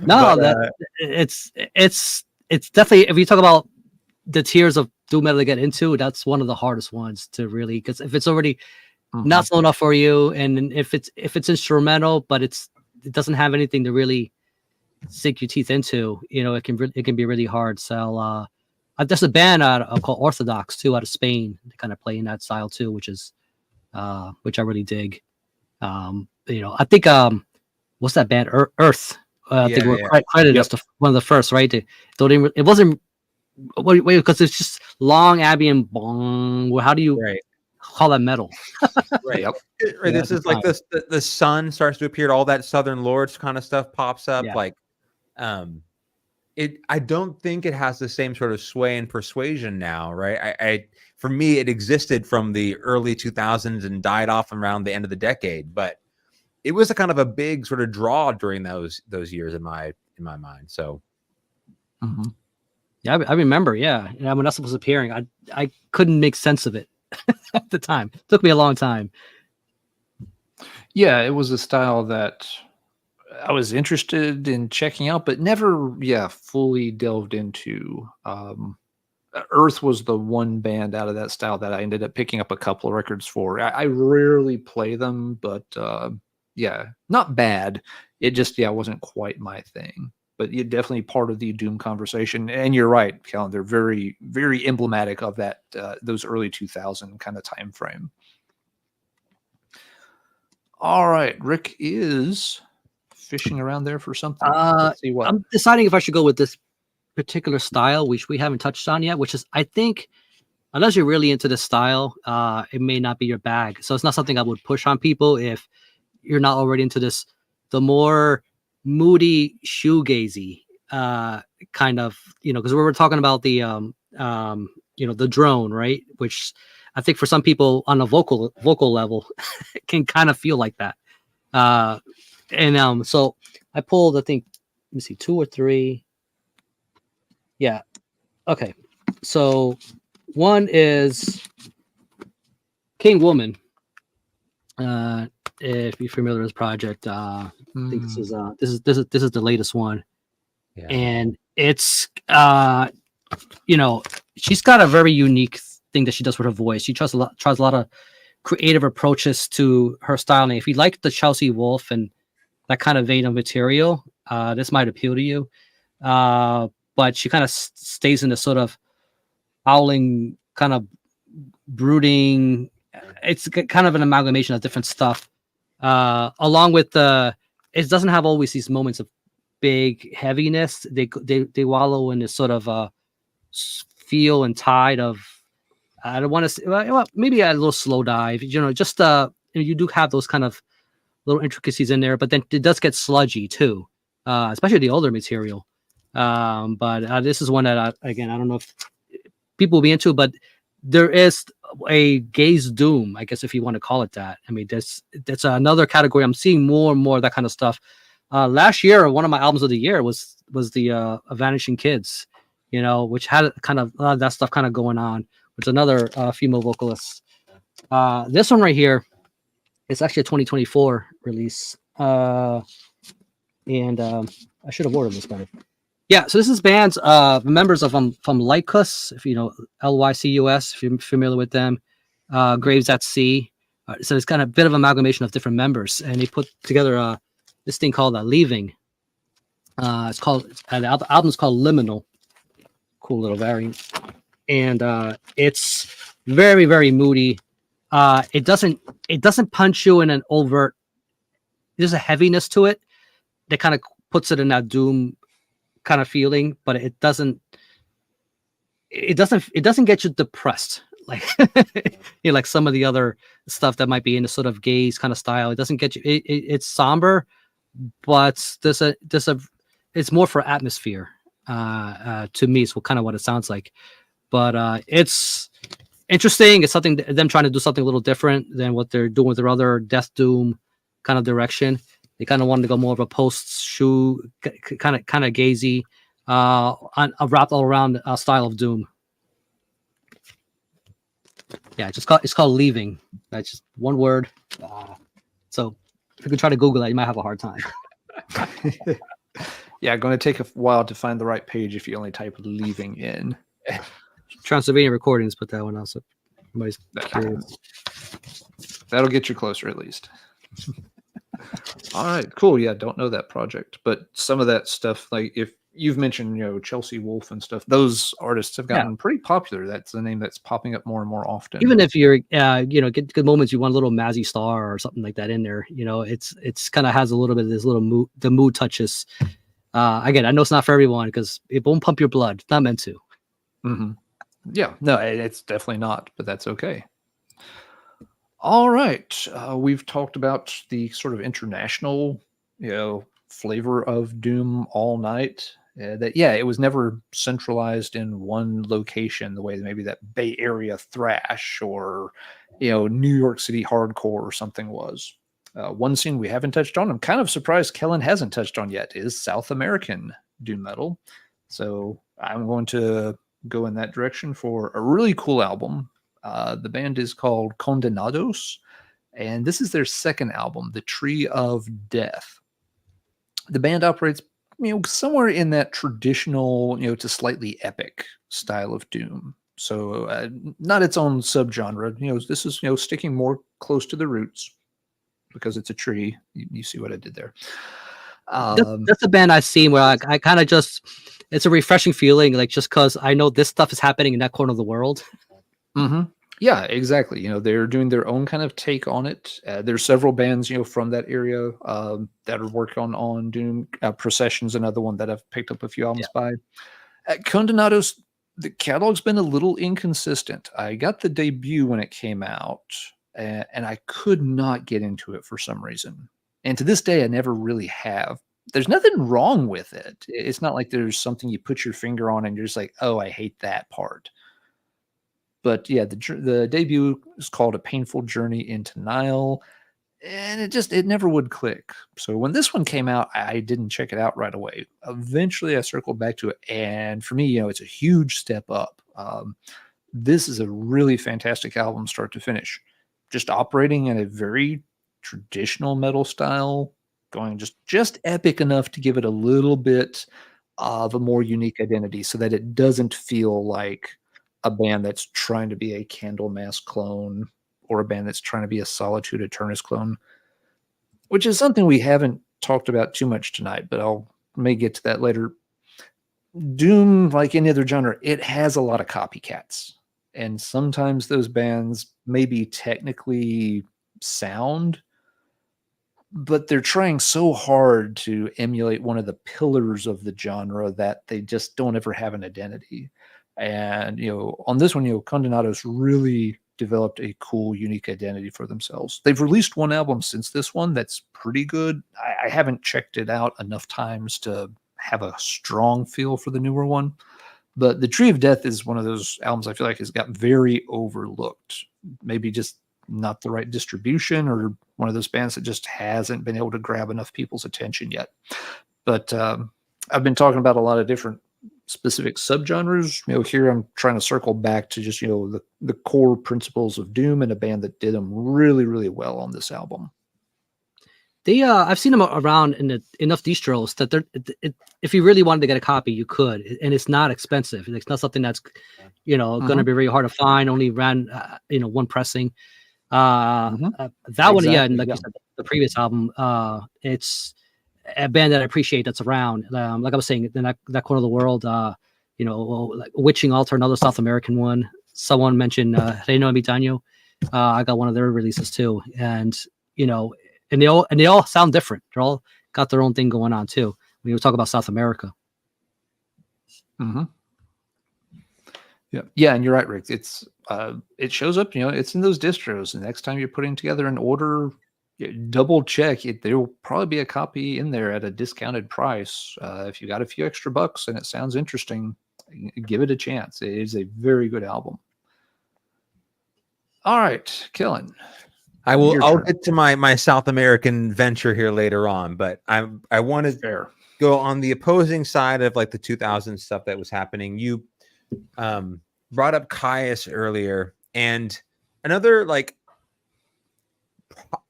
C: No, but, it's definitely, if you talk about the tiers of doom metal to get into, that's one of the hardest ones to really, because if it's already not slow enough for you, and if it's instrumental but it doesn't have anything to really sink your teeth into, it can be really hard. So there's a band called Orthodox too, out of Spain. They kind of play in that style too, which I really dig. I think what's that band? Earth. I think we're credited as one of the first, right? It wasn't because it's just long ambient bong. How do you call that metal?
B: Right. This is like this. The sun starts to appear. All that Southern Lords kind of stuff pops up. Yeah. Like, I don't think it has the same sort of sway and persuasion now, right? For me, it existed from the early 2000s and died off around the end of the decade, but it was a kind of a big sort of draw during those years in my mind. So,
C: yeah, I remember. Yeah, when that was appearing, I couldn't make sense of it at the time. It took me a long time.
A: Yeah, it was a style that I was interested in checking out, but never, fully delved into. Earth was the one band out of that style that I ended up picking up a couple of records for. I rarely play them, but not bad. It just wasn't quite my thing. But you're definitely part of the Doom conversation, and you're right, Kellen. They're very, very emblematic of that those early 2000 kind of time frame. All right, Rick is fishing around there for something. Let's see what.
C: I'm deciding if I should go with this particular style, which we haven't touched on yet, which is, I think, unless you're really into this style, it may not be your bag. So it's not something I would push on people if you're not already into this, the more moody shoegazy kind of, because we were talking about the the drone, right? Which I think for some people on a vocal level can kind of feel like that. So I pulled, I think, let me see, 2 or 3. Yeah. Okay. So one is King Woman. if you're familiar with this project. I think this is the latest one, and it's she's got a very unique thing that she does with her voice. She tries a lot of creative approaches to her styling. If you like the Chelsea Wolfe and that kind of vein of material, this might appeal to you. But she kind of stays in the sort of howling, kind of brooding. It's kind of an amalgamation of different stuff. Along with it doesn't have always these moments of big heaviness. They wallow in this sort of feel and tide of, I don't want to say, well, maybe a little slow dive. Just you do have those kind of little intricacies in there, but then it does get sludgy too, especially the older material. But this is one that I don't know if people will be into, but there is a gaze doom, I guess, if you want to call it that. I mean, that's another category. I'm seeing more and more of that kind of stuff. Last year, one of my albums of the year was the Vanishing Kids, which had kind of that stuff kind of going on. It's another female vocalist. This one right here is actually a 2024 release. And I should have ordered this better. Yeah, so this is bands, members of from Lycus, if you know Lycus, if you're familiar with them, Graves at Sea. So it's kind of a bit of amalgamation of different members, and they put together this thing called Leaving. It's called the album's called Liminal. Cool little variant, and it's very, very moody. It doesn't punch you in an overt. There's a heaviness to it that kind of puts it in that doom kind of feeling, but it doesn't get you depressed like like some of the other stuff that might be in the sort of gaze kind of style. It doesn't get you. It's somber, but it's more for atmosphere. To me, it's kind of what it sounds like. But it's interesting. It's something them trying to do something a little different than what they're doing with their other death doom kind of direction. They kind of wanted to go more of a post-shoe, kind of gazy, on a wrapped all around style of doom. Yeah, it's called Leaving. That's just one word. So if you could try to Google that, you might have a hard time.
A: Yeah, going to take a while to find the right page if you only type Leaving in.
C: Transylvania Recordings put that one out, so somebody's curious.
A: That'll get you closer at least. All right, cool. Yeah, don't know that project, but some of that stuff, like if you've mentioned, Chelsea Wolfe and stuff, those artists have gotten pretty popular. That's the name that's popping up more and more often.
C: Even if you're, get good moments, you want a little Mazzy Star or something like that in there. It's kind of has a little bit of this little the mood touches. Again, I know it's not for everyone because it won't pump your blood. It's not meant to.
A: Mm-hmm. Yeah, no, it's definitely not, but that's okay. All right. We've talked about the sort of international, flavor of doom all night. It was never centralized in one location the way that maybe that Bay Area thrash or, New York City hardcore or something was. One scene we haven't touched on, I'm kind of surprised Kellen hasn't touched on yet, is South American doom metal. So I'm going to go in that direction for a really cool album. The band is called Condenados, and this is their second album, The Tree of Death. The band operates, somewhere in that traditional, to slightly epic style of doom. So not its own subgenre. This is, sticking more close to the roots because it's a tree. You see what I did there.
C: That's a band I've seen where I kind of just, it's a refreshing feeling, like just because I know this stuff is happening in that corner of the world.
A: Mm-hmm. Yeah, exactly. They're doing their own kind of take on it. There's several bands, from that area that are working on doom. Procession's another one that I've picked up a few albums by. At Condenados, the catalog's been a little inconsistent. I got the debut when it came out, and I could not get into it for some reason. And to this day, I never really have. There's nothing wrong with it. It's not like there's something you put your finger on and you're just like, oh, I hate that part. But yeah, the debut is called A Painful Journey into Nile, and it never would click. So when this one came out, I didn't check it out right away. Eventually, I circled back to it, and for me, it's a huge step up. This is a really fantastic album, start to finish. Just operating in a very traditional metal style, going just epic enough to give it a little bit of a more unique identity so that it doesn't feel like a band that's trying to be a Candlemass clone or a band that's trying to be a Solitude Eternus clone, which is something we haven't talked about too much tonight, but may get to that later. Doom, like any other genre, it has a lot of copycats. And sometimes those bands may be technically sound, but they're trying so hard to emulate one of the pillars of the genre that they just don't ever have an identity. And, on this one, Condenados really developed a cool, unique identity for themselves. They've released one album since this one that's pretty good. I haven't checked it out enough times to have a strong feel for the newer one. But The Tree of Death is one of those albums I feel like has got very overlooked. Maybe just not the right distribution, or one of those bands that just hasn't been able to grab enough people's attention yet. But I've been talking about a lot of different specific subgenres. Here I'm trying to circle back to just, the core principles of Doom, and a band that did them really, really well on this album.
C: They, I've seen them around in enough distros that if you really wanted to get a copy, you could, and it's not expensive. It's not something that's, going to be very hard to find. Only ran, one pressing. That exactly, one, yeah, and like you said, the previous album, it's a band that I appreciate that's around. Like I was saying, in that corner of the world, like Witching Altar, another South American one. Someone mentioned Reino Ermitaño. I got one of their releases too, and and they all sound different. They're all got their own thing going on too. When you talk about South America.
A: Mm-hmm. Yeah, and you're right, Rick. It's it shows up. It's in those distros. The next time you're putting together an order, double check it. There will probably be a copy in there at a discounted price. If you got a few extra bucks and it sounds interesting, give it a chance. It is a very good album. All right, Kellen.
B: I'll get to my South American venture here later on, but I wanted to go on the opposing side of like the 2000s stuff that was happening. You brought up Caius earlier, and another, like,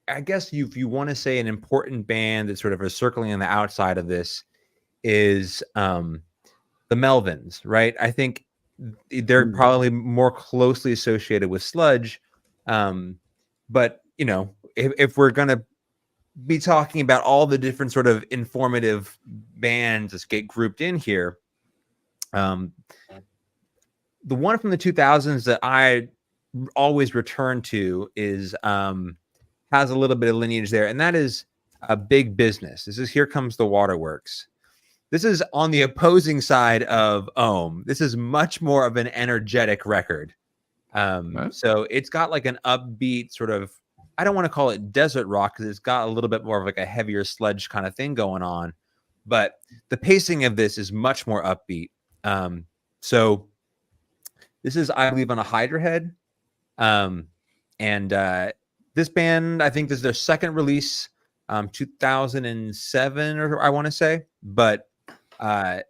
B: I guess if you want to say an important band that's sort of circling on the outside of this is the Melvins, right? I think they're probably more closely associated with sludge. But, if we're going to be talking about all the different sort of informative bands that get grouped in here, the one from the 2000s that I always return to is has a little bit of lineage there, and that is a Big Business. This is Here Comes the Waterworks. This is on the opposing side of Ohm. This is much more of an energetic record. So it's got like an upbeat sort of, I don't want to call it desert rock because it's got a little bit more of like a heavier sludge kind of thing going on, but the pacing of this is much more upbeat. So this is, I believe, on a Hydra Head. This band, I think this is their second release, 2007, or I want to say, but in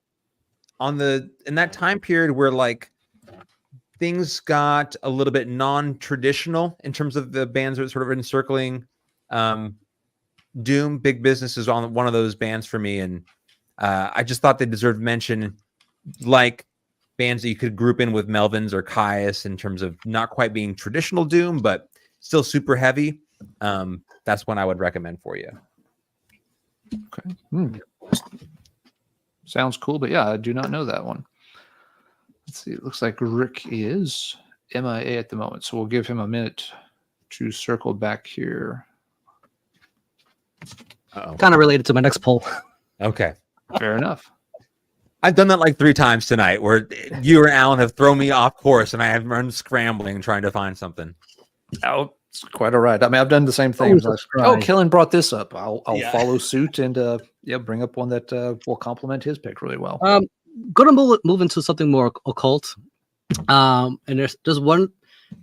B: that time period where like things got a little bit non-traditional in terms of the bands that were sort of encircling Doom, Big Business is on one of those bands for me, and I just thought they deserved mention, like bands that you could group in with Melvins or Caius in terms of not quite being traditional Doom, but still super heavy. That's one I would recommend for you.
A: Okay. Sounds cool, but yeah, I do not know that one. Let's see. It looks like Rick is MIA at the moment, so we'll give him a minute to circle back here.
C: Kind of related to my next poll.
B: Okay.
A: Fair enough.
B: I've done that like 3 times tonight where you or Alan have thrown me off course and I have run scrambling trying to find something.
A: Oh, it's quite all right. I mean, I've done the same thing. Kellen brought this up. I'll follow suit and bring up one that will complement his pick really well.
C: Gonna move into something more occult. And there's one,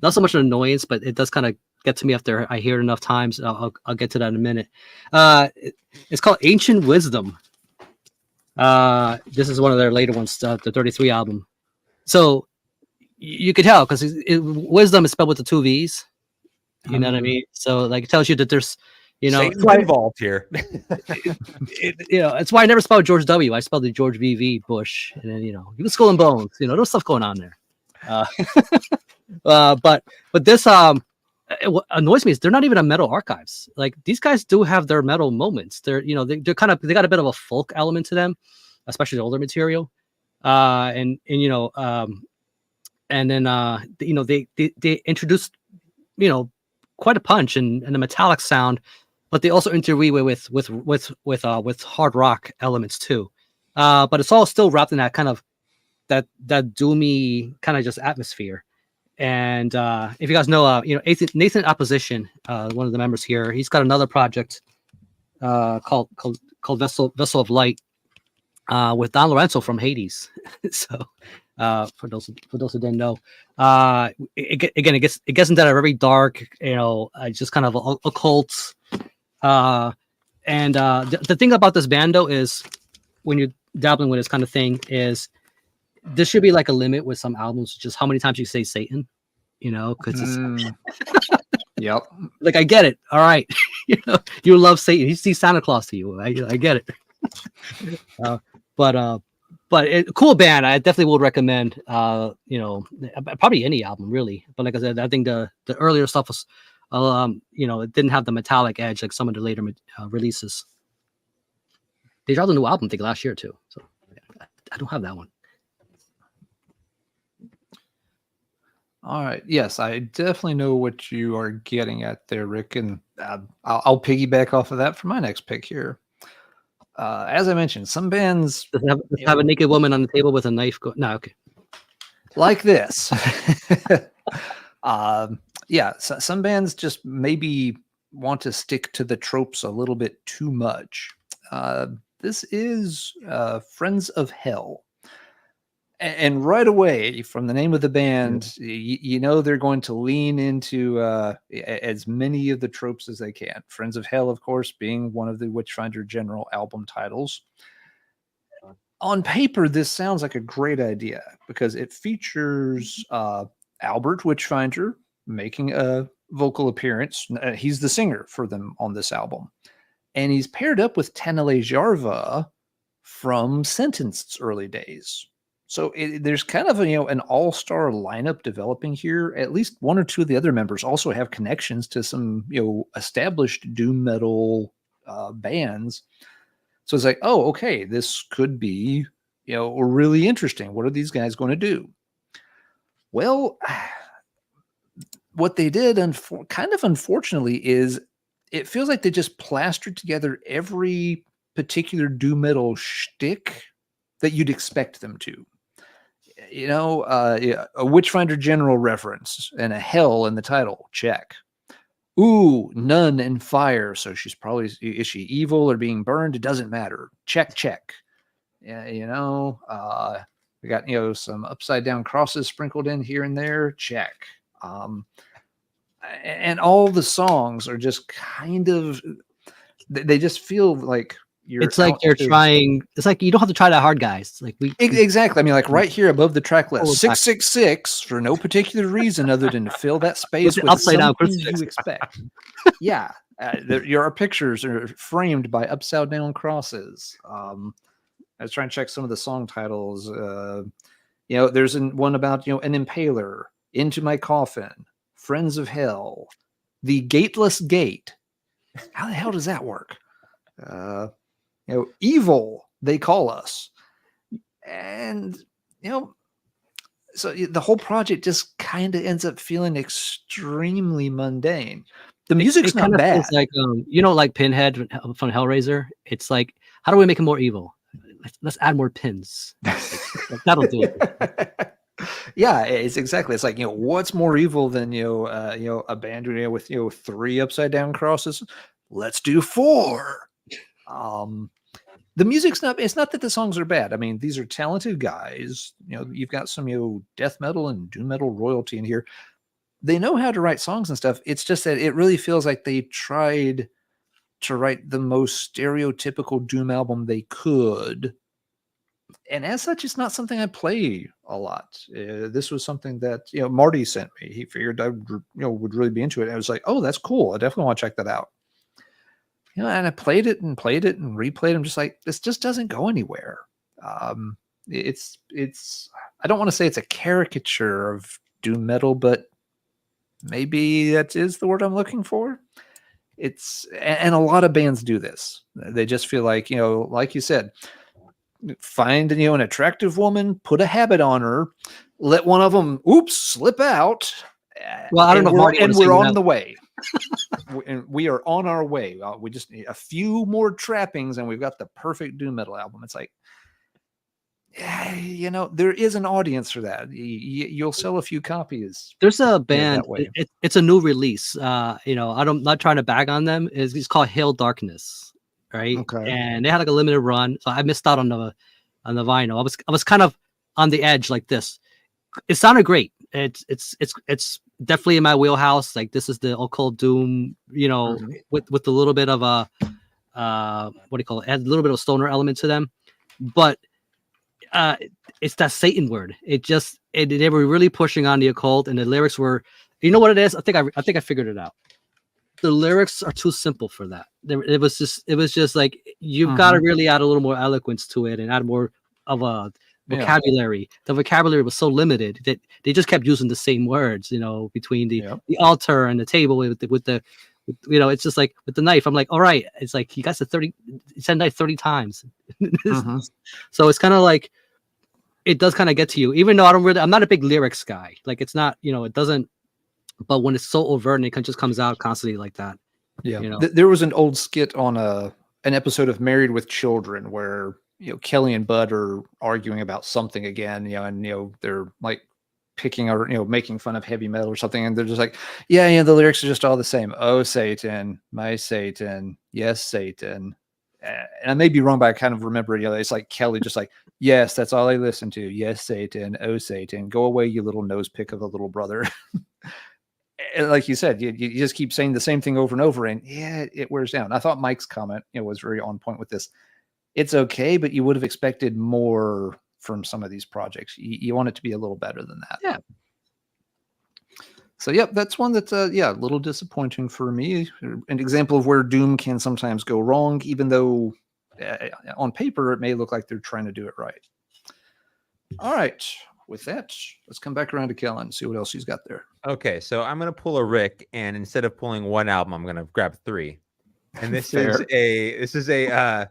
C: not so much an annoyance, but it does kind of get to me after I hear it enough times. I'll get to that in a minute. It's called Ancient Wisdom. This is one of their later ones, the 33 album. So you could tell because wisdom is spelled with the 2 V's. You know what I mean? So like it tells you that there's, You know,
B: Satan's involved here.
C: You know, it's why I never spelled George W. I spelled it George V.V. Bush, and then, you know, even Skull and Bones. You know, there's stuff going on there. But this what annoys me is they're not even on Metal Archives. Like, these guys do have their metal moments. They're, you know, they're kind of, they got a bit of a folk element to them, especially the older material. And you know, and then you know, they introduced, you know, quite a punch and a metallic sound, but they also interweave with hard rock elements too. But it's all still wrapped in that kind of that doomy kind of just atmosphere. And if you guys know, you know, Nathan Opposition, one of the members here, he's got another project called Vessel of Light with Don Lorenzo from Hades. So for those who didn't know, it gets into that very dark, you know, just kind of occult. And the thing about this band though is, when you're dabbling with this kind of thing, is there should be like a limit with some albums, just how many times you say Satan, you know, because
A: yep.
C: Like, I get it. All right. You know, you love Satan. He sees Santa Claus to you. I get it. But cool band. I definitely would recommend, you know, probably any album really. But like I said, I think the earlier stuff was, you know, it didn't have the metallic edge like some of the later releases. They dropped a new album, I think, last year too. So I don't have that one.
A: All right. Yes, I definitely know what you are getting at there, Rick, and I'll piggyback off of that for my next pick here. As I mentioned, some bands
C: have a naked woman on the table with a knife. No, okay.
A: Like this. Yeah, so some bands just maybe want to stick to the tropes a little bit too much. This is Friends of Hell. And right away, from the name of the band, you know they're going to lean into as many of the tropes as they can. Friends of Hell, of course, being one of the Witchfinder General album titles. On paper, this sounds like a great idea because it features Albert Witchfinder making a vocal appearance. He's the singer for them on this album. And he's paired up with Tanale Jarva from Sentenced's early days. So there's kind of an all-star lineup developing here. At least one or two of the other members also have connections to some established doom metal bands. So it's like, oh, okay, this could be really interesting. What are these guys going to do? Well, what they did, kind of unfortunately, is it feels like they just plastered together every particular doom metal shtick that you'd expect them to. A Witchfinder General reference and a hell in the title. Check. Ooh, nun and fire. So she's probably, is she evil or being burned? It doesn't matter. Check. Yeah, we got, some upside down crosses sprinkled in here and there. Check. And all the songs are just kind of, they just feel like
C: it's like you're trying. It's like you don't have to try that hard, guys. Like
A: exactly. I mean, like right here above the track list, 666 for no particular reason other than to fill that space with
C: upside down
A: you expect. Yeah, your pictures are framed by upside down crosses. I was trying to check some of the song titles. There's one about an impaler, Into My Coffin, Friends of Hell, The Gateless Gate. How the hell does that work? Evil, they call us. And, so the whole project just kind of ends up feeling extremely mundane. The music's not bad.
C: It's like, like Pinhead from Hellraiser. It's like, how do we make him more evil? Let's add more pins. That'll do it.
A: Yeah, it's exactly. It's like, what's more evil than, a band with, 3 upside down crosses? Let's do 4. The music's it's not that the songs are bad. I mean, these are talented guys. You've got some, death metal and doom metal royalty in here. They know how to write songs and stuff. It's just that it really feels like they tried to write the most stereotypical doom album they could. And as such, it's not something I play a lot. This was something that, Marty sent me. He figured I would really be into it. And I was like, oh, that's cool. I definitely want to check that out. and I played it and replayed. I'm just like, this just doesn't go anywhere. It's I don't want to say it's a caricature of doom metal, but maybe that is the word I'm looking for. And a lot of bands do this. They just feel like, like you said, find an attractive woman, put a habit on her, let one of them slip out.
C: Well, I don't know.
A: And we're on the way. We are on our way. We just need a few more trappings, and we've got the perfect doom metal album. It's like, there is an audience for that. You'll sell a few copies.
C: There's a band. It's a new release. I'm not trying to bag on them. It's called Hail Darkness, right?
A: Okay.
C: And they had like a limited run, so I missed out on the vinyl. I was kind of on the edge like this. It sounded great. It's definitely in my wheelhouse. Like, this is the occult doom, with a little bit of a what do you call it? It has a little bit of a stoner element to them, but it's that Satan word. They were really pushing on the occult, and the lyrics were, you know what it is? I think I figured it out. The lyrics are too simple for that. It was just like, you've got to really add a little more eloquence to it and add more of a vocabulary. Yeah. The vocabulary was so limited that they just kept using the same words, between the altar and the table with the it's just like with the knife. I'm like, all right, it's like, you guys said knife 30 times. So it's kind of like, it does kind of get to you, even though I'm not a big lyrics guy. Like, it's not, it doesn't, but when it's so overt and it just comes out constantly like that.
A: Yeah. There was an old skit on an episode of Married with Children where, Kelly and Bud are arguing about something again, and, they're like picking or, making fun of heavy metal or something. And they're just like, the lyrics are just all the same. Oh, Satan, my Satan. Yes, Satan. And I may be wrong, but I kind of remember, it's like Kelly just like, yes, that's all I listen to. Yes, Satan. Oh, Satan. Go away, you little nose pick of a little brother. And like you said, you just keep saying the same thing over and over, and it wears down. I thought Mike's comment, was very on point with this. It's okay, but you would have expected more from some of these projects. You want it to be a little better than that.
C: Yeah.
A: So, that's one that's, a little disappointing for me. An example of where Doom can sometimes go wrong, even though on paper it may look like they're trying to do it right. All right. With that, let's come back around to Kellen and see what else he's got there.
B: Okay, so I'm going to pull a Rick, and instead of pulling one album, I'm going to grab 3. And this is a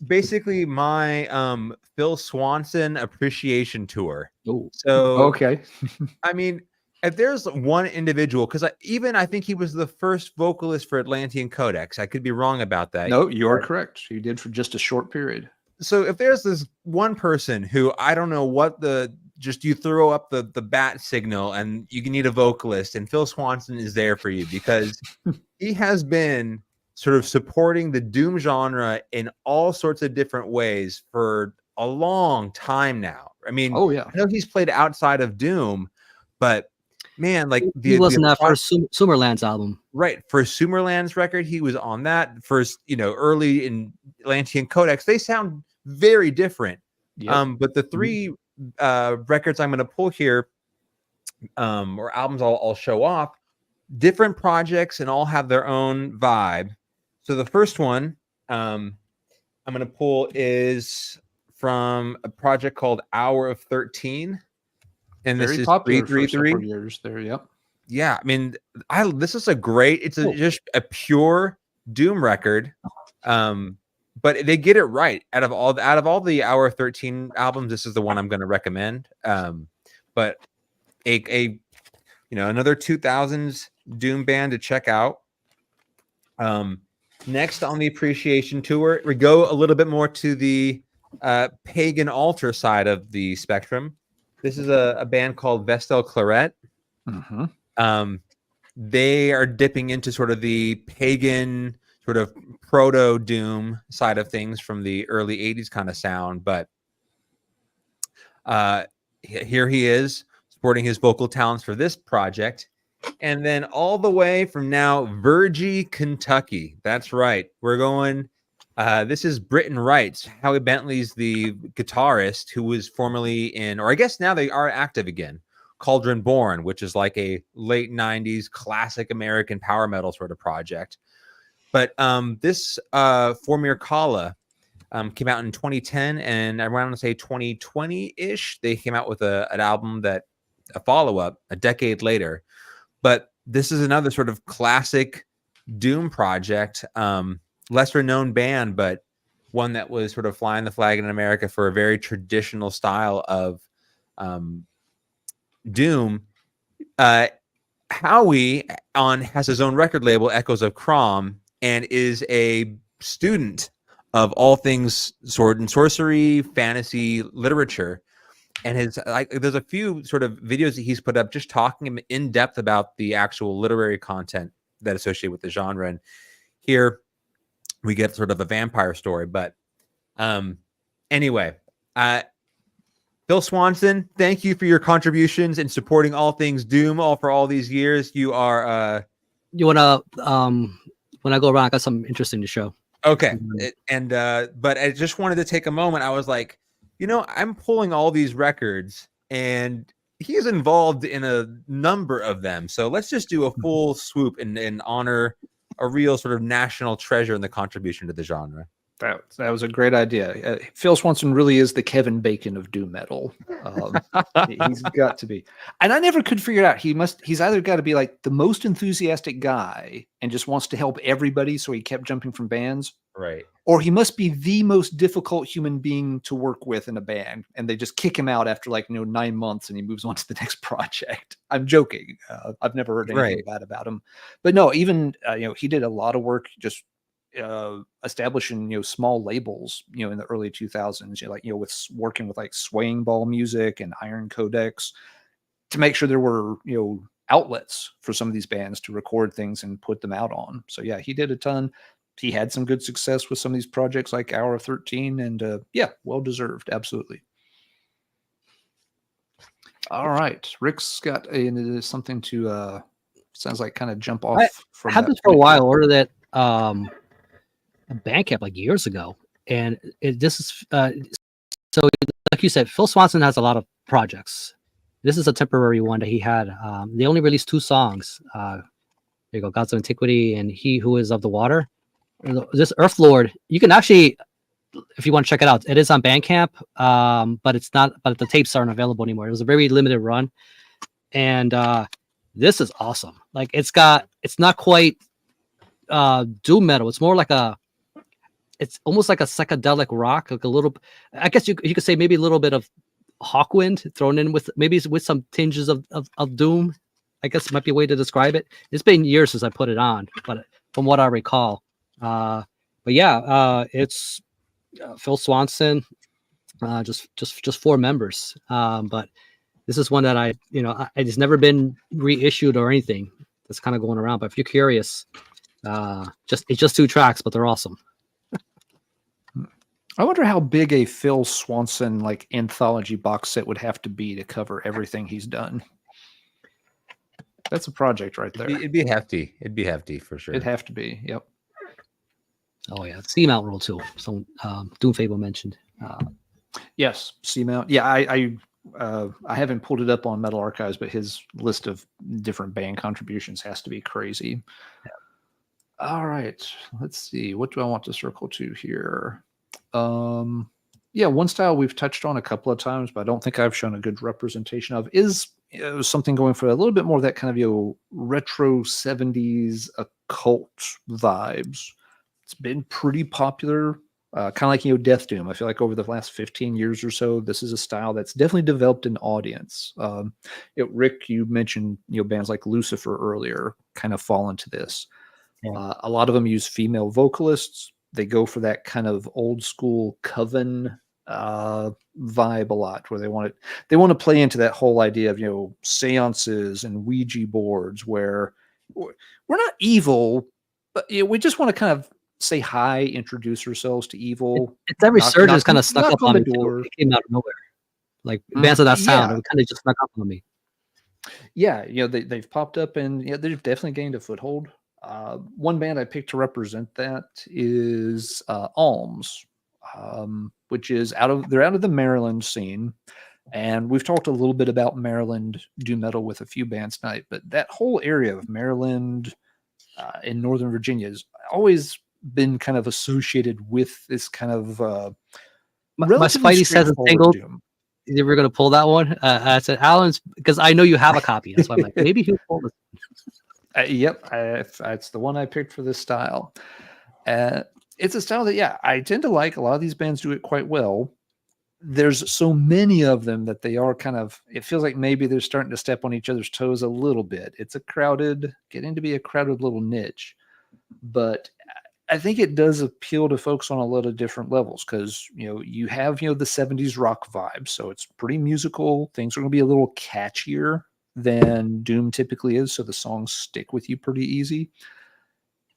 B: basically my Phil Swanson appreciation tour.
A: Ooh.
B: So
A: okay.
B: I mean, if there's one individual, because I think he was the first vocalist for Atlantean Codex. I could be wrong about that.
A: No, you are correct. You did for just a short period.
B: So if there's this one person who, I don't know what you throw up the bat signal and you need a vocalist, and Phil Swanson is there for you, because he has been sort of supporting the doom genre in all sorts of different ways for a long time now. I mean, I know he's played outside of doom, but man, like
C: he wasn't that first Sumerlands album,
B: right? For Sumerlands record, he was on that first. Early in Atlantean Codex, they sound very different. Yep. But the 3 records I'm going to pull here, or albums I'll show off, different projects and all have their own vibe. So the first one I'm going to pull is from a project called Hour of 13. And
A: very
B: this is
A: popular
B: 333
A: for years there. Yep.
B: Yeah, I mean, this is just a pure doom record. But they get it right. Out of all the Hour 13 albums, this is the one I'm going to recommend. But another 2000s doom band to check out. Next on the appreciation tour, we go a little bit more to the pagan altar side of the spectrum. This is a band called Vestal Claret.
A: Mm-hmm.
B: They are dipping into sort of the pagan, sort of proto doom side of things from the early 80s kind of sound. But here he is sporting his vocal talents for this project. And then all the way from now, Virgie, Kentucky. That's right. We're going. This is Britain Wrights. Howie Bentley's the guitarist who was formerly in, or I guess now they are active again, Cauldron Born, which is like a late 90s classic American power metal sort of project. But this Formir Kala came out in 2010, and I want to say 2020-ish. They came out with an album a follow-up a decade later. But this is another sort of classic doom project, lesser known band, but one that was sort of flying the flag in America for a very traditional style of doom. Howie has his own record label, Echoes of Crom, and is a student of all things sword and sorcery, fantasy, literature. And there's a few sort of videos that he's put up just talking in depth about the actual literary content that associated with the genre. And here we get sort of a vampire story. But anyway, Phil Swanson, thank you for your contributions and supporting all things doom for all these years. You are
C: you wanna when I go around, I got something interesting to show.
B: Okay. But I just wanted to take a moment. I was like, I'm pulling all these records and he's involved in a number of them. So let's just do a full swoop and honor a real sort of national treasure in the contribution to the genre.
A: That was a great idea. Phil Swanson really is the Kevin Bacon of doom metal. He's got to be. And I never could figure it out. He's either got to be like the most enthusiastic guy and just wants to help everybody, so he kept jumping from bands.
B: Right.
A: Or he must be the most difficult human being to work with in a band, and they just kick him out after 9 months and he moves on to the next project. I'm joking. I've never heard anything bad about him. But no, even he did a lot of work just establishing small labels in the early 2000s, with working with Swaying Ball Music and Iron Codex to make sure there were outlets for some of these bands to record things and put them out on. So yeah, he did a ton. He had some good success with some of these projects like Hour 13, and well deserved. Absolutely. All right, Rick's got something to sounds like kind of jump off.
C: I had this for a while. Ordered that Bandcamp years ago, and this is so like you said, Phil Swanson has a lot of projects. This is a temporary one that he had. They only released 2 songs. There you go, Gods of Antiquity and He Who Is of the Water. This Earth Lord, you can actually, if you want to check it out, it is on Bandcamp, but it's not. But the tapes aren't available anymore. It was a very limited run, and this is awesome. It's not quite doom metal. It's more it's almost like a psychedelic rock, a little. I guess you could say maybe a little bit of Hawkwind thrown in with some tinges of doom. I guess might be a way to describe it. It's been years since I put it on, but from what I recall, but yeah, it's Phil Swanson, just 4 members. But this is one that it's never been reissued or anything. That's kind of going around. But if you're curious, it's just 2 tracks, but they're awesome.
A: I wonder how big a Phil Swanson anthology box set would have to be to cover everything he's done. That's a project right there.
B: It'd be hefty. It'd be hefty for sure.
A: It'd have to be. Yep.
C: Oh yeah, Seamount Rule too. So Doom Fable mentioned.
A: Yes, Seamount. Yeah, I haven't pulled it up on Metal Archives, but his list of different band contributions has to be crazy. Yeah. All right, let's see. What do I want to circle to here? Yeah, one style we've touched on a couple of times, but I don't think I've shown a good representation of is something going for a little bit more of that kind of retro 70s occult vibes. It's been pretty popular, kind of like Death Doom. I feel like over the last 15 years or so, this is a style that's definitely developed an audience. Rick, you mentioned bands like Lucifer earlier kind of fall into this. Yeah. A lot of them use female vocalists. They go for that kind of old school coven vibe a lot, where they want to play into that whole idea of seances and Ouija boards, where we're not evil, but we just want to kind of say hi, introduce ourselves to evil.
C: It's every surge kind of snuck up on me. It came out of nowhere. Bands of that sound, it kind of just snuck up on me.
A: Yeah, they've popped up, and they've definitely gained a foothold. One band I picked to represent that is Alms, which is out of the Maryland scene. And we've talked a little bit about Maryland doom metal with a few bands tonight, but that whole area of Maryland, in Northern Virginia has always been kind of associated with this kind of
C: my
A: relatively
C: Spidey says a
A: straightforward
C: single.
A: doom.
C: You were going to pull that one. I said Alan's because I know you have a copy. That's why I'm like, maybe he'll pull this.
A: Yep, it's the one I picked for this style. It's a style that, yeah, I tend to like. A lot of these bands do it quite well. There's so many of them that they are kind of, it feels like maybe they're starting to step on each other's toes a little bit. It's getting to be a crowded little niche. But I think it does appeal to folks on a lot of different levels because, you have, the 70s rock vibe. So it's pretty musical. Things are going to be a little catchier than doom typically is. So the songs stick with you pretty easy.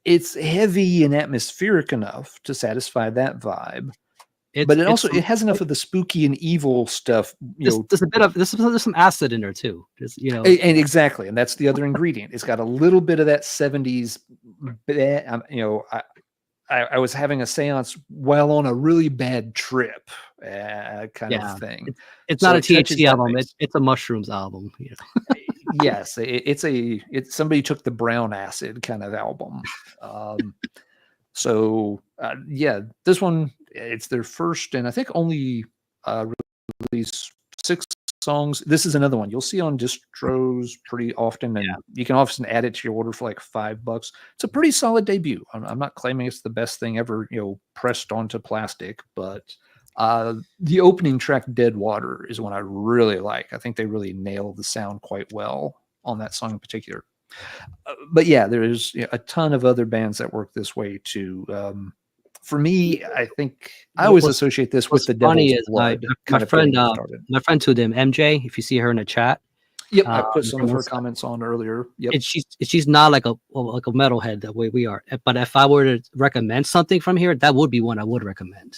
A: It's heavy and atmospheric enough to satisfy that vibe. But it has enough of the spooky and evil stuff.
C: There's a bit of there's some acid in there too.
A: And exactly, and that's the other ingredient. It's got a little bit of that 70s. I was having a seance while on a really bad trip, kind of thing.
C: It's not a THC album. It's a mushrooms album.
A: Yes, it's somebody took the brown acid kind of album. This one, it's their first and I think only release 6 songs. This is another one you'll see on distros pretty often, and you can often add it to your order for like $5. It's a pretty solid debut. I'm not claiming it's the best thing ever, pressed onto plastic, but the opening track, Dead Water, is one I really like. I think they really nail the sound quite well on that song in particular. But yeah, there's a ton of other bands that work this way too. For me, I think I always associate this with the Devil's Blood.
C: My friend to them, MJ. If you see her in the chat,
A: yep, I put some of her comments on earlier. Yep,
C: and she's not like a metalhead the way we are. But if I were to recommend something from here, that would be one I would recommend.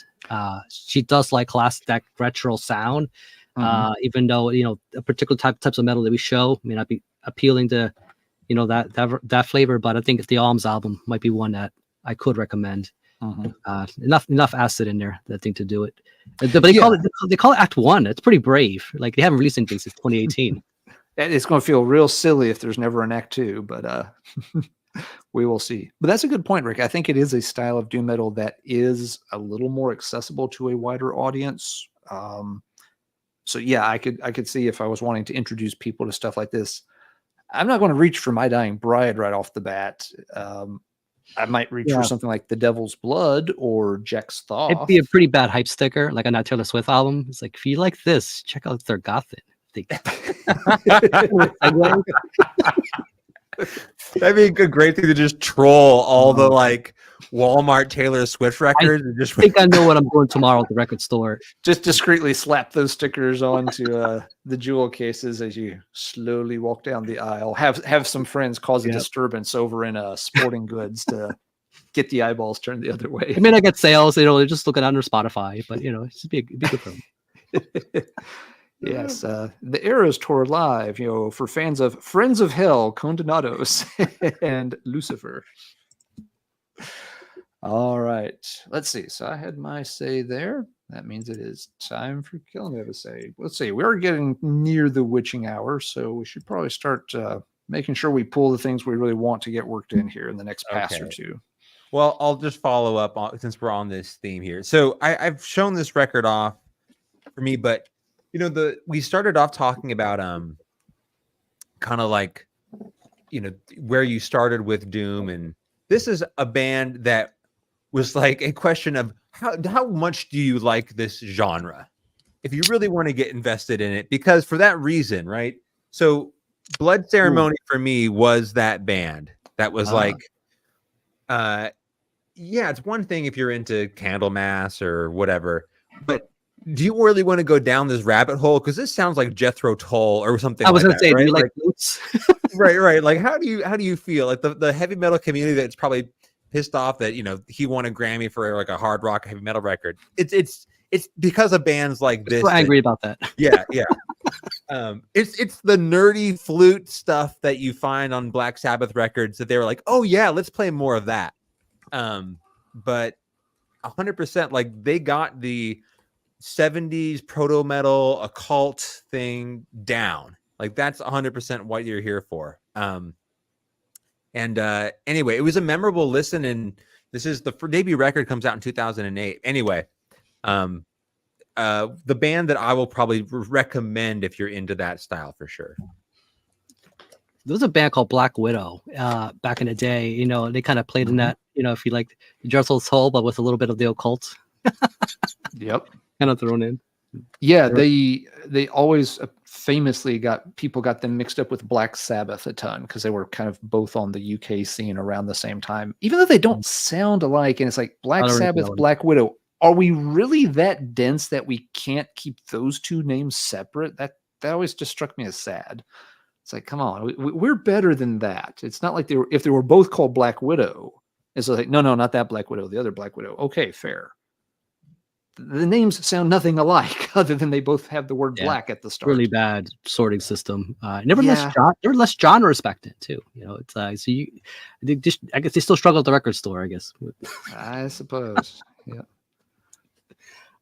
C: She does like classic retro sound, even though a particular types of metal that we show may not be appealing to that flavor. But I think the Alms album might be one that I could recommend. Enough acid in there, I think, to do it. But they call it Act 1. It's pretty brave. Like, they haven't released anything since 2018.
A: It's going to feel real silly if there's never an Act 2, but we will see. But that's a good point, Rick. I think it is a style of doom metal that is a little more accessible to a wider audience. So yeah, I could see if I was wanting to introduce people to stuff like this. I'm not going to reach for My Dying Bride right off the bat. I might reach for something like The Devil's Blood or Jack's Thoth.
C: It'd be a pretty bad hype sticker, like on that Taylor Swift album. It's like, if you like this, check out their gothic.
B: That'd be a great thing to just troll all the like Walmart Taylor Swift records.
C: I think I know what I'm doing tomorrow at the record store.
A: Just discreetly slap those stickers onto the jewel cases as you slowly walk down the aisle. Have some friends cause a disturbance over in sporting goods to get the eyeballs turned the other way.
C: I mean, I get sales. They're just looking under Spotify, but it should be good for them.
A: Yes, the Eras tour live, for fans of Friends of Hell, Condenados, and Lucifer. All right, let's see. So I had my say there. That means it is time for Kellen to have a say. Let's see. We are getting near the witching hour, so we should probably start making sure we pull the things we really want to get worked in here in the next pass or two.
B: Well, I'll just follow up on, since we're on this theme here. So I've shown this record off for me, but we started off talking about kind of like where you started with doom, and this is a band that was like a question of how much do you like this genre if you really want to get invested in it, because for that reason, right? So Blood Ceremony for me was that band that was like it's one thing if you're into Candlemass or whatever, but do you really want to go down this rabbit hole? Because this sounds like Jethro Tull or something. I was going to say, right? Do you like boots? right. Like, how do you feel? Like the heavy metal community that's probably pissed off that he won a Grammy for like a hard rock heavy metal record. It's because of bands like this.
C: I'm angry about that.
B: Yeah. It's the nerdy flute stuff that you find on Black Sabbath records that they were like, oh yeah, let's play more of that. But 100%, like, they got the 70s proto metal occult thing down. Like, that's 100% what you're here for. And And anyway, it was a memorable listen, and this is the debut record comes out in 2008. Anyway, the band that I will probably recommend if you're into that style for sure.
C: There was a band called Black Widow back in the day. You know, they kind of played in that. You know, if you like Dreadful Soul, but with a little bit of the occult.
A: Yep.
C: Kind of thrown in.
A: Yeah, they always famously got them mixed up with Black Sabbath a ton because they were kind of both on the UK scene around the same time, even though they don't sound alike. And it's like Black Sabbath, Black Widow. Are we really that dense that we can't keep those two names separate? That always just struck me as sad. It's like, come on, we're better than that. It's not like if they were both called Black Widow. It's like, no, not that Black Widow, the other Black Widow. Okay, fair. The names sound nothing alike, other than they both have the word black at the start.
C: Really bad sorting system. Nevertheless, genre respected too. You know, it's so I guess they still struggle at the record store. I guess.
A: I suppose. Yeah.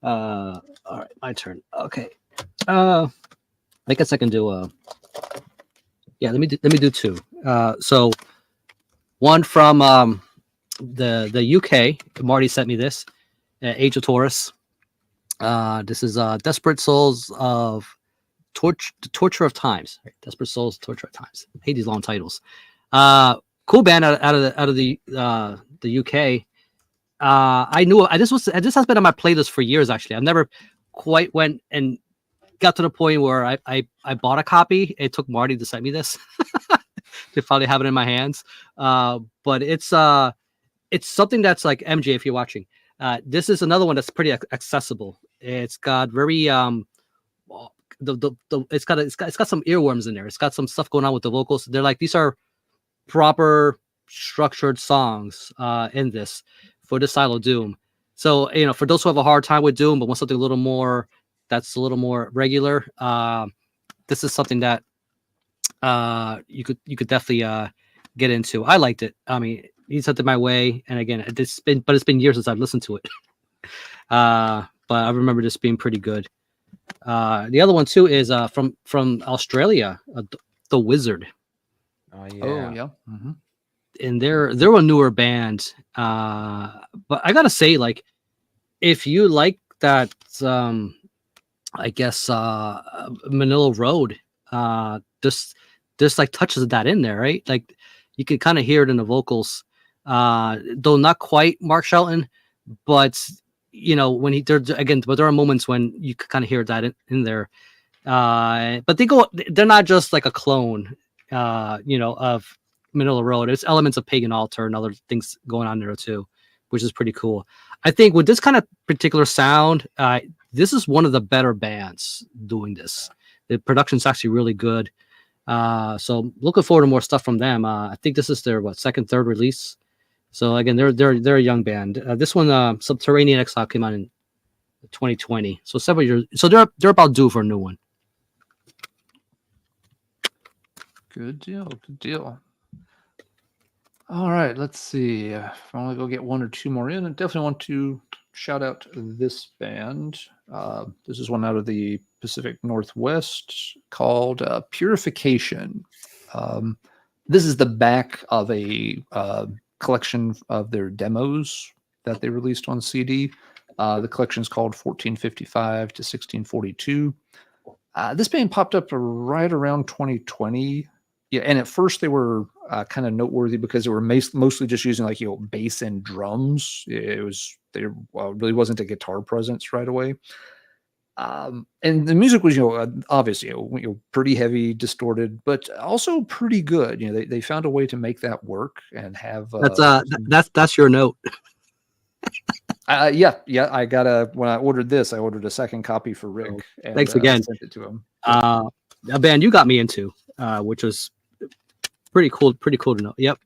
C: All right, my turn. Okay. I guess I can do let me do two. So one from the UK. Marty sent me this. Age of Taurus. This is Desperate Souls of Torture of Times. Right? Desperate Souls, Torture of Times. I hate these long titles. Cool band out of the UK. I knew this has been on my playlist for years. Actually, I've never quite went and got to the point where I bought a copy. It took Marty to send me this to finally have it in my hands. But it's something that's like MJ. If you're watching. This is another one that's pretty accessible. It's got very it's got some earworms in there. It's got some stuff going on with the vocals. They're like these are proper structured songs in this for this style of doom. So you know, for those who have a hard time with doom but want something a little more that's a little more regular, this is something that you could definitely get into. I liked it. I mean, he sent it my way, and again, it's been years since I've listened to it. But I remember this being pretty good. The other one too is from Australia, The Wizard.
B: Oh yeah.
A: Oh yeah. Mm-hmm.
C: And they're a newer band. But I gotta say, like, if you like that, I guess Manila Road, there's like touches of that in there, right? Like you can kind of hear it in the vocals. Though not quite Mark Shelton, but you know when but there are moments when you can kind of hear that in there. But they're not just like a clone, of Manila Road. There's elements of Pagan Altar and other things going on there too, which is pretty cool. I think with this kind of particular sound, this is one of the better bands doing this. The production's actually really good. So looking forward to more stuff from them. I think this is their second, third release. So again, they're a young band. This one, Subterranean Exile, came out in 2020. So several years. So they're about due for a new one.
A: Good deal. Good deal. All right, let's see. If I want to go get one or two more in, I definitely want to shout out this band. This is one out of the Pacific Northwest called Purification. This is the back of a collection of their demos that they released on CD. The collection is called 1455 to 1642. This band popped up right around 2020. Yeah, and at first they were kind of noteworthy because they were mostly just using bass and drums. There really wasn't a guitar presence right away. And the music was, obviously, pretty heavy, distorted, but also pretty good. They found a way to make that work and have.
C: That's your note.
A: Yeah. When I ordered this, I ordered a second copy for Rick. And,
C: thanks again.
A: sent it to him.
C: A band you got me into, which was pretty cool to know. Yep.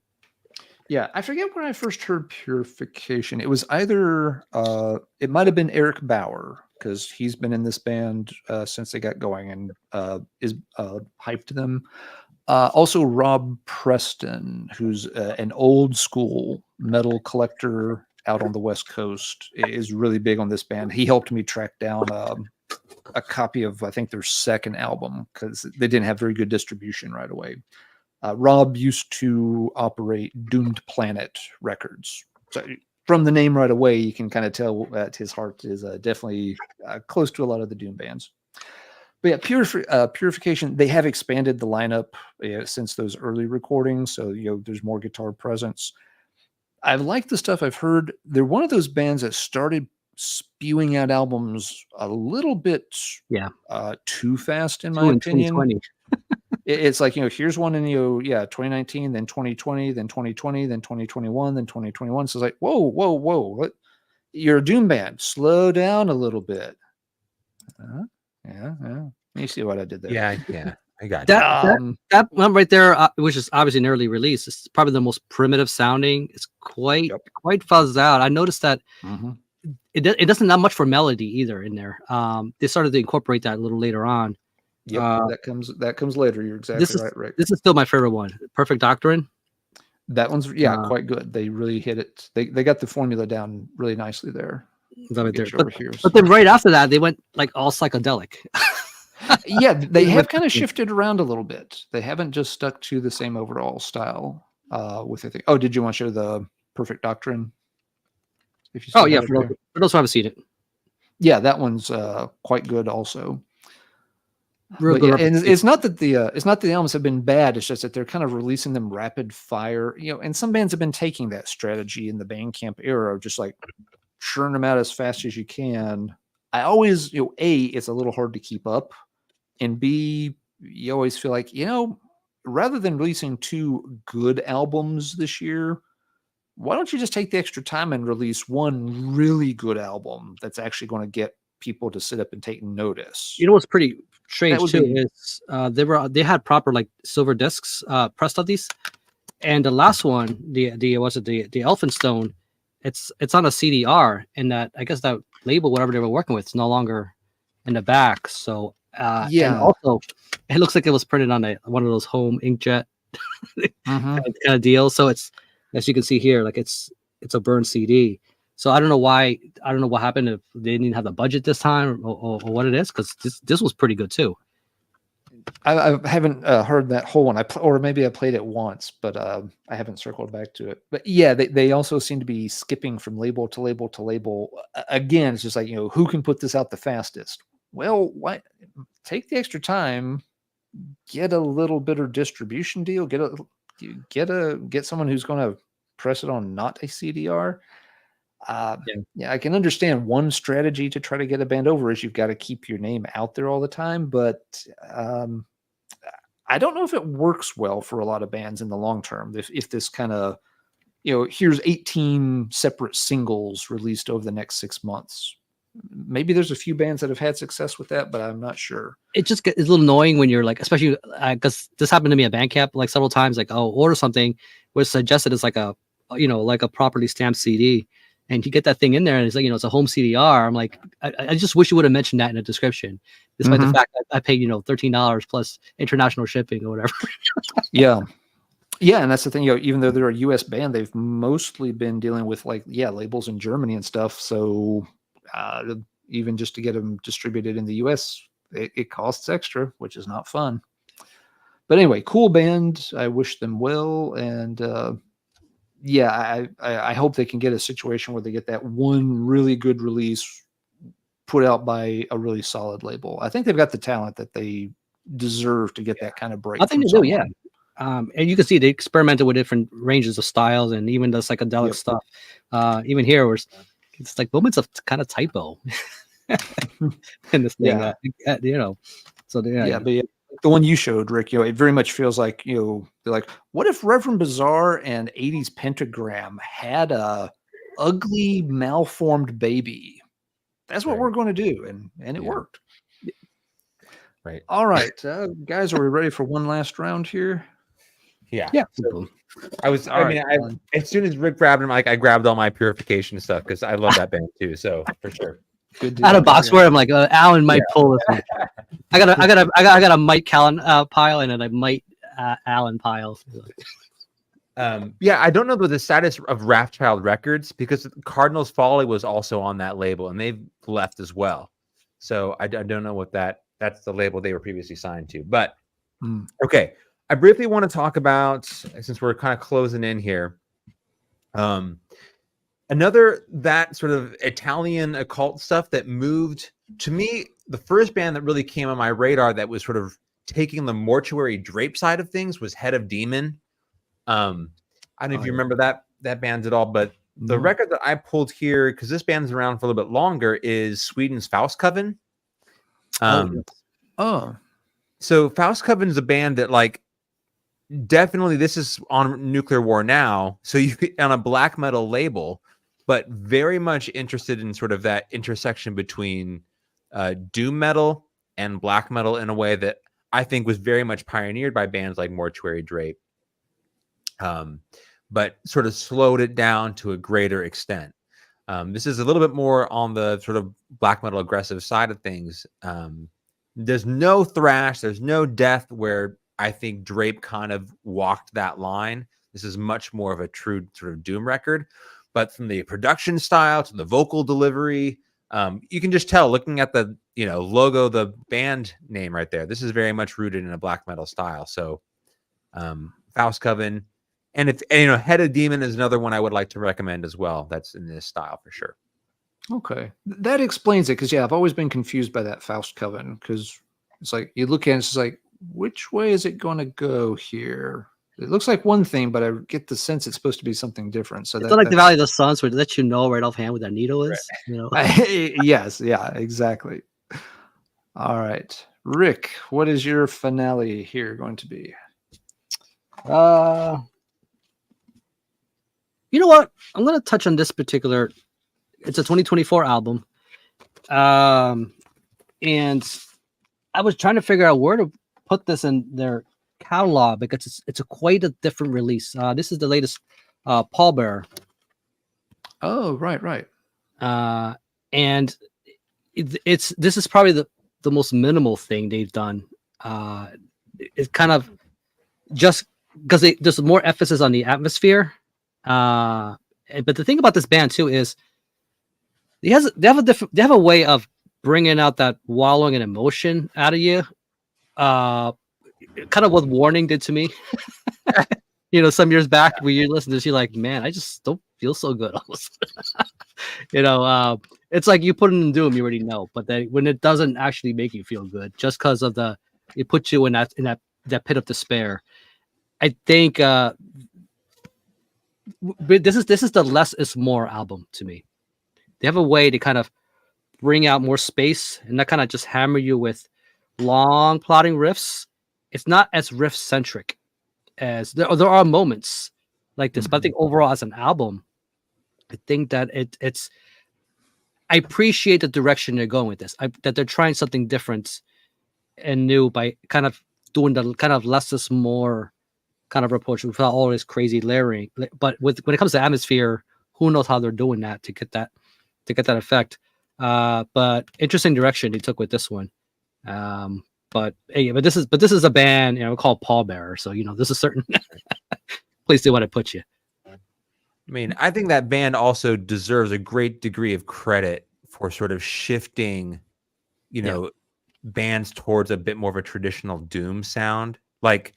A: Yeah, I forget when I first heard Purification. It was either it might have been Eric Bauer, because he's been in this band since they got going and is hyped them. Also Rob Preston, who's an old school metal collector out on the West Coast, is really big on this band. He helped me track down a copy of, I think, their second album, because they didn't have very good distribution right away. Rob used to operate Doomed Planet Records. So from the name right away, you can kind of tell that his heart is definitely close to a lot of the Doom bands. But yeah, Purification, they have expanded the lineup since those early recordings. So, there's more guitar presence. I've liked the stuff I've heard. They're one of those bands that started spewing out albums a little bit too fast, in my opinion. It's like, here's one in 2019, then 2020, then 2020, then 2021, then 2021. So it's like, whoa, what? You're a Doom band. Slow down a little bit. Yeah. You see what I did there?
B: Yeah. I got
C: that one right there, which is obviously an early release. It's probably the most primitive sounding. It's quite fuzzed out. I noticed that it doesn't have much for melody either in there. They started to incorporate that a little later on.
A: Yeah, that comes later. You're exactly right, Rick.
C: This is still my favorite one. Perfect Doctrine.
A: That one's quite good. They really hit it. They got the formula down really nicely there.
C: But then right after that, they went like all psychedelic.
A: Yeah, they have kind of shifted around a little bit. They haven't just stuck to the same overall style with the thing. Oh, did you want to show the Perfect Doctrine?
C: For those who haven't seen it.
A: Yeah, that one's quite good also. And it's not that the albums have been bad. It's just that they're kind of releasing them rapid fire. And some bands have been taking that strategy in the Bandcamp era of just like churn them out as fast as you can. I always, A, it's a little hard to keep up, and B, you always feel like, rather than releasing 2 good albums this year, why don't you just take the extra time and release one really good album that's actually going to get people to sit up and take notice?
C: What's pretty strange too is they had proper like silver discs pressed on these, and the last one, the Elphinstone, it's on a CDR, and that I guess that label, whatever they were working with, is no longer in the back. So and also it looks like it was printed on one of those home inkjet kind of deal. So it's, as you can see here, like it's a burned CD. So I don't know what happened, if they didn't have the budget this time or what it is, because this was pretty good too.
A: I haven't heard that whole one. Or maybe I played it once, but I haven't circled back to it. But yeah, they also seem to be skipping from label to label to label. Again, it's just like, who can put this out the fastest? Well, why take the extra time, get a little bit of distribution deal, get someone who's going to press it on not a CDR. I can understand one strategy to try to get a band over is you've got to keep your name out there all the time, but I don't know if it works well for a lot of bands in the long term. If this kind of, here's 18 separate singles released over the next 6 months. Maybe there's a few bands that have had success with that, but I'm not sure.
C: It just gets a little annoying when you're like, especially because this happened to me at Bandcamp like several times, like, order something was suggested as like a properly stamped CD. And you get that thing in there, and it's like, it's a home CDR. I'm like, I just wish you would have mentioned that in the description, despite the fact that I paid, $13 plus international shipping or whatever. Yeah, and that's the thing. Even though they're a U.S. band, they've mostly been dealing with labels in Germany and stuff. So even just to get them distributed in the U.S., it costs extra, which is not fun. But anyway, cool band. I wish them well, and I hope they can get a situation where they get that one really good release put out by a really solid label. I think they've got the talent that they deserve to get that kind of break. I think they do, yeah. And you can see they experimented with different ranges of styles and even the psychedelic stuff. Even here, where it's like moments of kind of typo in this thing, So
A: but the one you showed, Rick, it very much feels like, they're like, what if Reverend Bizarre and 80s Pentagram had a ugly, malformed baby? That's what we're going to do. And it worked.
B: Right.
A: All right, guys, are we ready for one last round here?
B: Yeah.
A: So,
B: as soon as Rick grabbed him, I grabbed all my Purification stuff because I love that band too. So for sure.
A: Good
C: out of box where I'm like, Alan might pull this one. I got a Mike Callan pile and then a Mike Allen pile.
B: I don't know the status of Wrathchild Records because Cardinals Folly was also on that label and they've left as well. So I don't know what that's the label they were previously signed to. But okay, I briefly want to talk about, since we're kind of closing in here, another that sort of Italian occult stuff that moved to me. The first band that really came on my radar that was sort of taking the mortuary drape side of things was Head of Demon. I don't know if you remember that band at all, but the record that I pulled here, because this band's around for a little bit longer, is Sweden's Faustcoven. So Faustcoven is a band that, like, definitely, this is on Nuclear War Now, so you could, on a black metal label, but very much interested in sort of that intersection between doom metal and black metal in a way that I think was very much pioneered by bands like Mortuary Drape, but sort of slowed it down to a greater extent. This is a little bit more on the sort of black metal aggressive side of things. There's no thrash, there's no death, where I think Drape kind of walked that line. This is much more of a true sort of doom record, but from the production style to the vocal delivery, you can just tell looking at the logo, the band name right there. This is very much rooted in a black metal style. So Faustcoven, and it's Head of Demon is another one I would like to recommend as well. That's in this style for sure.
A: Okay, that explains it, because I've always been confused by that Faustcoven, because it's like you look at it, it's like, which way is it going to go here? It looks like one thing, but I get the sense it's supposed to be something different. So
C: it's like the Valley of the Suns, where they let you know right offhand where that needle is.
A: Right. Yes, yeah, exactly. All right, Rick, what is your finale here going to be?
C: You know what? I'm going to touch on this particular. It's a 2024 album, and I was trying to figure out where to put this in their catalog, because it's a quite a different release. This is the latest Pallbearer.
A: Oh, right.
C: And this is probably the most minimal thing they've done. It's kind of just because there's more emphasis on the atmosphere. But the thing about this band too is they have a way of bringing out that wallowing and emotion out of you. Kind of what Warning did to me. Some years back, when you listen to this, you're like, man, I just don't feel so good almost. It's like you put it in Doom, you already know, but then when it doesn't actually make you feel good, just because of it puts you in that pit of despair. I think this is the less is more album to me. They have a way to kind of bring out more space and not kind of just hammer you with long plotting riffs. It's not as riff centric as there are moments like this, but I think overall as an album, I think that it's. I appreciate the direction they're going with this. That they're trying something different and new by kind of doing the kind of less is more kind of approach without all this crazy layering. But when it comes to atmosphere, who knows how they're doing that to get that effect. But interesting direction they took with this one. But this is a band called Pallbearer, so this is certain place they want to put you.
B: I mean, I think that band also deserves a great degree of credit for sort of shifting, bands towards a bit more of a traditional doom sound, like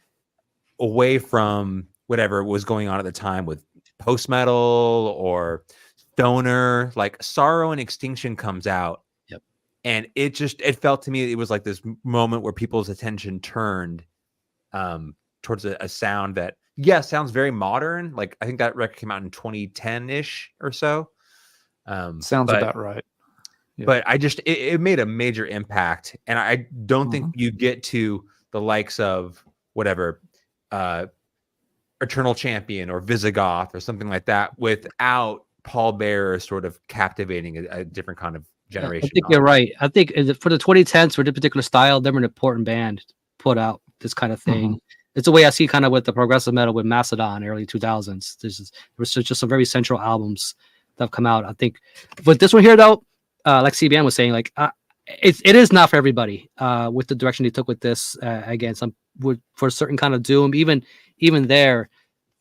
B: away from whatever was going on at the time with post metal or stoner. Like Sorrow and Extinction comes out. And it felt to me, it was like this moment where people's attention turned towards a sound that, sounds very modern. Like I think that record came out in 2010-ish or so.
A: Sounds about right.
B: Yeah. But it made a major impact. And I don't think you get to the likes of whatever, Eternal Champion or Visigoth or something like that without Pallbearer sort of captivating a different kind of generation.
C: I think you're right. I think for the 2010s, for this particular style, they're an important band to put out this kind of thing. It's the way I see kind of with the progressive metal with Mastodon, early 2000s. There was just some very central albums that have come out. I think, but this one here though, like CBN was saying, like it is not for everybody. With the direction they took with this, again, for a certain kind of doom. Even there,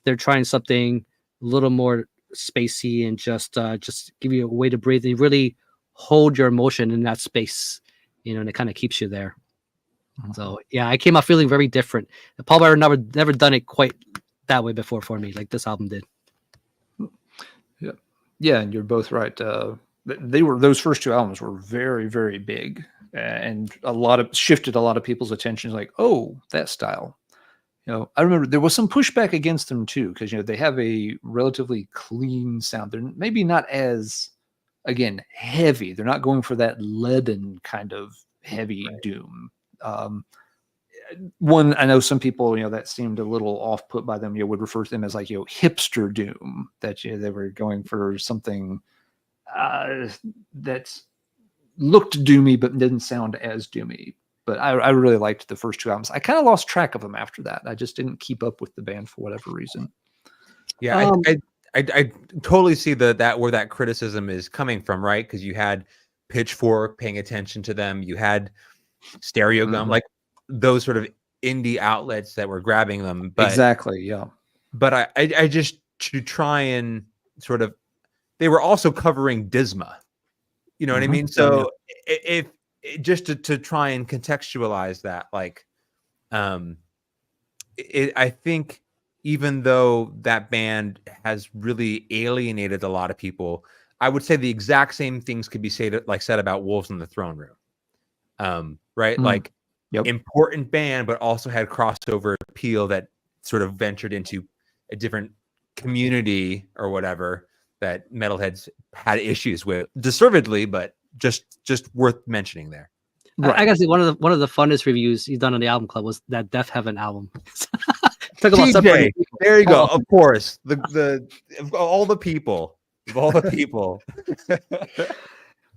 C: they're trying something a little more spacey and just give you a way to breathe. They really hold your emotion in that space, and it kind of keeps you there. So yeah, I came out feeling very different. Paul Bearer never done it quite that way before for me, like this album did.
A: Yeah, and you're both right. Those first two albums were very, very big, and shifted a lot of people's attention. Like, oh, that style. I remember there was some pushback against them too, because they have a relatively clean sound. They're maybe not as, again, heavy. They're not going for that leaden kind of heavy doom. One, I know some people, that seemed a little off put by them, would refer to them as like, hipster doom, that they were going for something that looked doomy, but didn't sound as doomy. But I really liked the first two albums. I kind of lost track of them after that. I just didn't keep up with the band for whatever reason.
B: Yeah, I totally see where that criticism is coming from, right? Because you had Pitchfork paying attention to them. You had Stereo Gum, like those sort of indie outlets that were grabbing them. But,
A: exactly, yeah.
B: But I just to try and sort of, they were also covering Disma. You know what I mean? So if just to try and contextualize that, like, I think even though that band has really alienated a lot of people, I would say the exact same things could be said about Wolves in the Throne Room. Right? Like, important band, but also had crossover appeal that sort of ventured into a different community or whatever that metalheads had issues with, deservedly, but just worth mentioning there.
C: Right. I gotta say, one of the funnest reviews you've done on the Album Club was that Death Heaven album. Talk about
B: TJ, there you go. Of course, of all the people.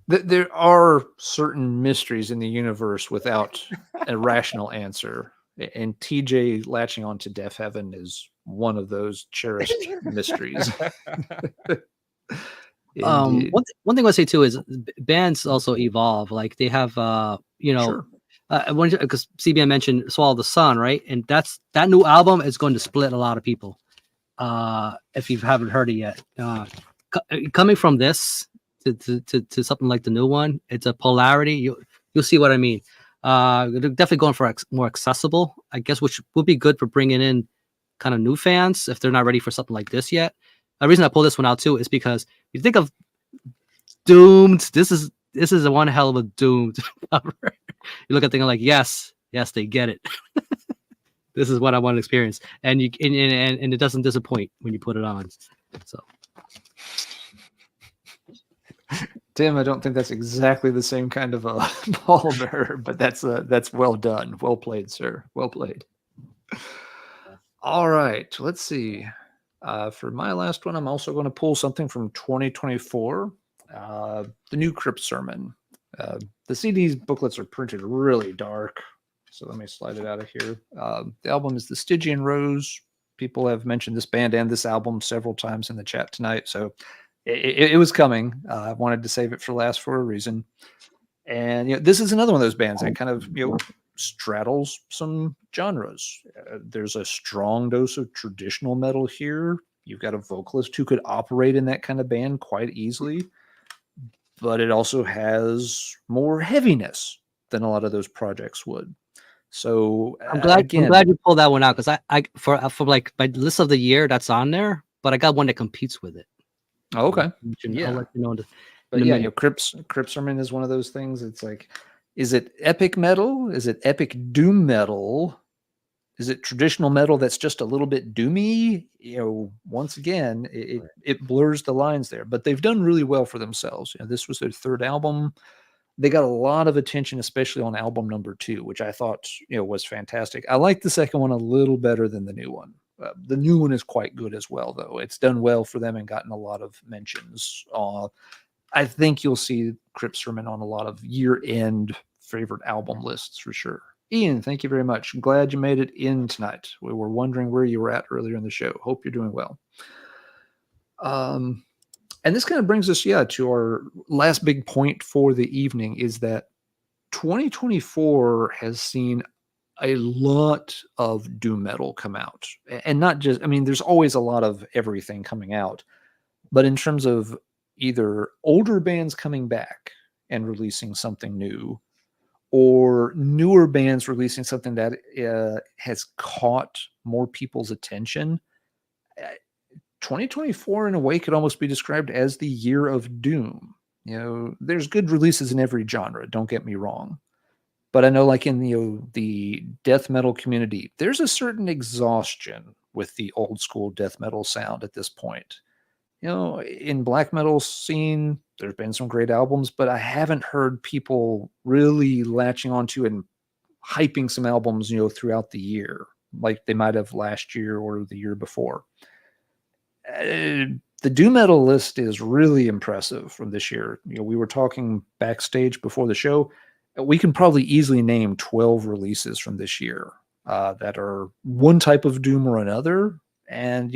A: There are certain mysteries in the universe without a rational answer, and TJ latching on to Death Heaven is one of those cherished mysteries.
C: One thing I say too is bands also evolve. Like they have, because CBN mentioned Swallow the Sun, right? And that new album is going to split a lot of people. If you haven't heard it yet, coming from this to something like the new one, it's a polarity. You'll see what I mean. They're definitely going for more accessible, I guess, which would be good for bringing in kind of new fans if they're not ready for something like this yet. The reason I pull this one out too is because you think of Doomed. This is one hell of a Doomed cover. You look at things like, yes, they get it. This is what I want to experience, and it doesn't disappoint when you put it on. So,
A: Tim, I don't think that's exactly the same kind of a pallbearer, but that's well done, well played, sir, well played. All right, let's see. For my last one, I'm also going to pull something from 2024, the new Crypt Sermon. The CD's booklets are printed really dark, so let me slide it out of here. The album is The Stygian Rose. People have mentioned this band and this album several times in the chat tonight, so it was coming. I wanted to save it for last for a reason. And this is another one of those bands that kind of straddles some genres. There's a strong dose of traditional metal here. You've got a vocalist who could operate in that kind of band quite easily, but it also has more heaviness than a lot of those projects would. So
C: I'm glad you pulled that one out, because I for like my list of the year that's on there, but I got one that competes with it.
A: Oh, okay.
C: Yeah. I'll let you know.
A: But yeah, Crypt Sermon is one of those things. It's like, is it epic metal? Is it epic doom metal? Is it traditional metal that's just a little bit doomy? Once again, it blurs the lines there. But they've done really well for themselves. This was their third album. They got a lot of attention, especially on album number 2, which I thought was fantastic. I like the second one a little better than the new one. The new one is quite good as well, though. It's done well for them and gotten a lot of mentions. I think you'll see Crypt Sermon on a lot of year-end favorite album lists for sure. Ian, thank you very much. I'm glad you made it in tonight. We were wondering where you were at earlier in the show. Hope you're doing well. And this kind of brings us, to our last big point for the evening, is that 2024 has seen a lot of doom metal come out. And not just, there's always a lot of everything coming out. But in terms of either older bands coming back and releasing something new, or newer bands releasing something that has caught more people's attention. 2024 in a way could almost be described as the year of doom. There's good releases in every genre, don't get me wrong. But I know, like in the death metal community, there's a certain exhaustion with the old school death metal sound at this point. In black metal scene, there's been some great albums, but I haven't heard people really latching onto and hyping some albums, throughout the year, like they might have last year or the year before. The doom metal list is really impressive from this year. We were talking backstage before the show. We can probably easily name 12 releases from this year that are one type of doom or another, and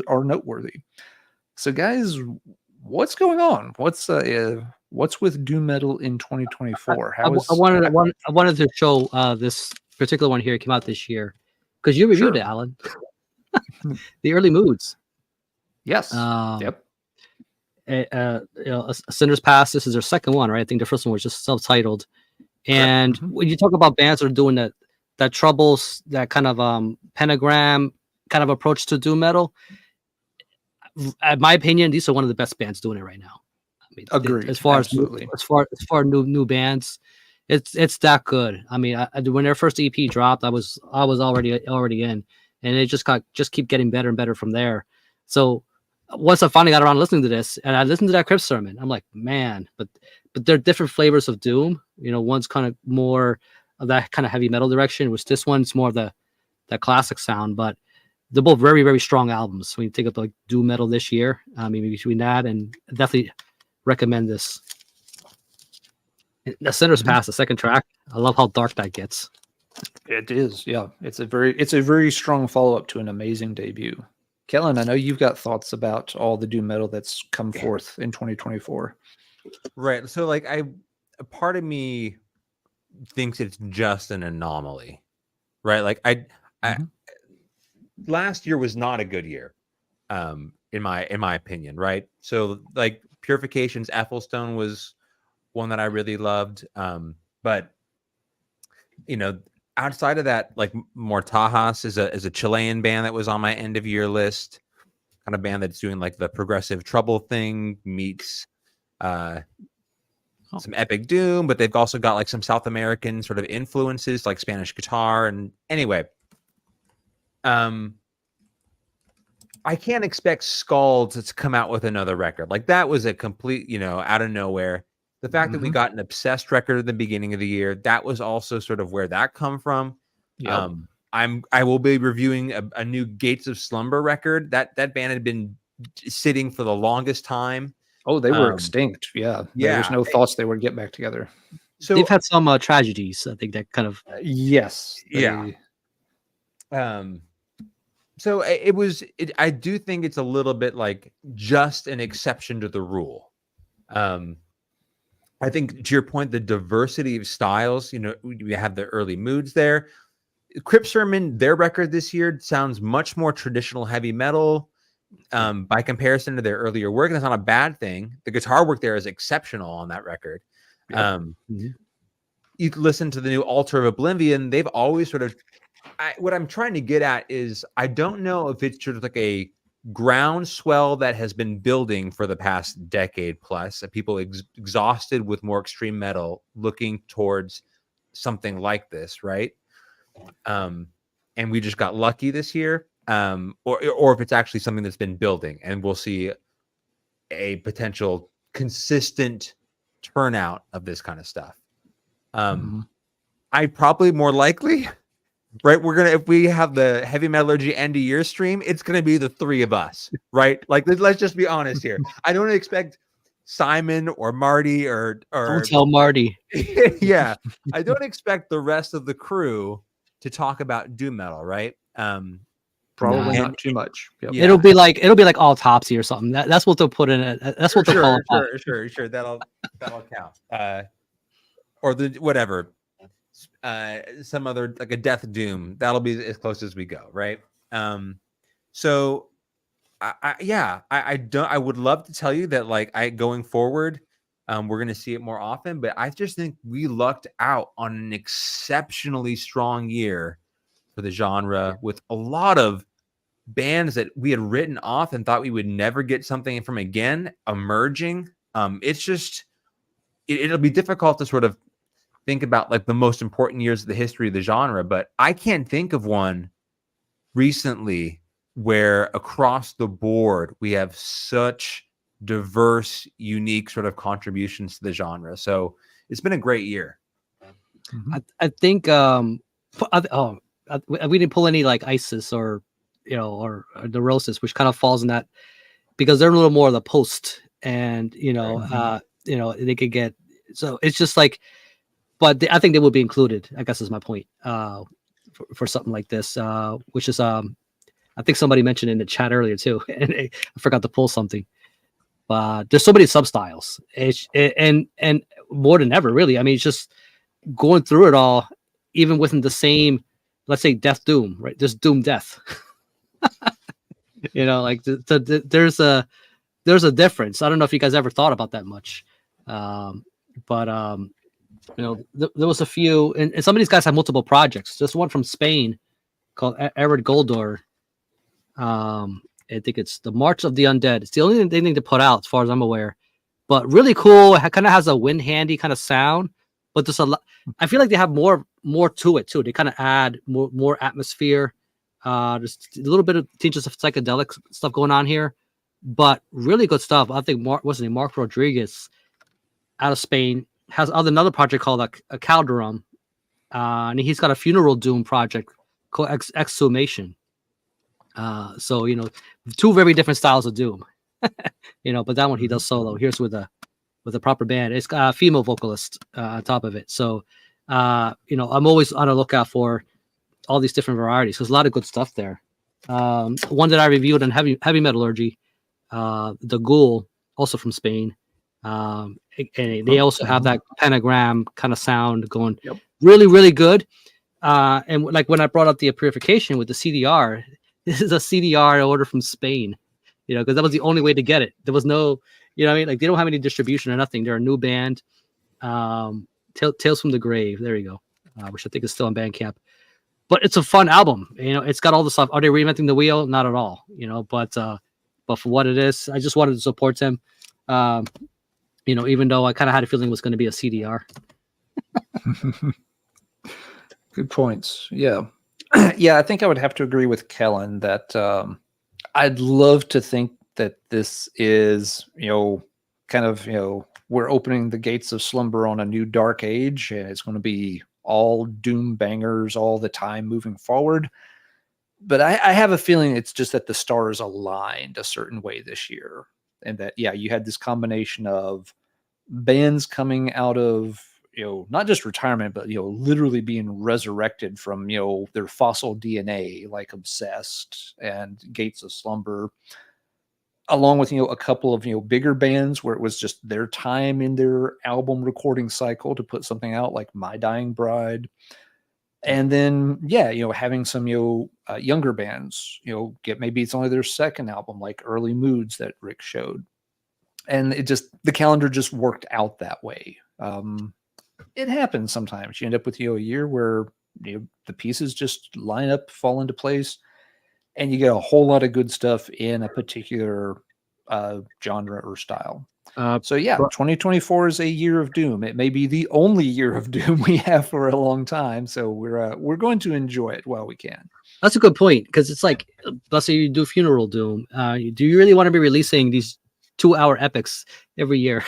A: are noteworthy. So, guys, what's going on? What's with doom metal in 2024?
C: I wanted to show this particular one here. It came out this year because you reviewed it, Alan. The Early Moods.
A: Yes. Yep.
C: A Sinner's Pass. This is their second one, right? I think the first one was just self-titled. And when you talk about bands that are doing that troubles, that kind of pentagram kind of approach to doom metal, in my opinion, these are one of the best bands doing it right now. I mean,
A: agreed.
C: As far
A: Absolutely.
C: as new bands, it's that good. I mean, when their first EP dropped, I was already in, and it just keep getting better and better from there. So once I finally got around listening to this, and I listened to that Crypt sermon, I'm like, man, but they're different flavors of doom. One's kind of more of that kind of heavy metal direction, which this one's more of that classic sound. But they're both very, very strong albums. When you think of like doom metal this year, I mean, between that, and definitely recommend this. The Sinner's Pass, the second track. I love how dark that gets.
A: It is, yeah. It's a very strong follow up to an amazing debut. Kellen, I know you've got thoughts about all the doom metal that's come forth in 2024.
B: Right. So, like, a part of me thinks it's just an anomaly, right? Like, I last year was not a good year, in my opinion, right? So, like, Purification's Ethelstone was one that I really loved, but outside of that, like, Mortajas is a Chilean band that was on my end of year list, kind of band that's doing like the progressive trouble thing meets some epic doom, but they've also got like some South American sort of influences, like Spanish guitar. And anyway, I can't expect Scald to come out with another record. Like, that was a complete, out of nowhere. The fact that we got an Obsessed record at the beginning of the year, that was also sort of where that come from.
A: Yep.
B: I will be reviewing a new Gates of Slumber record. That band had been sitting for the longest time.
A: Oh, they were extinct. Yeah. There's no thoughts they would get back together.
C: So they've had some tragedies. I think that kind of
A: yes.
B: Yeah. So I do think it's a little bit like just an exception to the rule. I think, to your point, the diversity of styles, we have the Early Moods there. Crypt Sermon, their record this year sounds much more traditional heavy metal by comparison to their earlier work. And that's not a bad thing. The guitar work there is exceptional on that record. Yep. You listen to the new Altar of Oblivion. They've always sort of, what I'm trying to get at is, I don't know if it's sort of like a groundswell that has been building for the past decade plus, that people exhausted with more extreme metal looking towards something like this, right? And we just got lucky this year, or if it's actually something that's been building, and we'll see a potential consistent turnout of this kind of stuff. I probably more likely, right? If we have the Heavy Metallurgy end of year stream, it's gonna be the three of us, right? Like, let's just be honest here. I don't expect Simon or Marty or
C: don't tell Marty.
B: Yeah, I don't expect the rest of the crew to talk about doom metal, right?
A: Probably not too much. Yep.
C: Yeah. It'll be like Autopsy or something. That's what they'll put in it. That's what they'll call it.
B: Sure. That'll count. Or the whatever. Some other, like a Death Doom. That'll be as close as we go, right? I would love to tell you that, like, going forward, we're going to see it more often. But I just think we lucked out on an exceptionally strong year for the genre, with a lot of bands that we had written off and thought we would never get something from again emerging. It's just, it'll be difficult to sort of think about like the most important years of the history of the genre, but I can't think of one recently where across the board we have such diverse, unique sort of contributions to the genre. So it's been a great year.
C: I think we didn't pull any like ISIS or or Neurosis, which kind of falls in that, because they're a little more of the post, and they could get, so it's just like, but I think they would be included, I guess is my point, for something like this, which is I think somebody mentioned in the chat earlier too, and I forgot to pull something. But there's so many substyles, and more than ever, really. I mean, it's just going through it all, even within the same, let's say, Death Doom, right? There's Doom Death. Like there's a difference. I don't know if you guys ever thought about that much, but there was a few, and some of these guys have multiple projects. There's one from Spain called Arid Goldor. I think it's the March of the Undead. It's the only thing to put out, as far as I'm aware. But really cool. It kind of has a wind handy kind of sound. But there's a lot. I feel like they have more to it too. They kind of add more atmosphere. There's a little bit of tinges of psychedelic stuff going on here, but really good stuff. I think Mark Rodriguez out of Spain has another project called a Calderon, and he's got a funeral doom project called Exhumation. So two very different styles of doom. But that one he does solo. Here's with a proper band. It's got a female vocalist on top of it. So I'm always on a lookout for all these different varieties. There's a lot of good stuff there. One that I reviewed on heavy metallurgy, the Ghoul, also from Spain. And they also have that pentagram kind of sound going. Yep. Really, really good. And like when I brought up the purification with the CDR, this is a CDR order from Spain, because that was the only way to get it. There was no, what I mean? Like they don't have any distribution or nothing. They're a new band. Tales from the Grave. There you go. Which I think is still on Bandcamp. But it's a fun album. It's got all the stuff. Are they reinventing the wheel? Not at all. But for what it is, I just wanted to support him. Even though I kind of had a feeling it was going to be a CDR.
A: Good points. Yeah. Yeah, I think I would have to agree with Kellen that I'd love to think that this is, kind of, we're opening the gates of slumber on a new dark age, and it's going to be all doom bangers all the time moving forward. But I have a feeling it's just that the stars aligned a certain way this year. And that, you had this combination of bands coming out of, not just retirement, but, literally being resurrected from, their fossil DNA, like Obsessed and Gates of Slumber, along with, a couple of, bigger bands where it was just their time in their album recording cycle to put something out, like My Dying Bride. And then, having some, younger bands, maybe it's only their second album, like Early Moods that Rick showed. And the calendar just worked out that way. It happens sometimes. You end up with, a year where, the pieces just line up, fall into place, and you get a whole lot of good stuff in a particular genre or style. 2024 is a year of doom. It may be the only year of doom we have for a long time. So we're going to enjoy it while we can.
C: That's a good point, because it's like, let's say you do funeral doom. Do you really want to be releasing these 2-hour epics every year?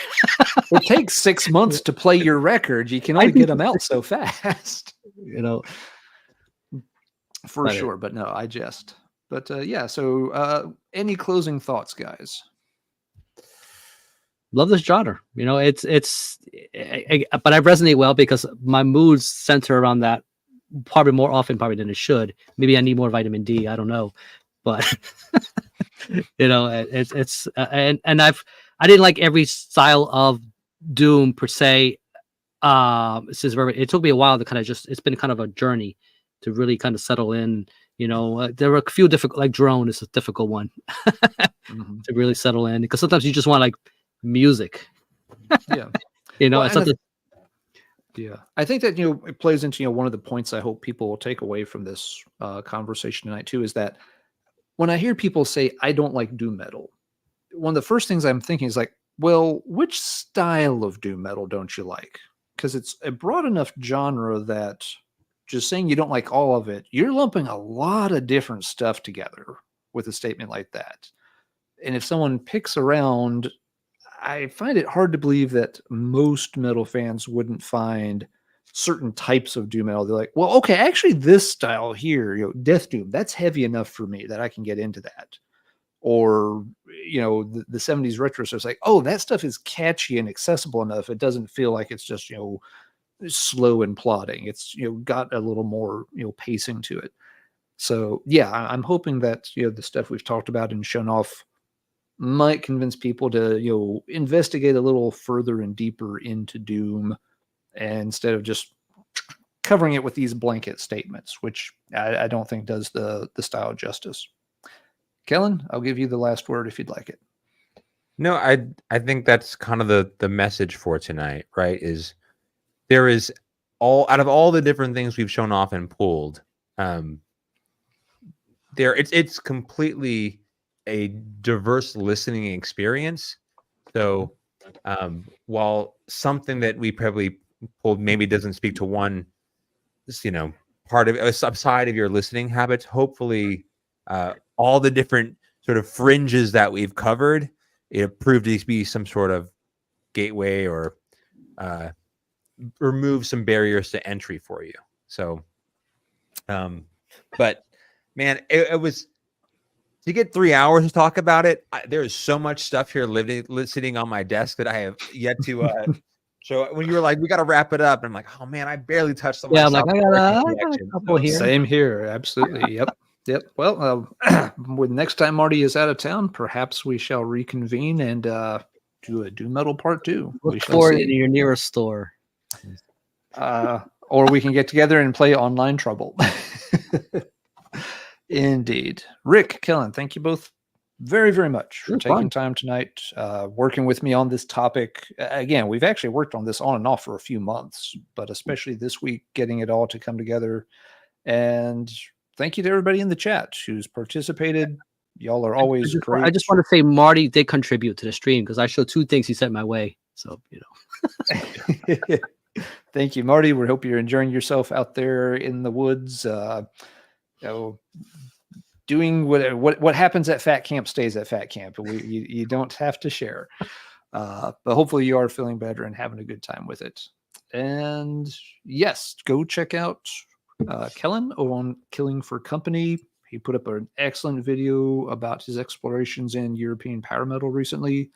A: It takes 6 months to play your record. You can only get them out so fast. For sure. But no, I jest. But so any closing thoughts, guys?
C: Love this genre. But I resonate well because my moods center around that probably more often than it should. Maybe I need more vitamin D. I don't know, but it's and I didn't like every style of doom per se. It took me a while to kind of it's been kind of a journey to really kind of settle in. There were a few difficult, like Drone is a difficult one to really settle in, because sometimes you just want like music,
A: Yeah.
C: It's not
A: yeah. I think that, it plays into, one of the points I hope people will take away from this conversation tonight too, is that when I hear people say, I don't like doom metal, one of the first things I'm thinking is like, well, which style of doom metal don't you like? Because it's a broad enough genre that just saying you don't like all of it, you're lumping a lot of different stuff together with a statement like that. And if someone picks around, I find it hard to believe that most metal fans wouldn't find certain types of doom metal. They're like, well, okay, actually, this style here, death doom, that's heavy enough for me that I can get into that. Or, the 70s retro stuff is like, oh, that stuff is catchy and accessible enough. It doesn't feel like it's just, slow and plodding. It's, got a little more, pacing to it. So, yeah, I'm hoping that, the stuff we've talked about and shown off might convince people to, investigate a little further and deeper into doom, instead of just covering it with these blanket statements, which I don't think does the style justice. Kellen, I'll give you the last word if you'd like it.
B: No, I think that's kind of the message for tonight, right? Is there is out of all the different things we've shown off and pulled, it's completely a diverse listening experience. So while something that we probably pulled maybe doesn't speak to one, part of a subside of your listening habits, hopefully all the different sort of fringes that we've covered, it proved to be some sort of gateway or remove some barriers to entry for you. So, but man, it was to get 3 hours to talk about it. There is so much stuff here sitting on my desk that I have yet to show. When you were like, we got to wrap it up, I'm like, oh man, I barely touched on my.
C: Yeah, I'm like, I got a couple here.
A: Same here, absolutely. Yep. Well, when next time Marty is out of town, perhaps we shall reconvene and do a doom metal part 2.
C: Look for it in your nearest store.
A: Or we can get together and play online Trouble. Indeed. Rick, Kellen, thank you both very, very much for taking time tonight, working with me on this topic. Again, we've actually worked on this on and off for a few months, but especially this week, getting it all to come together. And thank you to everybody in the chat who's participated. Y'all are always great.
C: I just want to say Marty did contribute to the stream because I showed 2 things he sent my way. So,
A: Thank you, Marty. We hope you're enjoying yourself out there in the woods. Doing what happens at Fat Camp stays at Fat Camp. You don't have to share. But hopefully you are feeling better and having a good time with it. And yes, go check out Kellen on Killing for Company. He put up an excellent video about his explorations in European power metal recently.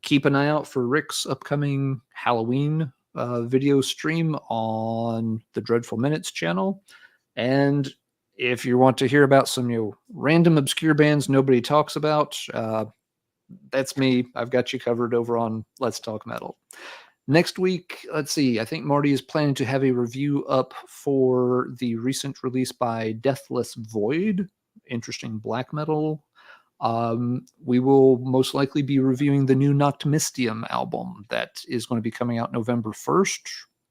A: Keep an eye out for Rick's upcoming Halloween video stream on the Dreadful Minutes channel. And if you want to hear about some random obscure bands nobody talks about, that's me. I've got you covered over on Let's Talk Metal. Next week, let's see, I think Marty is planning to have a review up for the recent release by Deathless Void, interesting black metal. We will most likely be reviewing the new Noctimistium album that is going to be coming out November 1st.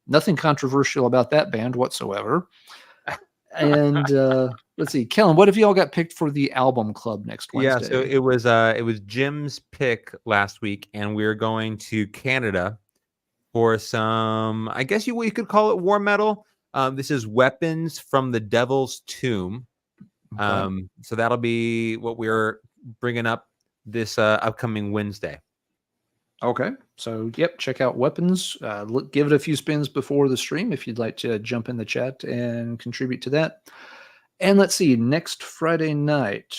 A: Nothing controversial about that band whatsoever. And let's see, Kellen, what have you all got picked for the album club next Wednesday?
B: Yeah, so it was Jim's pick last week, and we're going to Canada for some, I guess you could call it war metal. This is Weapons from the Devil's Tomb. Okay. So that'll be what we're bringing up this upcoming Wednesday.
A: Okay, so yep, check out Weapons. Give it a few spins before the stream if you'd like to jump in the chat and contribute to that. And let's see, next Friday night,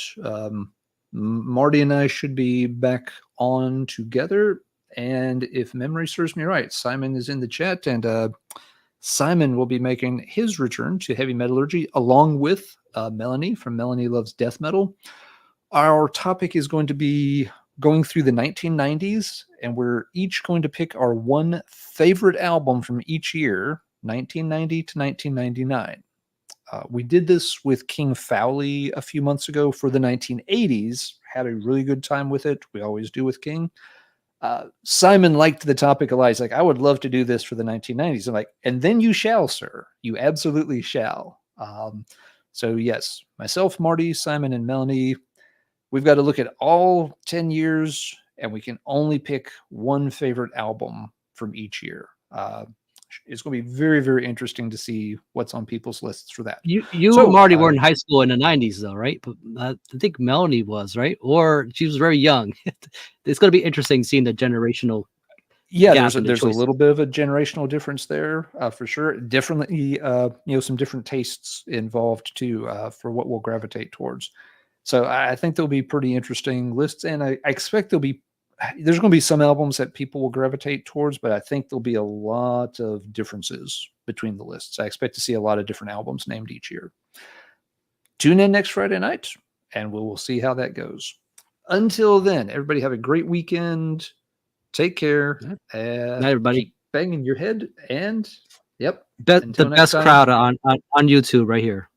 A: Marty and I should be back on together. And if memory serves me right, Simon is in the chat, and Simon will be making his return to Heavy Metallurgy along with Melanie from Melanie Loves Death Metal. Our topic is going to be going through the 1990s, and we're each going to pick our one favorite album from each year, 1990 to 1999. We did this with King Fowley a few months ago for the 1980s, had a really good time with it. We always do with King. Simon liked the topic a lot. He's like, I would love to do this for the 1990s. I'm like, and then you shall, sir. You absolutely shall. So yes, myself, Marty, Simon, and Melanie, we've got to look at all 10 years, and we can only pick one favorite album from each year. It's going to be very, very interesting to see what's on people's lists for that.
C: You Marty, were in high school in the 90s, though, right? But I think Melanie was, right? Or she was very young. It's going to be interesting seeing the generational.
A: Yeah, there's a little bit of a generational difference there, for sure. Definitely, some different tastes involved too, for what we'll gravitate towards. So I think there'll be pretty interesting lists, and I expect there's going to be some albums that people will gravitate towards, but I think there'll be a lot of differences between the lists. I expect to see a lot of different albums named each year. Tune in next Friday night, and we will see how that goes. Until then, everybody have a great weekend. Take care.
C: Night, everybody.
A: Keep banging your head, and the
C: best crowd on YouTube right here.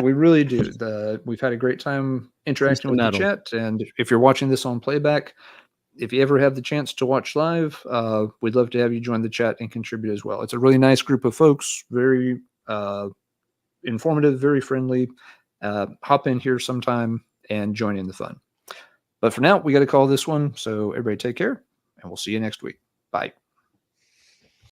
A: We really do. We've had a great time interacting with the chat, and if you're watching this on playback, if you ever have the chance to watch live, we'd love to have you join the chat and contribute as well. It's a really nice group of folks, very informative, very friendly. Hop in here sometime and join in the fun. But for now, we got to call this one. So everybody take care, and we'll see you next week. Bye.